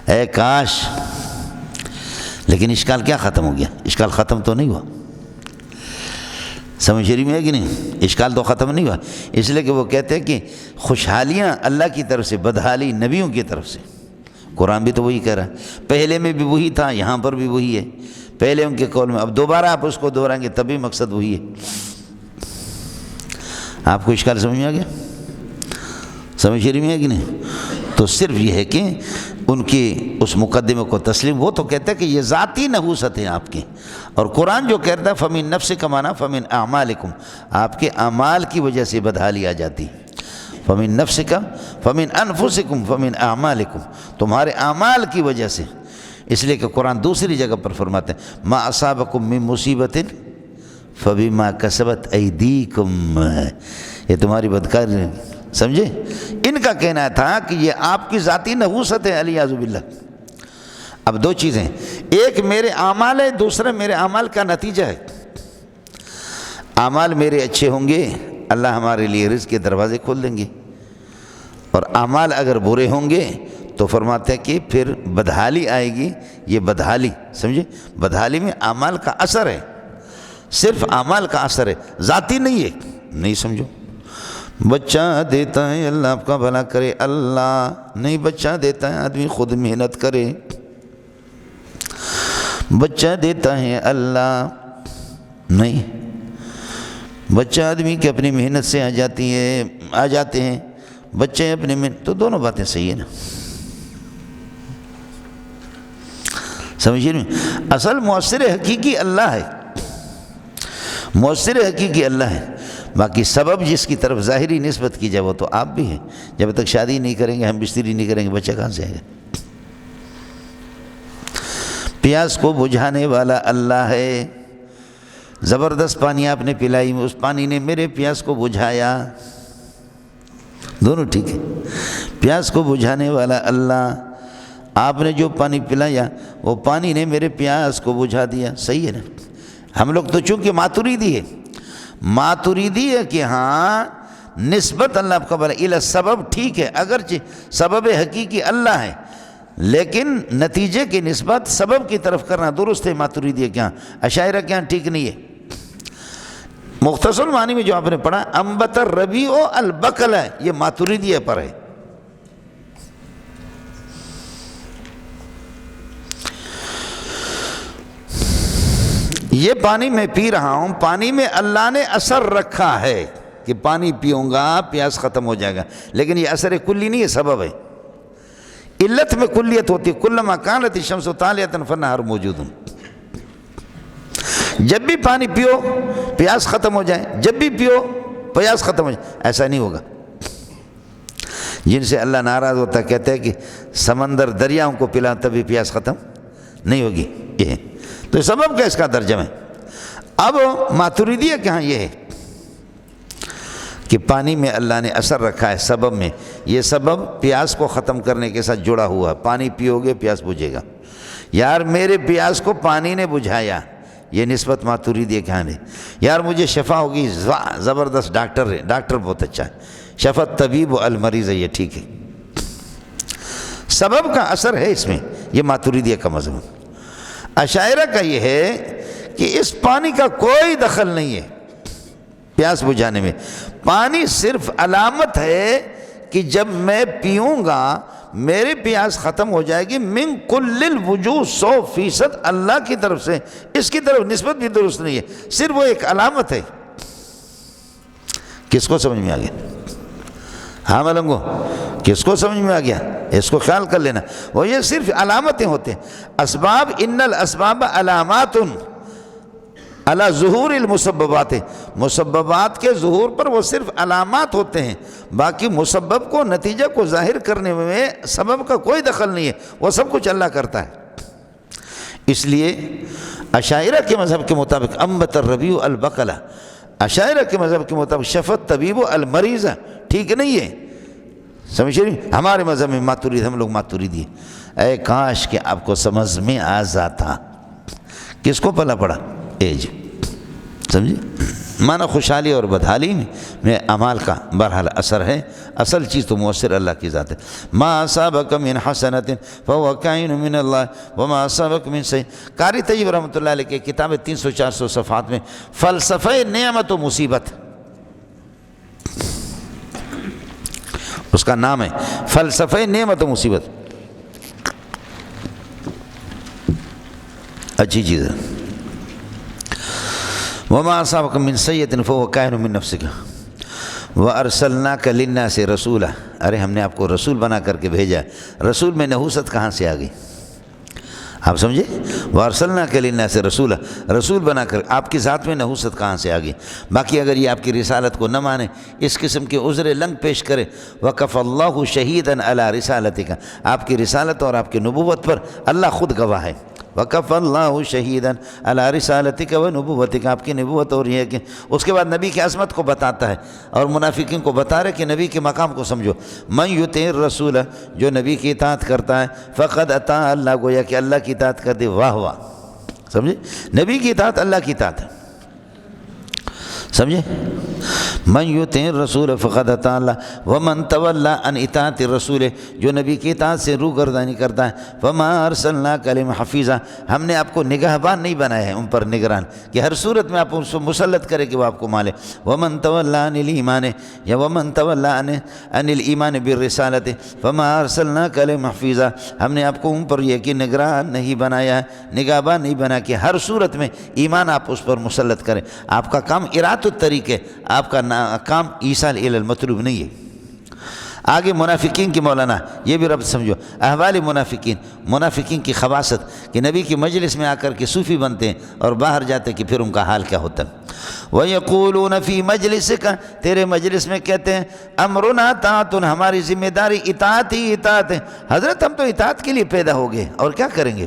Speaker 1: اے کاش، لیکن اشکال کیا ختم ہو گیا؟ اشکال ختم تو نہیں ہوا، سمجھ شریف میں ہے کہ نہیں؟ اشکال تو ختم نہیں ہوا، اس لیے کہ وہ کہتے ہیں کہ خوشحالیاں اللہ کی طرف سے، بدحالی نبیوں کی طرف سے۔ قرآن بھی تو وہی کہہ رہا ہے، پہلے میں بھی وہی تھا، یہاں پر بھی وہی ہے، پہلے ان کے قول میں، اب دوبارہ آپ اس کو دہرائیں گے تبھی مقصد وہی ہے۔ آپ کو اشکال سمجھ میں آ گیا؟ سمجھ رہی ہے کہ نہیں؟ تو صرف یہ ہے کہ ان کی اس مقدمے کو تسلیم، وہ تو کہتا ہے کہ یہ ذاتی نحوست ہے آپ کی، اور قرآن جو کہتا ہے فمن نفسک مانا فمن اعمالکم، آپ کے اعمال کی وجہ سے بدحالی آ جاتی، فمن نفسک فمن انفسکم فمن اعمالکم، تمہارے اعمال کی وجہ سے۔ اس لیے کہ قرآن دوسری جگہ پر فرماتے ہیں ما اصابکم من مصیبت فبما کسبت ایدیکم، یہ تمہاری بدکاری، سمجھے؟ ان کا کہنا تھا کہ یہ آپ کی ذاتی نحوست ہے، علیاذ باللہ۔ اب دو چیزیں، ایک میرے اعمال ہے، دوسرا میرے اعمال کا نتیجہ ہے۔ اعمال میرے اچھے ہوں گے، اللہ ہمارے لیے رزق کے دروازے کھول دیں گے، اور اعمال اگر برے ہوں گے تو فرماتے ہیں کہ پھر بدحالی آئے گی۔ یہ بدحالی، سمجھے؟ بدحالی میں اعمال کا اثر ہے، صرف اعمال کا اثر ہے، ذاتی نہیں ہے، نہیں سمجھو؟ بچہ دیتا ہے اللہ آپ کا بھلا کرے، اللہ نہیں بچہ دیتا ہے، آدمی خود محنت کرے۔ بچہ دیتا ہے اللہ نہیں، بچہ آدمی کی اپنی محنت سے آ جاتے ہیں، بچے اپنی محنت، تو دونوں باتیں صحیح ہیں نا، سمجھیے؟ اصل مؤثر حقیقی اللہ ہے، مؤثر حقیقی اللہ ہے، باقی سبب جس کی طرف ظاہری نسبت کی جائے وہ تو آپ بھی ہیں۔ جب تک شادی نہیں کریں گے، ہم بستری نہیں کریں گے، بچہ کہاں سے آئے گا؟ پیاس کو بجھانے والا اللہ ہے، زبردست پانی آپ نے پلائی، اس پانی نے میرے پیاس کو بجھایا، دونوں ٹھیک ہے۔ پیاس کو بجھانے والا اللہ، آپ نے جو پانی پلایا وہ پانی نے میرے پیاس کو بجھا دیا، صحیح ہے نا؟ ہم لوگ تو چونکہ ماتریدی ہے، ماتریدی ہے کہ ہاں نسبت اللہ کا بھلا الی سبب ٹھیک ہے، اگرچہ سبب حقیقی اللہ ہے، لیکن نتیجے کی نسبت سبب کی طرف کرنا درست ہے ماتریدی ہے۔ کیا اشاعرہ کیا ٹھیک نہیں ہے؟ مختصر معنی میں جو آپ نے پڑھا انبت الربیع البقل ہے، یہ ماتریدی پر ہے۔ یہ پانی میں پی رہا ہوں، پانی میں اللہ نے اثر رکھا ہے کہ پانی پیوں گا پیاس ختم ہو جائے گا، لیکن یہ اثر کلی نہیں ہے، سبب ہے۔ علت میں کلیت ہوتی ہے، کلما کانت الشمس طالعۃ فالنہار موجود، جب بھی پانی پیو پیاس ختم ہو جائے، جب بھی پیو پیاس ختم ہو جائے، ایسا نہیں ہوگا۔ جن سے اللہ ناراض ہوتا ہے کہتے ہیں کہ سمندر دریاؤں کو پلا تبھی پیاس ختم نہیں ہوگی، یہ ہے تو سبب کا اس کا درجہ ہے۔ اب ماتریدیہ کے ہاں یہ ہے کہ پانی میں اللہ نے اثر رکھا ہے، سبب میں، یہ سبب پیاس کو ختم کرنے کے ساتھ جڑا ہوا ہے، پانی پیو گے پیاس بجھے گا۔ یار میرے پیاس کو پانی نے بجھایا، یہ نسبت ماتریدیہ کے ہاں ہے۔ یار مجھے شفا ہوگی، زبردست ڈاکٹر ہے، ڈاکٹر بہت اچھا ہے، شفا طبیب و المریض ہے، یہ ٹھیک ہے، سبب کا اثر ہے اس میں، یہ ماتریدیہ کا مذہب۔ اشاعرہ کا یہ ہے کہ اس پانی کا کوئی دخل نہیں ہے پیاس بجھانے میں. پانی صرف علامت ہے کہ جب میں پیوں گا میری پیاس ختم ہو جائے گی. من کل الوجوہ 100% اللہ کی طرف سے. اس کی طرف نسبت بھی درست نہیں ہے, صرف وہ ایک علامت ہے. کس کو سمجھ میں آ گیا؟ ہاں ملنگو, کس کو سمجھ میں آ گیا؟ اس کو خیال کر لینا. وہ یہ صرف علامتیں ہوتے ہیں. اسباب, ان الاسباب علامات علی ظہور المسببات, مسببات کے ظہور پر وہ صرف علامات ہوتے ہیں. باقی مسبب کو, نتیجہ کو ظاہر کرنے میں سبب کا کوئی دخل نہیں ہے, وہ سب کچھ اللہ کرتا ہے. اس لیے اشاعرہ کے مذہب کے مطابق انبت الربیع البقلہ, اشاعرہ کے مذہب کے مطابق شفت طبیب المریض ٹھیک نہیں ہے. سمجھ رہی؟ ہمارے مذہب میں ماتورید, ہم لوگ ماتوریدی ہیں. اے کاش کہ آپ کو سمجھ میں آ جاتا. کس کو پلا پڑا؟ ایج. سمجھے؟ مانا خوشحالی اور بدحالی میں اعمال کا بہرحال اثر ہے. اصل چیز تو مؤثر اللہ کی ذات ہے. ما اصابک من حسنۃ فهو کائن من اللہ وما اصابک من سیئۃ. قاری طیب رحمۃ اللہ علیہ کی کتاب 300-400 صفحات میں فلسفہ نعمت و مصیبت, اس کا نام ہے فلسفہ نعمت و مصیبت. اچھی چیز ہے. وما اصابک من سیئۃ فهو کائن من نفسک وارسلناک للناس رسولا. ارے ہم نے آپ کو رسول بنا کر کے بھیجا. رسول میں نحوست کہاں سے آ گئی؟ آپ سمجھے؟ وارسلناک للناس رسولا, رسول بنا کر, آپ کی ذات میں نحوست کہاں سے آ گئی؟ باقی اگر یہ آپ کی رسالت کو نہ مانے, اس قسم کے عذر لنگ پیش کرے, وکفی اللہ شہیدا علی رسالتک, آپ کی رسالت اور آپ کی نبوت پر اللہ خود گواہ ہے. وکفی اللہ شہیدا علی رسالتک و نبوتک, آپ کی نبوت. اور یہ ہے کہ اس کے بعد نبی کی عظمت کو بتاتا ہے اور منافقین کو بتا رہے کہ نبی کے مقام کو سمجھو. من یطیع الرسول, جو نبی کی اطاعت کرتا ہے, فقد اطاع اللہ, گویا کہ اللہ کی اطاعت کر دی. واہ واہ, سمجھے؟ نبی کی اطاعت اللہ کی اطاعت ہے. سمجھے؟ من یطیع الرسول فقد اطاع اللہ ومن تولی عن اطاعت الرسول, جو نبی کی اطاعت سے روگردانی کرتا ہے, فما ارسلناک علیہم حفیظا, ہم نے آپ کو نگہبان نہیں بنایا ہے ان پر, نگران, کہ ہر صورت میں آپ ان کو مسلط کرے کہ وہ آپ کو مالے. ومن تولی عن الایمان, یا ومن تولی عن الایمان بالرسالۃ فما ارسلناک علیہم حفیظا, ہم نے آپ کو ان پر یہ کہ نگران نہیں بنایا ہے, نگہبان نہیں بنا کہ ہر صورت میں ایمان آپ اس پر مسلط کریں. آپ کا کام ارادت الطریق ہے, آپ کا کام ایصال الی المطلوب نہیں ہے. آگے منافقین کی مولانا, یہ بھی رب سمجھو. احوال منافقین, منافقین کی خباثت کہ نبی کی مجلس میں آ کر کے صوفی بنتے ہیں اور باہر جاتے کہ پھر ان کا حال کیا ہوتا ہے. وَيَقُولُونَ فِي مَجْلِسِكَ, تیرے مجلس میں کہتے ہیں امرنا طاعۃ, ہماری ذمہ داری اطاعت ہی اطاعت ہے. حضرت ہم تو اطاعت کے لیے پیدا ہو گئے, اور کیا کریں گے؟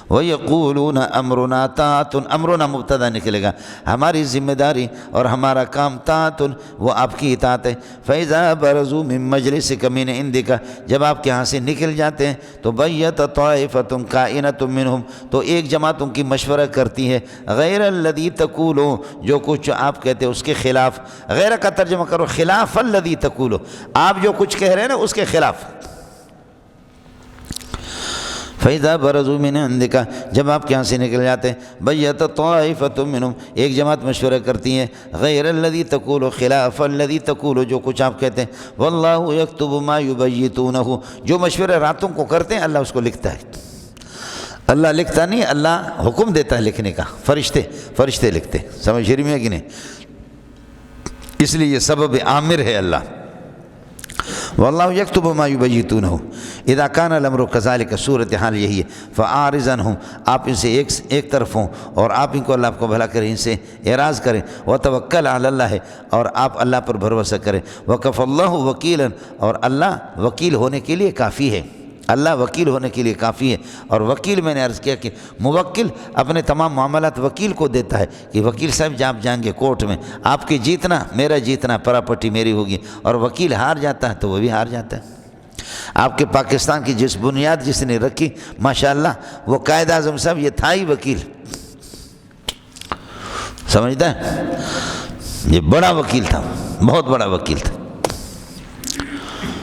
Speaker 1: وَيَقُولُونَ أَمْرُنَا طاعۃ, امرنا مبتدا نکلے گا, ہماری ذمہ داری اور ہمارا کام طاعت, وہ آپ کی اطاعت ہے. فَإِذَا بَرَزُوا مِن مَجْلِسِكَ مِنْ عِنْدِكَ, جب آپ کے ہاں سے نکل جاتے ہیں تو بَيَّتَ طَائِفَةٌ كَائِنَةٌ مِّنْهُمْ, تو ایک جماعت ان کی مشورہ کرتی ہے, غیر الذی تقولو, جو کچھ آپ کہتے ہیں اس کے خلاف. غیر کا ترجمہ کرو خلاف الذی تقولو, آپ جو کچھ کہہ رہے ہیں نا اس کے خلاف. فَإِذَا بَرَزُوا مِنْ عِنْدِكَ, جب آپ کے یہاں سے نکل جاتے ہیں, بَيَّتَ طَائِفَةٌ مِّنْهُمْ, ایک جماعت مشورہ کرتی ہیں, غیر الذی تقولو خلاف الذی تقولو, جو کچھ آپ کہتے ہیں. وَاللَّهُ يَكْتُبُ مَا يُبَيِّتُونَهُ, جو مشورہ راتوں کو کرتے ہیں اللہ اس کو لکھتا ہے. اللہ لکھتا نہیں, اللہ حکم دیتا ہے لکھنے کا, فرشتے لکھتے. سمجھ رہی میں کہ نہیں؟ اس لیے یہ سبب عامر ہے اللہ. واللہ یکتب ما یبیتونہ, اذا کان الامر کذالک, صورتحال یہی ہے. فاعرض عنہم, آپ ان سے ایک طرف ہوں اور آپ ان کو اللہ کو بھلا کریں, ان سے اعراض کریں. وتوکل علی اللہ, اور آپ اللہ پر بھروسہ کریں. وکفی اللہ وکیلا, اور اللہ وکیل ہونے کے لیے کافی ہے. اللہ وکیل ہونے کے لیے کافی ہے. اور وکیل, میں نے عرض کیا کہ موکل اپنے تمام معاملات وکیل کو دیتا ہے کہ وکیل صاحب جب آپ جائیں گے کورٹ میں, آپ کے جیتنا میرا جیتنا, پراپرٹی میری ہوگی. اور وکیل ہار جاتا ہے تو وہ بھی ہار جاتا ہے. آپ کے پاکستان کی جس بنیاد جس نے رکھی, ماشاءاللہ وہ قائد اعظم صاحب یہ تھا ہی وکیل, سمجھتا ہے؟ یہ بڑا وکیل تھا, بہت بڑا وکیل تھا.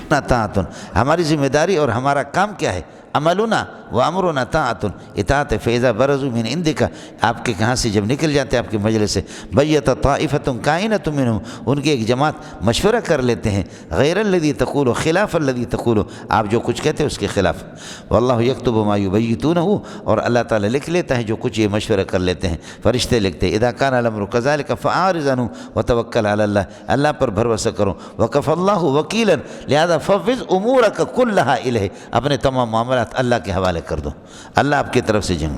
Speaker 1: طاعت, ہماری ذمہ داری اور ہمارا کام کیا ہے؟ عملنا وامرنا طاعۃ اطاعت فاذا برزوا من عندک، آپ کے کہاں سے جب نکل جاتے ہیں آپ کے مجلس سے، بیت طائفۃ کائنۃ منہم، ان کی ایک جماعت مشورہ کر لیتے ہیں، غیر الذی تقول، خلاف الذی تقول، آپ جو کچھ کہتے ہیں اس کے خلاف، واللہ یکتب ما یبیتونہ، اور اللہ تعالیٰ لکھ لیتا ہے جو کچھ یہ مشورہ کر لیتے ہیں، فرشتے لکھتے ہیں، اذا کان الامر کذلک فاعرض عنہ وتوکل علی اللہ، اللہ پر بھروسہ کرو، وکفی اللہ وکیلا، لہذا فوض امورک کلھا الیہ، اپنے تمام معاملات اللہ کے حوالے کر دو، اللہ آپ کی طرف سے جنگ۔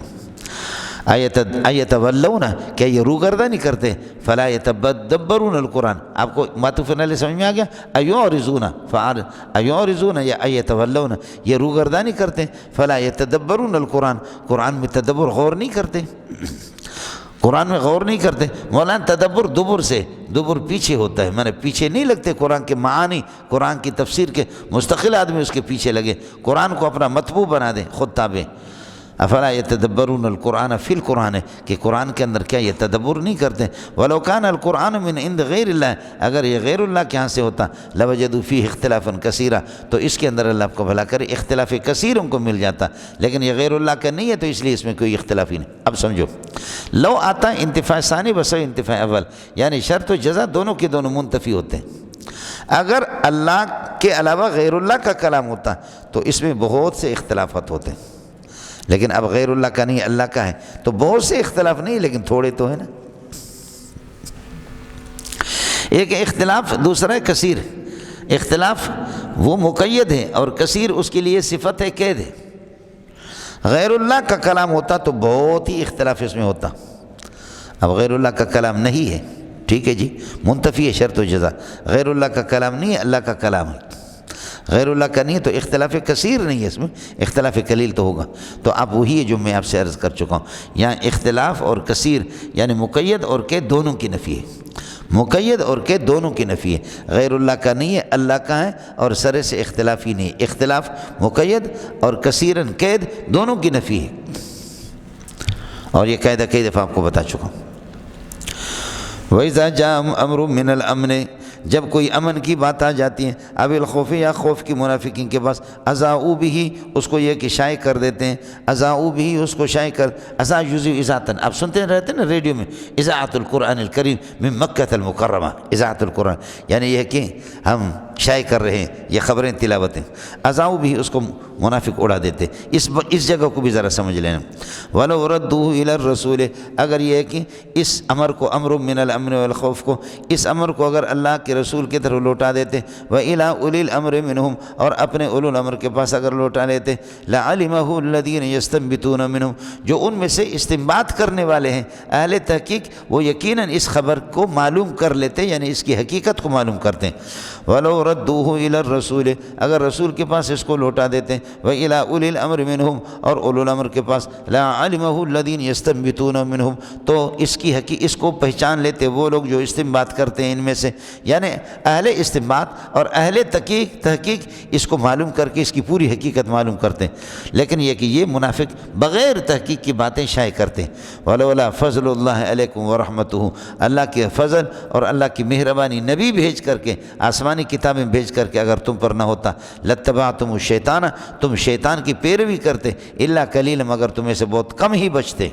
Speaker 1: ایتولون، کیا یہ روگردانی کرتے، فلا یتدبرون القرآن، آپ کو معطوف علیہ سمجھ میں آ گیا، ایعرضون یا ایتولون، یہ روگردانی کرتے، فلا یتدبرون القرآن، قرآن میں تدبر غور نہیں کرتے، قرآن میں غور نہیں کرتے۔ مولانا تدبر دبر سے، دبر پیچھے ہوتا ہے، میں نے پیچھے نہیں لگتے قرآن کے معانی، قرآن کی تفسیر کے مستقل آدمی اس کے پیچھے لگے، قرآن کو اپنا مطبوع بنا دیں، خود تابع۔ افلا یتدبرون القرآن فی القرآن، کہ قرآن کے اندر کیا یہ تدبر نہیں کرتے، ولو کان القرآن من عند غیر اللہ، اگر یہ غیر اللہ کے ہاں سے ہوتا، لوجدوا فیہ اختلافا کثیرا، تو اس کے اندر اللہ آپ کو بھلا کرے اختلاف کثیر ان کو مل جاتا، لیکن یہ غیر اللہ کا نہیں ہے تو اس لیے اس میں کوئی اختلاف ہی نہیں۔ اب سمجھو، لو آتا انتفاع ثانی بسو انتفاع اول، یعنی شرط و جزا دونوں کے دونوں منتفی ہوتے ہیں۔ اگر اللہ کے علاوہ غیر اللہ کا کلام ہوتا تو اس میں بہت سے اختلافات ہوتے ہیں، لیکن اب غیر اللہ کا نہیں اللہ کا ہے تو بہت سے اختلاف نہیں لیکن تھوڑے تو ہیں نا۔ ایک اختلاف، دوسرا ہے کثیر، اختلاف وہ مقید ہے اور کثیر اس کے لیے صفت ہے قید ہے۔ غیر اللہ کا کلام ہوتا تو بہت ہی اختلاف اس میں ہوتا، اب غیر اللہ کا کلام نہیں ہے، ٹھیک ہے جی، منتفی ہے شرط و جزا، غیر اللہ کا کلام نہیں ہے، اللہ کا کلام ہے، غیر اللہ کا نہیں ہے تو اختلاف کثیر نہیں ہے، اس میں اختلاف قلیل تو ہوگا۔ تو اب وہی ہے جو میں آپ سے عرض کر چکا ہوں، یہاں اختلاف اور کثیر یعنی مقید اور قید دونوں کی نفی ہے، مقید اور قید دونوں کی نفی ہے، غیر اللہ کا نہیں ہے اللہ کا ہے اور سرے سے اختلاف ہی نہیں، اختلاف مقید اور کثیراً قید دونوں کی نفی ہے، اور یہ قاعدہ کئی دفعہ آپ کو بتا چکا ہوں۔ وَإِذَا جَاءَ أَمْرٌ مِّنَ الْأَمْنِ، جب کوئی امن کی بات آ جاتی ہے، اب الخوف یا خوف کی منافقین کے پاس، اذاؤ بھی اس کو یہ کہ شائع کر دیتے ہیں، اذاؤ بھی اس کو شائع کر، اذا یذیع اذاعۃ، آپ سنتے رہتے ہیں نا ریڈیو میں، اذاعۃ القرآن الکریم من مکۃ المکرمہ، اذاعۃ القرآن یعنی یہ کہ ہم شائع کر رہے ہیں یہ خبریں تلاوتیں، اذاؤ بھی اس کو منافق اڑا دیتے، اس جگہ کو بھی ذرا سمجھ لینا۔ وَلَوْ رَدُّوهُ إِلَى الرَّسُولِ، اگر یہ ہے کہ اس امر کو، امر من الامن والخوف کو، اس امر کو اگر اللہ کے رسول کی طرف لوٹا دیتے، وَإِلَىٰ أُولِي الْأَمْرِ مِنْهُمْ، اور اپنے اولو الامر کے پاس اگر لوٹا لیتے، لَعَلِمَهُ الَّذِينَ يَسْتَنبِطُونَ مِنْهُمْ، جو ان میں سے استنباط کرنے والے ہیں اہل تحقیق، وہ یقیناً اس خبر کو معلوم کر لیتے، یعنی اس کی حقیقت کو معلوم کرتے ہیں۔ وَلَوْ رَدُّوهُ إِلَى الرَّسُولِ، اگر رسول کے پاس اس کو لوٹا دیتے، وَإِلَىٰ أُولِي الْأَمْرِ مِنْهُمْ، اور اولو الامر کے پاس، لَعَلِمَهُ الَّذِينَ يَسْتَنبِطُونَ مِنْهُمْ، تو اس کو پہچان لیتے وہ لوگ جو استنباط کرتے ہیں ان میں سے، یعنی اہل استنباط اور اہل تحقیق اس کو معلوم کر کے اس کی پوری حقیقت معلوم کرتے ہیں، لیکن یہ کہ یہ منافق بغیر تحقیق کی باتیں شائع کرتے ہیں۔ وَلَوْلَا فَضْلُ اللَّهِ عَلَيْكُمْ وَرَحْمَتُهُ، اللہ کے فضل اور اللہ کی مہربانی، نبی بھیج کر کے، آسمانی کتابیں بھیج کر کے اگر تم پر نہ ہوتا، لَاتَّبَعْتُمُ الشَّيْطَانَ، تم شیطان کی پیروی کرتے، إِلَّا قَلِيلًا، مگر تمہیں سے بہت کم ہی بچتے۔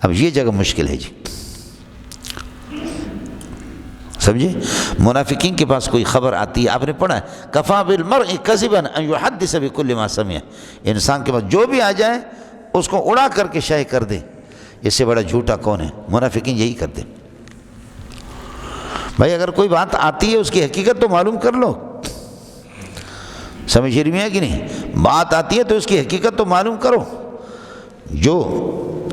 Speaker 1: اب یہ جگہ مشکل ہے جی، سمجھے؟ منافقین کے پاس کوئی خبر آتی ہے، آپ نے پڑھا ہے، کفا بالمرء کذبا ان یحدث بکل ما سمع، انسان کے پاس جو بھی آ جائے اس کو اڑا کر کے شائع کر دے، اس سے بڑا جھوٹا کون ہے؟ منافقین یہی کرتے۔ بھائی اگر کوئی بات آتی ہے اس کی حقیقت تو معلوم کر لو، سمجھ رہی ہے کہ نہیں؟ بات آتی ہے تو اس کی حقیقت تو معلوم کرو، جو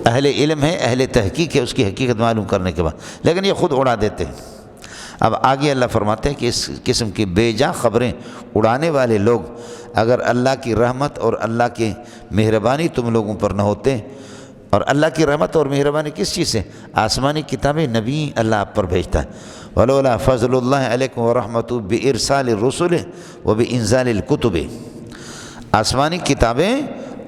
Speaker 1: اہل علم ہے اہل تحقیق ہے اس کی حقیقت معلوم کرنے کے بعد، لیکن یہ خود اڑا دیتے ہیں۔ اب آگے اللہ فرماتے ہیں کہ اس قسم کی بے جا خبریں اڑانے والے لوگ، اگر اللہ کی رحمت اور اللہ کی مہربانی تم لوگوں پر نہ ہوتے، اور اللہ کی رحمت اور مہربانی کس چیز سے؟ آسمانی کتابیں نبی اللہ آپ پر بھیجتا ہے۔ وَلَوْلَا فَضْلُ اللَّهِ عَلَيْكُمْ وَرَحْمَتُهُ بِإِرْسَالِ الرُّسُلِ وَبِإِنزَالِ الْكُتُبِ، آسمانی کتابیں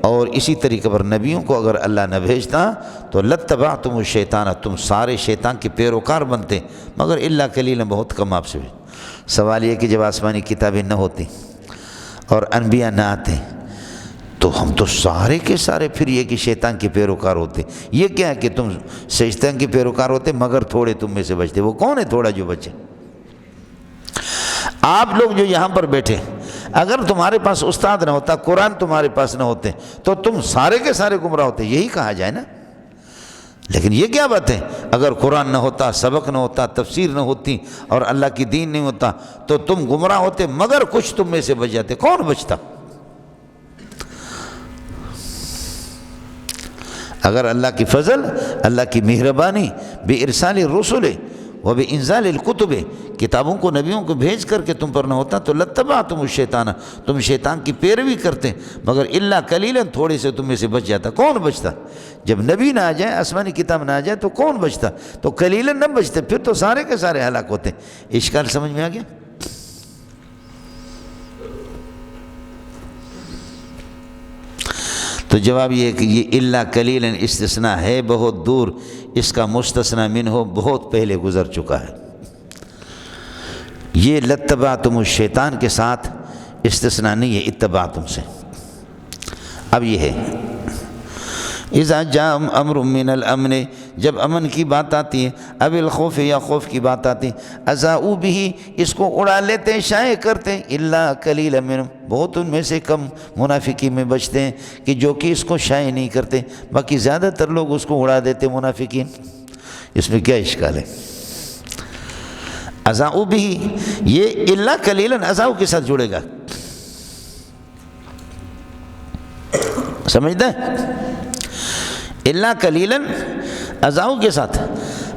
Speaker 1: اور اسی طریقے پر نبیوں کو اگر اللہ نہ بھیجتا تو لَاتَّبَعْتُمُ الشَّيْطَانَ، تم سارے شیطان کے پیروکار بنتے، مگر إِلَّا قَلِيلًا، بہت کم آپ سے بھی۔ سوال یہ کہ جب آسمانی کتابیں نہ ہوتی اور انبیاء نہ آتے تو ہم تو سارے کے سارے پھر یہ کہ شیطان کے پیروکار ہوتے. یہ کیا ہے کہ تم شیطان کے پیروکار ہوتے مگر تھوڑے تم میں سے بچتے. وہ کون ہے تھوڑا جو بچے؟ آپ لوگ جو یہاں پر بیٹھے، اگر تمہارے پاس استاد نہ ہوتا، قرآن تمہارے پاس نہ ہوتے تو تم سارے کے سارے گمراہ ہوتے. یہی کہا جائے نا. لیکن یہ کیا بات ہے؟ اگر قرآن نہ ہوتا، سبق نہ ہوتا، تفسیر نہ ہوتی اور اللہ کی دین نہیں ہوتا تو تم گمراہ ہوتے مگر کچھ تم میں سے بچ جاتے. کون بچتا؟ اگر اللہ کی فضل، اللہ کی مہربانی بِإِرْسَالِ الرُّسُلِ وَبِإِنزَالِ الْكُتُبِ، کتابوں کو نبیوں کو بھیج کر کے تم پر نہ ہوتا تو لَاتَّبَعْتُمُ الشَّيْطَانَ، تم شیطان کی پیروی کرتے مگر اِلَّا قَلِيلًا، تھوڑے سے تم میں سے بچ جاتا. کون بچتا؟ جب نبی نہ آ جائے، آسمانی کتاب نہ آ جائے تو کون بچتا؟ تو قلیلاً نہ بچتے، پھر تو سارے کے سارے ہلاک ہوتے. اشکال سمجھ میں آ گیا؟ تو جواب یہ ہے کہ یہ الا قلیلاً استثناء ہے بہت دور، اس کا مستثنی منہ بہت پہلے گزر چکا ہے. یہ لاتبعتم الشیطان کے ساتھ استثناء نہیں ہے، اتبعتم سے. اب یہ ہے اذا جاء امر من الامن، جب امن کی بات آتی ہے، اب الخوف یا خوف کی بات آتی ہے، اذاؤوا به، اس کو اڑا لیتے، شائع کرتے، الا قلیلا منہم، بہت ان میں سے کم منافقی میں بچتے ہیں کہ جو کہ اس کو شائع نہیں کرتے، باقی زیادہ تر لوگ اس کو اڑا دیتے منافقین. اس میں کیا اشکال ہے؟ اذاؤوا به، یہ الا قلیلا اذاؤ کے ساتھ جڑے گا، سمجھتے ہیں؟ الا قلیلاً اذاؤ کے ساتھ.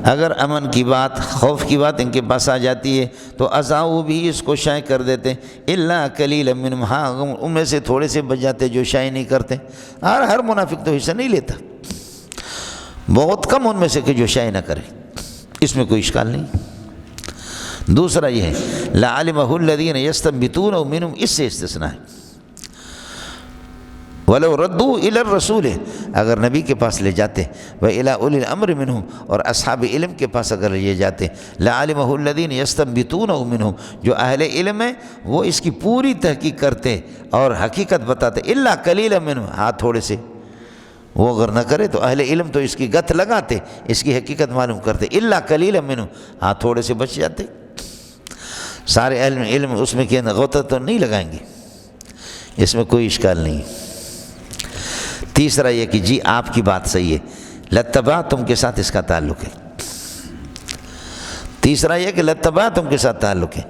Speaker 1: اگر امن کی بات، خوف کی بات ان کے پاس آ جاتی ہے تو اذاؤ بھی اس کو شائع کر دیتے. الا قلیلا منہم، ہاں ان میں سے تھوڑے سے بچ جاتے جو شائع نہیں کرتے. ہر منافق تو حصہ نہیں لیتا، بہت کم ان میں سے کہ جو شائع نہ کرے. اس میں کوئی اشکال نہیں. دوسرا یہ ہے لعلمہ الذین یستنبطونہ منہم، اس سے استثناء ہے. وَلَوْ رَدُّوا إِلَى الرَّسُولِ، اگر نبی کے پاس لے جاتے، وَإِلَىٰ أُولِي الْأَمْرِ مِنْهُمْ، اور اصحاب علم کے پاس اگر لے جاتے، لَعَلِمَهُ الَّذِينَ يَسْتَنبِطُونَهُ مِنْهُمْ، جو اہل علم ہیں وہ اس کی پوری تحقیق کرتے اور حقیقت بتاتے. إِلَّا قَلِيلًا مِنْهُمْ، ہاں تھوڑے سے. وہ اگر نہ کرے تو اہل علم تو اس کی گت لگاتے، اس کی حقیقت معلوم کرتے. إِلَّا قَلِيلًا مِنْهُمْ، ہاں تھوڑے سے بچ جاتے. سارے علم اس میں کہ غوطہ تو نہیں لگائیں گے، اس میں کوئی اشکال نہیں. تیسرا یہ کہ جی آپ کی بات صحیح ہے، لاتبعتم کے ساتھ اس کا تعلق ہے. تیسرا یہ کہ لاتبعتم کے ساتھ تعلق ہے.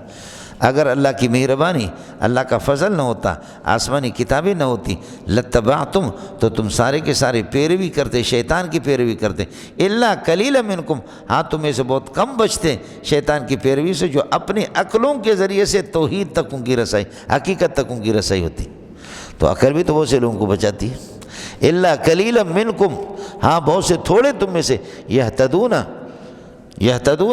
Speaker 1: اگر اللہ کی مہربانی، اللہ کا فضل نہ ہوتا، آسمانی کتابیں نہ ہوتی، لاتبعتم، تو تم سارے کے سارے پیروی کرتے، شیطان کی پیروی کرتے. الا قلیلا منکم، ہاں تمہیں سے بہت کم بچتے شیطان کی پیروی سے، جو اپنی عقلوں کے ذریعے سے توحید تک ان کی رسائی، حقیقت تک ان کی رسائی ہوتی. تو عقل بھی تو بہت سے لوگوں کو بچاتی ہے. الا قلیلا منکم، ہاں بہت سے تھوڑے تم میں سے، یہتدون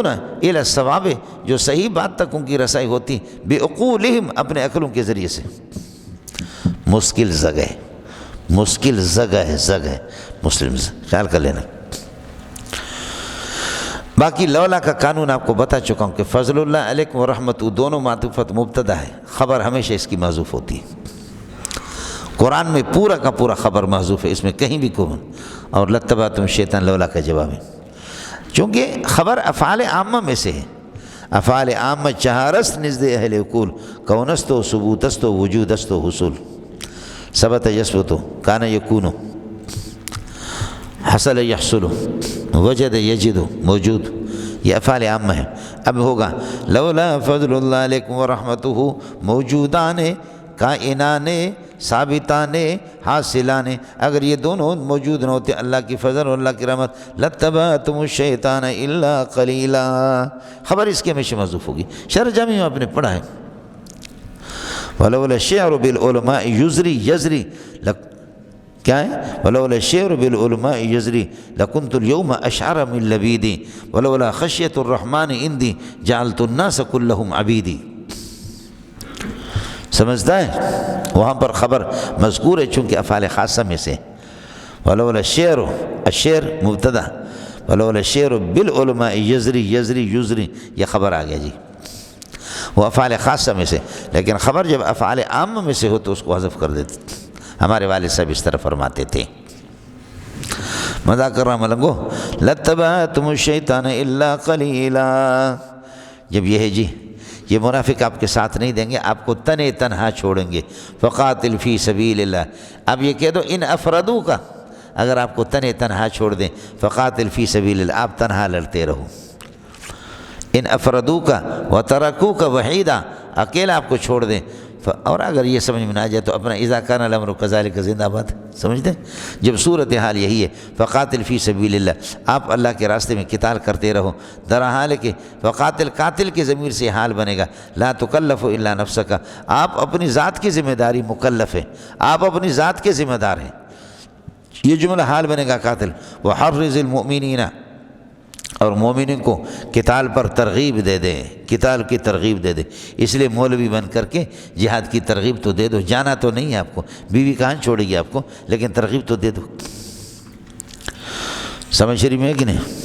Speaker 1: الی الصواب، جو صحیح بات تک ان کی رسائی ہوتی، بعقولہم، اپنے عقلوں کے ذریعے سے. مشکل زگ ہے مسلم، خیال کر لینا. باقی لولا کا قانون آپ کو بتا چکا ہوں کہ فضل اللہ علیکم ورحمتہ دونوں معطوفت مبتدا ہے، خبر ہمیشہ اس کی محذوف ہوتی ہے. قرآن میں پورا کا پورا خبر محذوف ہے، اس میں کہیں بھی کون. اور لاتبعتم الشیطان لولا کا جواب ہے، چونکہ خبر افعال عامہ میں سے ہے. افعال عامہ چہارست نزد اہل عقول، کونست و ثبوتست و وجودست و حصول. ثبت یثبت، کان یکون، حصل یحصل، وجد یجد، موجود. یہ افعال عامہ ہے. اب ہوگا لولا فضل اللہ علیکم ورحمتہ، موجودان، کائنان، ثابتان، حاصلان. اگر یہ دونوں موجود نہ ہوتے، اللہ کی فضل اور اللہ کی رحمت، لاتبعتم الشیطان الا قلیلا. خبر اس کے ہمیشہ محذوف ہوگی. شرح جامی میں آپ نے پڑھا ہے، ولولا الشعر بالعلماء یزری کیا ہے؟ ولولا الشعر بالعلماء یزری لکنت اليوم اشعر من لبیدی ولولا خشیۃ الرحمن عندی جعلت الناس كلهم عبیدی. سمجھتا ہے؟ وہاں پر خبر مذکور ہے چونکہ افعال خاصہ میں سے. ولولا الشعر، الشعر مبتدا، ولولا الشعر بالعلماء یزری یہ خبر آ گیا جی، وہ افعال خاصہ میں سے. لیکن خبر جب افعال عامہ میں سے ہو تو اس کو حذف کر دیتے. ہمارے والد صاحب اس طرح فرماتے تھے۔ مذاق کر رہا ملنگو، لَاتَّبَعْتُمُ الشَّيْطَانَ إِلَّا قَلِيلًا، جب یہ ہے جی، یہ منافق آپ کے ساتھ نہیں دیں گے، آپ کو تنہا چھوڑیں گے۔ فَقَاتِلْ فِي سَبِيلِ اللَّهِ، اب یہ کہہ دو ان افردو کا، اگر آپ کو تنہا چھوڑ دیں، فَقَاتِلْ فِي سَبِيلِ اللَّهِ، آپ تنہا لڑتے رہو۔ ان افردو کا وَتَرَكُوكَ وَحِيدًا، اکیلا آپ کو چھوڑ دیں۔ اور اگر یہ سمجھ میں نہ آ جائے تو اپنا اذا کان الامر کذالک زندہ باد سمجھتے ہیں۔ جب صورتحال یہی ہے، فقاتل فی سبیل اللہ، آپ اللہ کے راستے میں قتال کرتے رہو، در حال کہ فقاتل قاتل کے ضمیر سے حال بنے گا، لا تکلف الا نفسک، آپ اپنی ذات کی ذمہ داری مکلف ہیں، آپ اپنی ذات کے ذمہ دار ہیں، یہ جملہ حال بنے گا قاتل۔ وحرض المؤمنین، اور مومنین کو قتال پر ترغیب دے دیں، قتال کی ترغیب دے دیں۔ اس لیے مولوی بن کر کے جہاد کی ترغیب تو دے دو، جانا تو نہیں ہے آپ کو، بیوی کہاں چھوڑے گی آپ کو، لیکن ترغیب تو دے دو۔ سمجھ شریف میں ہے کہ نہیں؟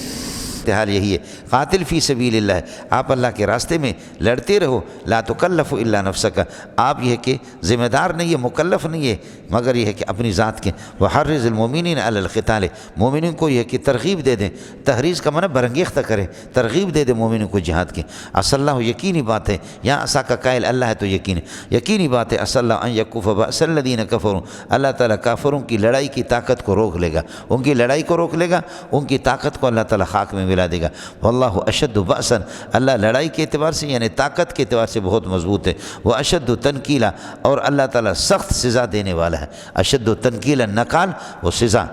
Speaker 1: حال یہی ہے، قاتل فی سبیل اللہ، آپ اللہ کے راستے میں لڑتے رہو، لا تکلف الا نفسک، آپ یہ ہے کہ ذمہ دار نہیں ہے، مکلف نہیں ہے، مگر یہ ہے کہ اپنی ذات کے۔ وحرض المؤمنین علی القتال، مومنین کو یہ کہ ترغیب دے دیں، تحریض کا معنی برانگیختہ کریں، ترغیب دے دیں مومنین کو جہاد کی۔ اصل اللہ، یقینی بات ہے، یہاں عصا کا قائل اللہ ہے تو یقینی بات ہے، اصل اللہ ان یکف بأس الذین کفروا، اللہ تعالیٰ کافروں کی لڑائی کی طاقت کو روک لے گا، ان کی لڑائی کو روک لے گا، ان کی طاقت کو اللہ تعالیٰ خاک میں ملا دے گا۔ واللہ اشد بأسا، اللہ لڑائی کے اعتبار سے یعنی طاقت کے اعتبار سے بہت مضبوط ہے۔ وہ اشد تنکیلا، اور اللہ تعالیٰ سخت سزا دینے والا ہے۔ اشد تنکیلا نکال وہ سزا،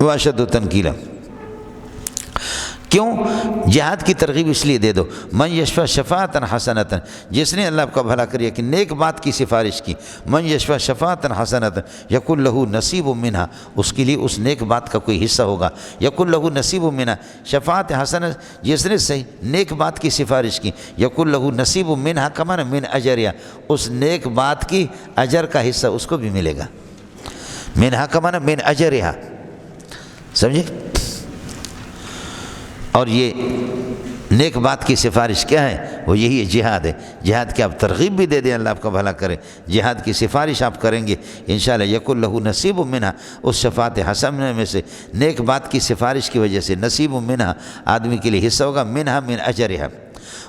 Speaker 1: وہ اشد تنکیلا۔ کیوں؟ جہاد کی ترغیب اس لیے دے دو، من یشفع شفاعتا حسنتا، جس نے اللہ کا بھلا کیا کہ نیک بات کی سفارش کی، من یشفع شفاعتا حسنتا یکن لہ نصیب منہا، اس کے لیے اس نیک بات کا کوئی حصہ ہوگا، یکن لہ نصیب منہا، شفاعت حسنہ جس نے صحیح نیک بات کی سفارش کی، یکن لہ نصیب منہا کمان من اجریا، اس نیک بات کی اجر کا حصہ اس کو بھی ملے گا، منہا کمان من اجرہا، سمجھے؟ اور یہ نیک بات کی سفارش کیا ہے؟ وہ یہی ہے، جہاد ہے۔ جہاد کی آپ ترغیب بھی دے دیں، اللہ آپ کا بھلا کرے، جہاد کی سفارش آپ کریں گے انشاءاللہ، یکن لہ نصیب منہا، اس شفاعت حسنہ میں سے نیک بات کی سفارش کی وجہ سے نصیب منہا آدمی کے لیے حصہ ہوگا، منہا من اجرہا۔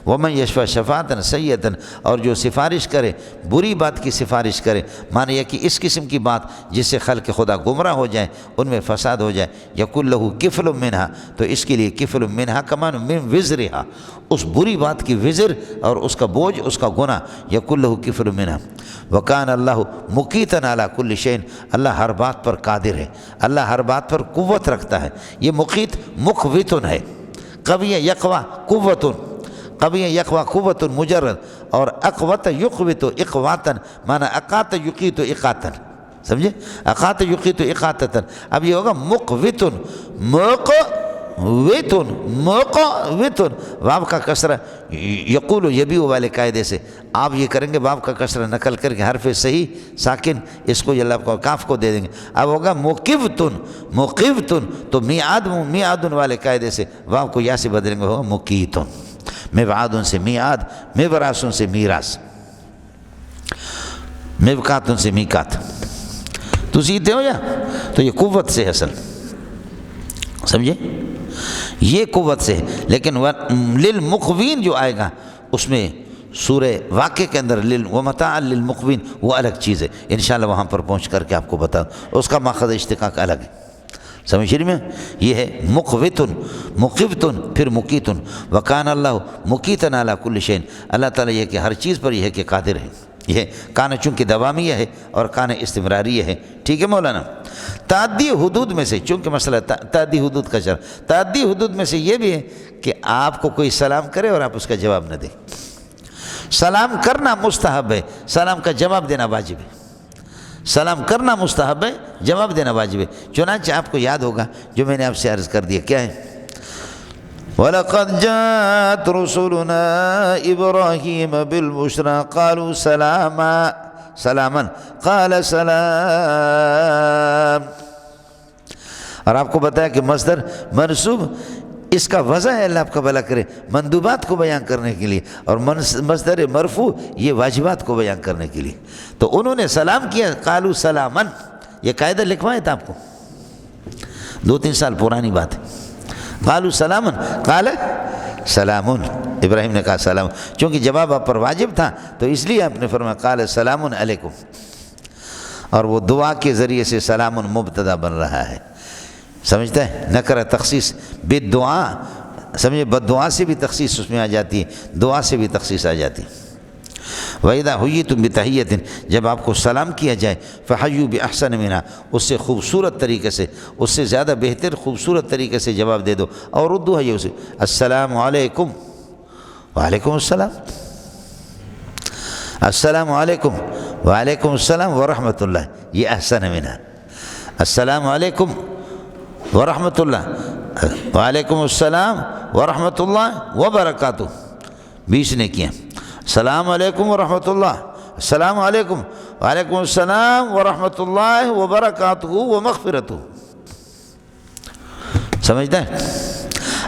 Speaker 1: ومن یشفع شفاعتا سیئتا، اور جو سفارش کرے بری بات کی سفارش کرے، معنی یہ کہ اس قسم کی بات جس سے خلق خدا گمراہ ہو جائیں، ان میں فساد ہو جائے، یکن لہ کفل منہا، تو اس کے لیے کفل منہا کمان من وزرہا، اس بری بات کی وزر اور اس کا بوجھ، اس کا گناہ، یکن لہ کفل منہا۔ وکان اللہ مقیتا علی کل شیء، اللہ ہر بات پر قادر ہے، اللہ ہر بات پر قوت رکھتا ہے۔ یہ مقیت مقوتن ہے، قوی یقوی قوتن، قوی یقوی قوت مجرد، اور اقوت یقوت اقواتن، معنی اقات یقیت اقاتن، سمجھے؟ اقات یقیت اقاتن۔ اب یہ ہوگا مقوتن، موقوتن، موقوتن، واو کا کسرہ یقول یبیع والے قاعدے سے آپ یہ کریں گے، واو کا کسرہ نقل کر کے حرف صحیح ساکن اس کو اللہ کو کاف کو دے دیں گے، اب ہوگا موقوتن، موقوتن، تو میعاد والے قاعدے سے واو کو یا سے بدلیں گے، ہوگا مقیتن، میعاد سے میعاد، میراث سے میراث، میقات سے میقات، تو سیدھے ہو جا، تو یہ قوت سے اصل، سمجھے؟ یہ قوت سے ہے۔ لیکن للمقوین جو آئے گا اس میں سورہ واقع کے اندر ومتاع للمقوین وہ الگ چیز ہے، انشاءاللہ وہاں پر پہنچ کر کے آپ کو بتا، اس کا ماخذ اشتقاق الگ ہے، سمجھ رہی میں؟ یہ ہے مقوتن، مقوتن، پھر مقیتن، وکان اللہ مقیتن علی کل شیء، اللہ تعالیٰ یہ کہ ہر چیز پر یہ ہے کہ قادر ہے۔ یہ کان چونکہ دوامیہ ہے اور کان استمراریہ ہے، ٹھیک ہے مولانا؟ تعدی حدود میں سے، چونکہ مسئلہ تعدی حدود کا چل، تعدی حدود میں سے یہ بھی ہے کہ آپ کو کوئی سلام کرے اور آپ اس کا جواب نہ دیں، سلام کرنا مستحب ہے، سلام کا جواب دینا واجب ہے، سلام کرنا مستحب ہے، جواب دینا واجب ہے۔ چنانچہ آپ کو یاد ہوگا جو میں نے آپ سے عرض کر دیا، کیا ہے؟ وَلَقَدْ جَاءَتْ رُسُلُنَا إِبْرَاهِيمَ بِالْبُشْرَىٰ قَالُوا سَلَامًا سَلَامًا قَالَ سَلَامٌ، اور آپ کو بتایا کہ مصدر منصوب اس کا وضع ہے اللہ آپ کا بھلا کرے مندوبات کو بیان کرنے کے لیے، اور مصدر مرفوع یہ واجبات کو بیان کرنے کے لیے۔ تو انہوں نے سلام کیا، قالوا سلامن، یہ قاعدہ لکھوائے تھا آپ کو، 2-3 سال پرانی بات ہے۔ قالوا سلامن، قال سلامن، ابراہیم نے کہا سلام، چونکہ جواب آپ پر واجب تھا تو اس لیے آپ نے فرمایا قال سلام علیکم، اور وہ دعا کے ذریعے سے سلام مبتدا بن رہا ہے، سمجھتا ہے؟ نکرہ تخصیص بالدعا، سمجھے، بد دعا سے بھی تخصیص اس میں آ جاتی ہے، دعا سے بھی تخصیص آ جاتی ہے۔ وَإِذَا حُيِّيتُم بِتَحِيَّةٍ، جب آپ کو سلام کیا جائے، فَحَيُّوا بِأَحْسَنَ مِنْهَا، اس سے خوبصورت طریقے سے، اس سے زیادہ بہتر خوبصورت طریقے سے جواب دے دو، اور ردو ہے اسے السلام علیکم، وعلیکم السلام، السلام علیکم وعلیکم السلام ورحمۃ اللہ، یہ احسن منہا، السلام علیکم ورحمۃ اللہ، وعلیکم السلام ورحمۃ اللہ وبرکاتہ، 20 نے کیا، السلام علیکم ورحمۃ اللہ، السلام علیکم وعلیکم السلام ورحمۃ اللہ وبرکاتہ ومغفرتہ، سمجھتا ہے؟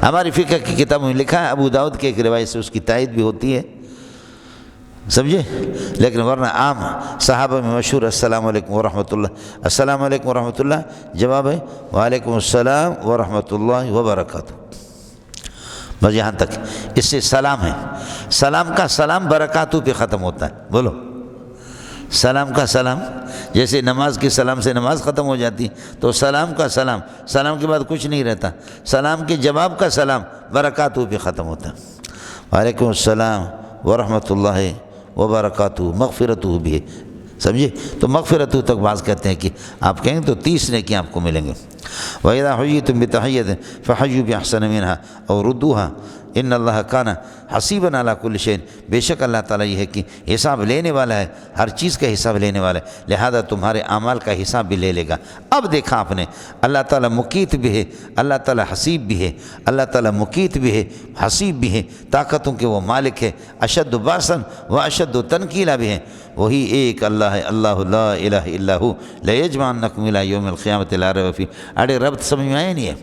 Speaker 1: ہماری فقہ کی کتابوں میں لکھا ہے، ابو داؤد کے ایک روایت سے اس کی تائید بھی ہوتی ہے، سمجھے، لیکن ورنہ عام صحابہ میں مشہور السلام علیکم ورحمۃ اللہ، السلام علیکم ورحمۃ اللہ، جواب ہے وعلیکم السلام ورحمۃ اللہ وبرکاتہ، بس یہاں تک۔ اس سے سلام ہے، سلام کا سلام برکاتہ پہ ختم ہوتا ہے، بولو سلام کا سلام، جیسے نماز کے سلام سے نماز ختم ہو جاتی، تو سلام کا سلام، سلام کے بعد کچھ نہیں رہتا، سلام کے جواب کا سلام برکاتہ پہ ختم ہوتا ہے، وعلیکم السلام ورحمۃ اللہ وبرکاتہ، مغفرتہ بھی ہے، سمجھے؟ تو مغفرتہ تک بعض کہتے ہیں کہ آپ کہیں تو 30 نیکی آپ کو ملیں گے۔ وَإِذَا حُيِّيتُم بِتَحِيَّةٍ فَحَيُّوا بِأَحْسَنَ مِنْهَا أَوْ رُدُّوهَا إِنَّ اللَّهَ كَانَ حَسِيبًا عَلَىٰ كُلِّ شَيْءٍ، بے شک اللہ تعالیٰ یہ ہے کہ حساب لینے والا ہے، ہر چیز کا حساب لینے والا ہے، لہذا تمہارے اعمال کا حساب بھی لے لے گا۔ اب دیکھا آپ نے، اللہ تعالیٰ مقیت بھی ہے، اللہ تعالیٰ حسیب بھی ہے، اللہ تعالیٰ مقیت بھی ہے، حسیب بھی ہے، طاقتوں کے وہ مالک ہے، اشد باسن و اشد تنکیلا بھی ہے، وہی ایک اللہ ہے، اللہ لا الہ الا ہو، لیجمعنکم الی یوم القیامۃ لا ریب فیہ۔ اڑے ربط سمجھ میں آیا نہیں ہے؟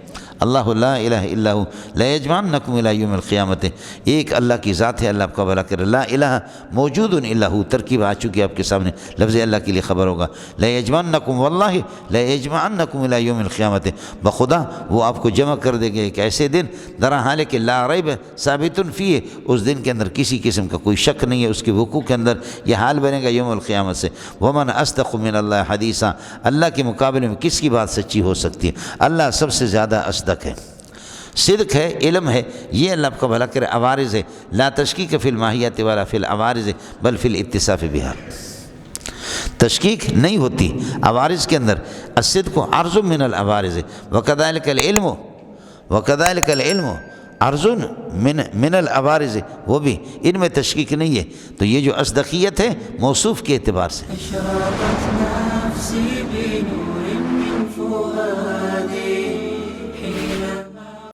Speaker 1: اللہ لا الہ الا ہو لیجمعنکم الی یوم القیامۃ، ایک اللہ کی ذات ہے، اللہ آپ کا بھلا کرے، لا الہ موجود الا ہو، ترکیب آ چکی ہے آپ کے سامنے، لفظ اللہ کے لیے خبر ہوگا، لیجمعنکم واللہ لیجمعنکم الی یوم القیامۃ، بخدا وہ آپ کو جمع کر دے گا ایک ایسے دن، درا حال ہے کہ لا ریب ثابت فیہ، اس دن کے اندر کسی قسم کا کوئی شک نہیں ہے، اس کے وقوع کے اندر یہ حال بنے گا یوم القیامت سے۔ ومن اصدق من اللہ حدیثا، اللہ کے مقابلے میں کس کی بات سچی ہو سکتی ہے؟ اللہ سب سے زیادہ اصدق ہے، صدق ہے، علم ہے، یہ اللہ آپ کا بھلا کرے، عوارض ہے، لا تشکیک فی الماہیت ولا فی العوارض بل فی الاتصاف بہا، تشکیک نہیں ہوتی عوارض کے اندر، الصدق عرض من العوارض وکذالک العلم، وکذالک العلم عرض من العوارض، وہ بھی ان میں تشکیک نہیں ہے، تو یہ جو اصدقیت ہے موصوف کے اعتبار سے۔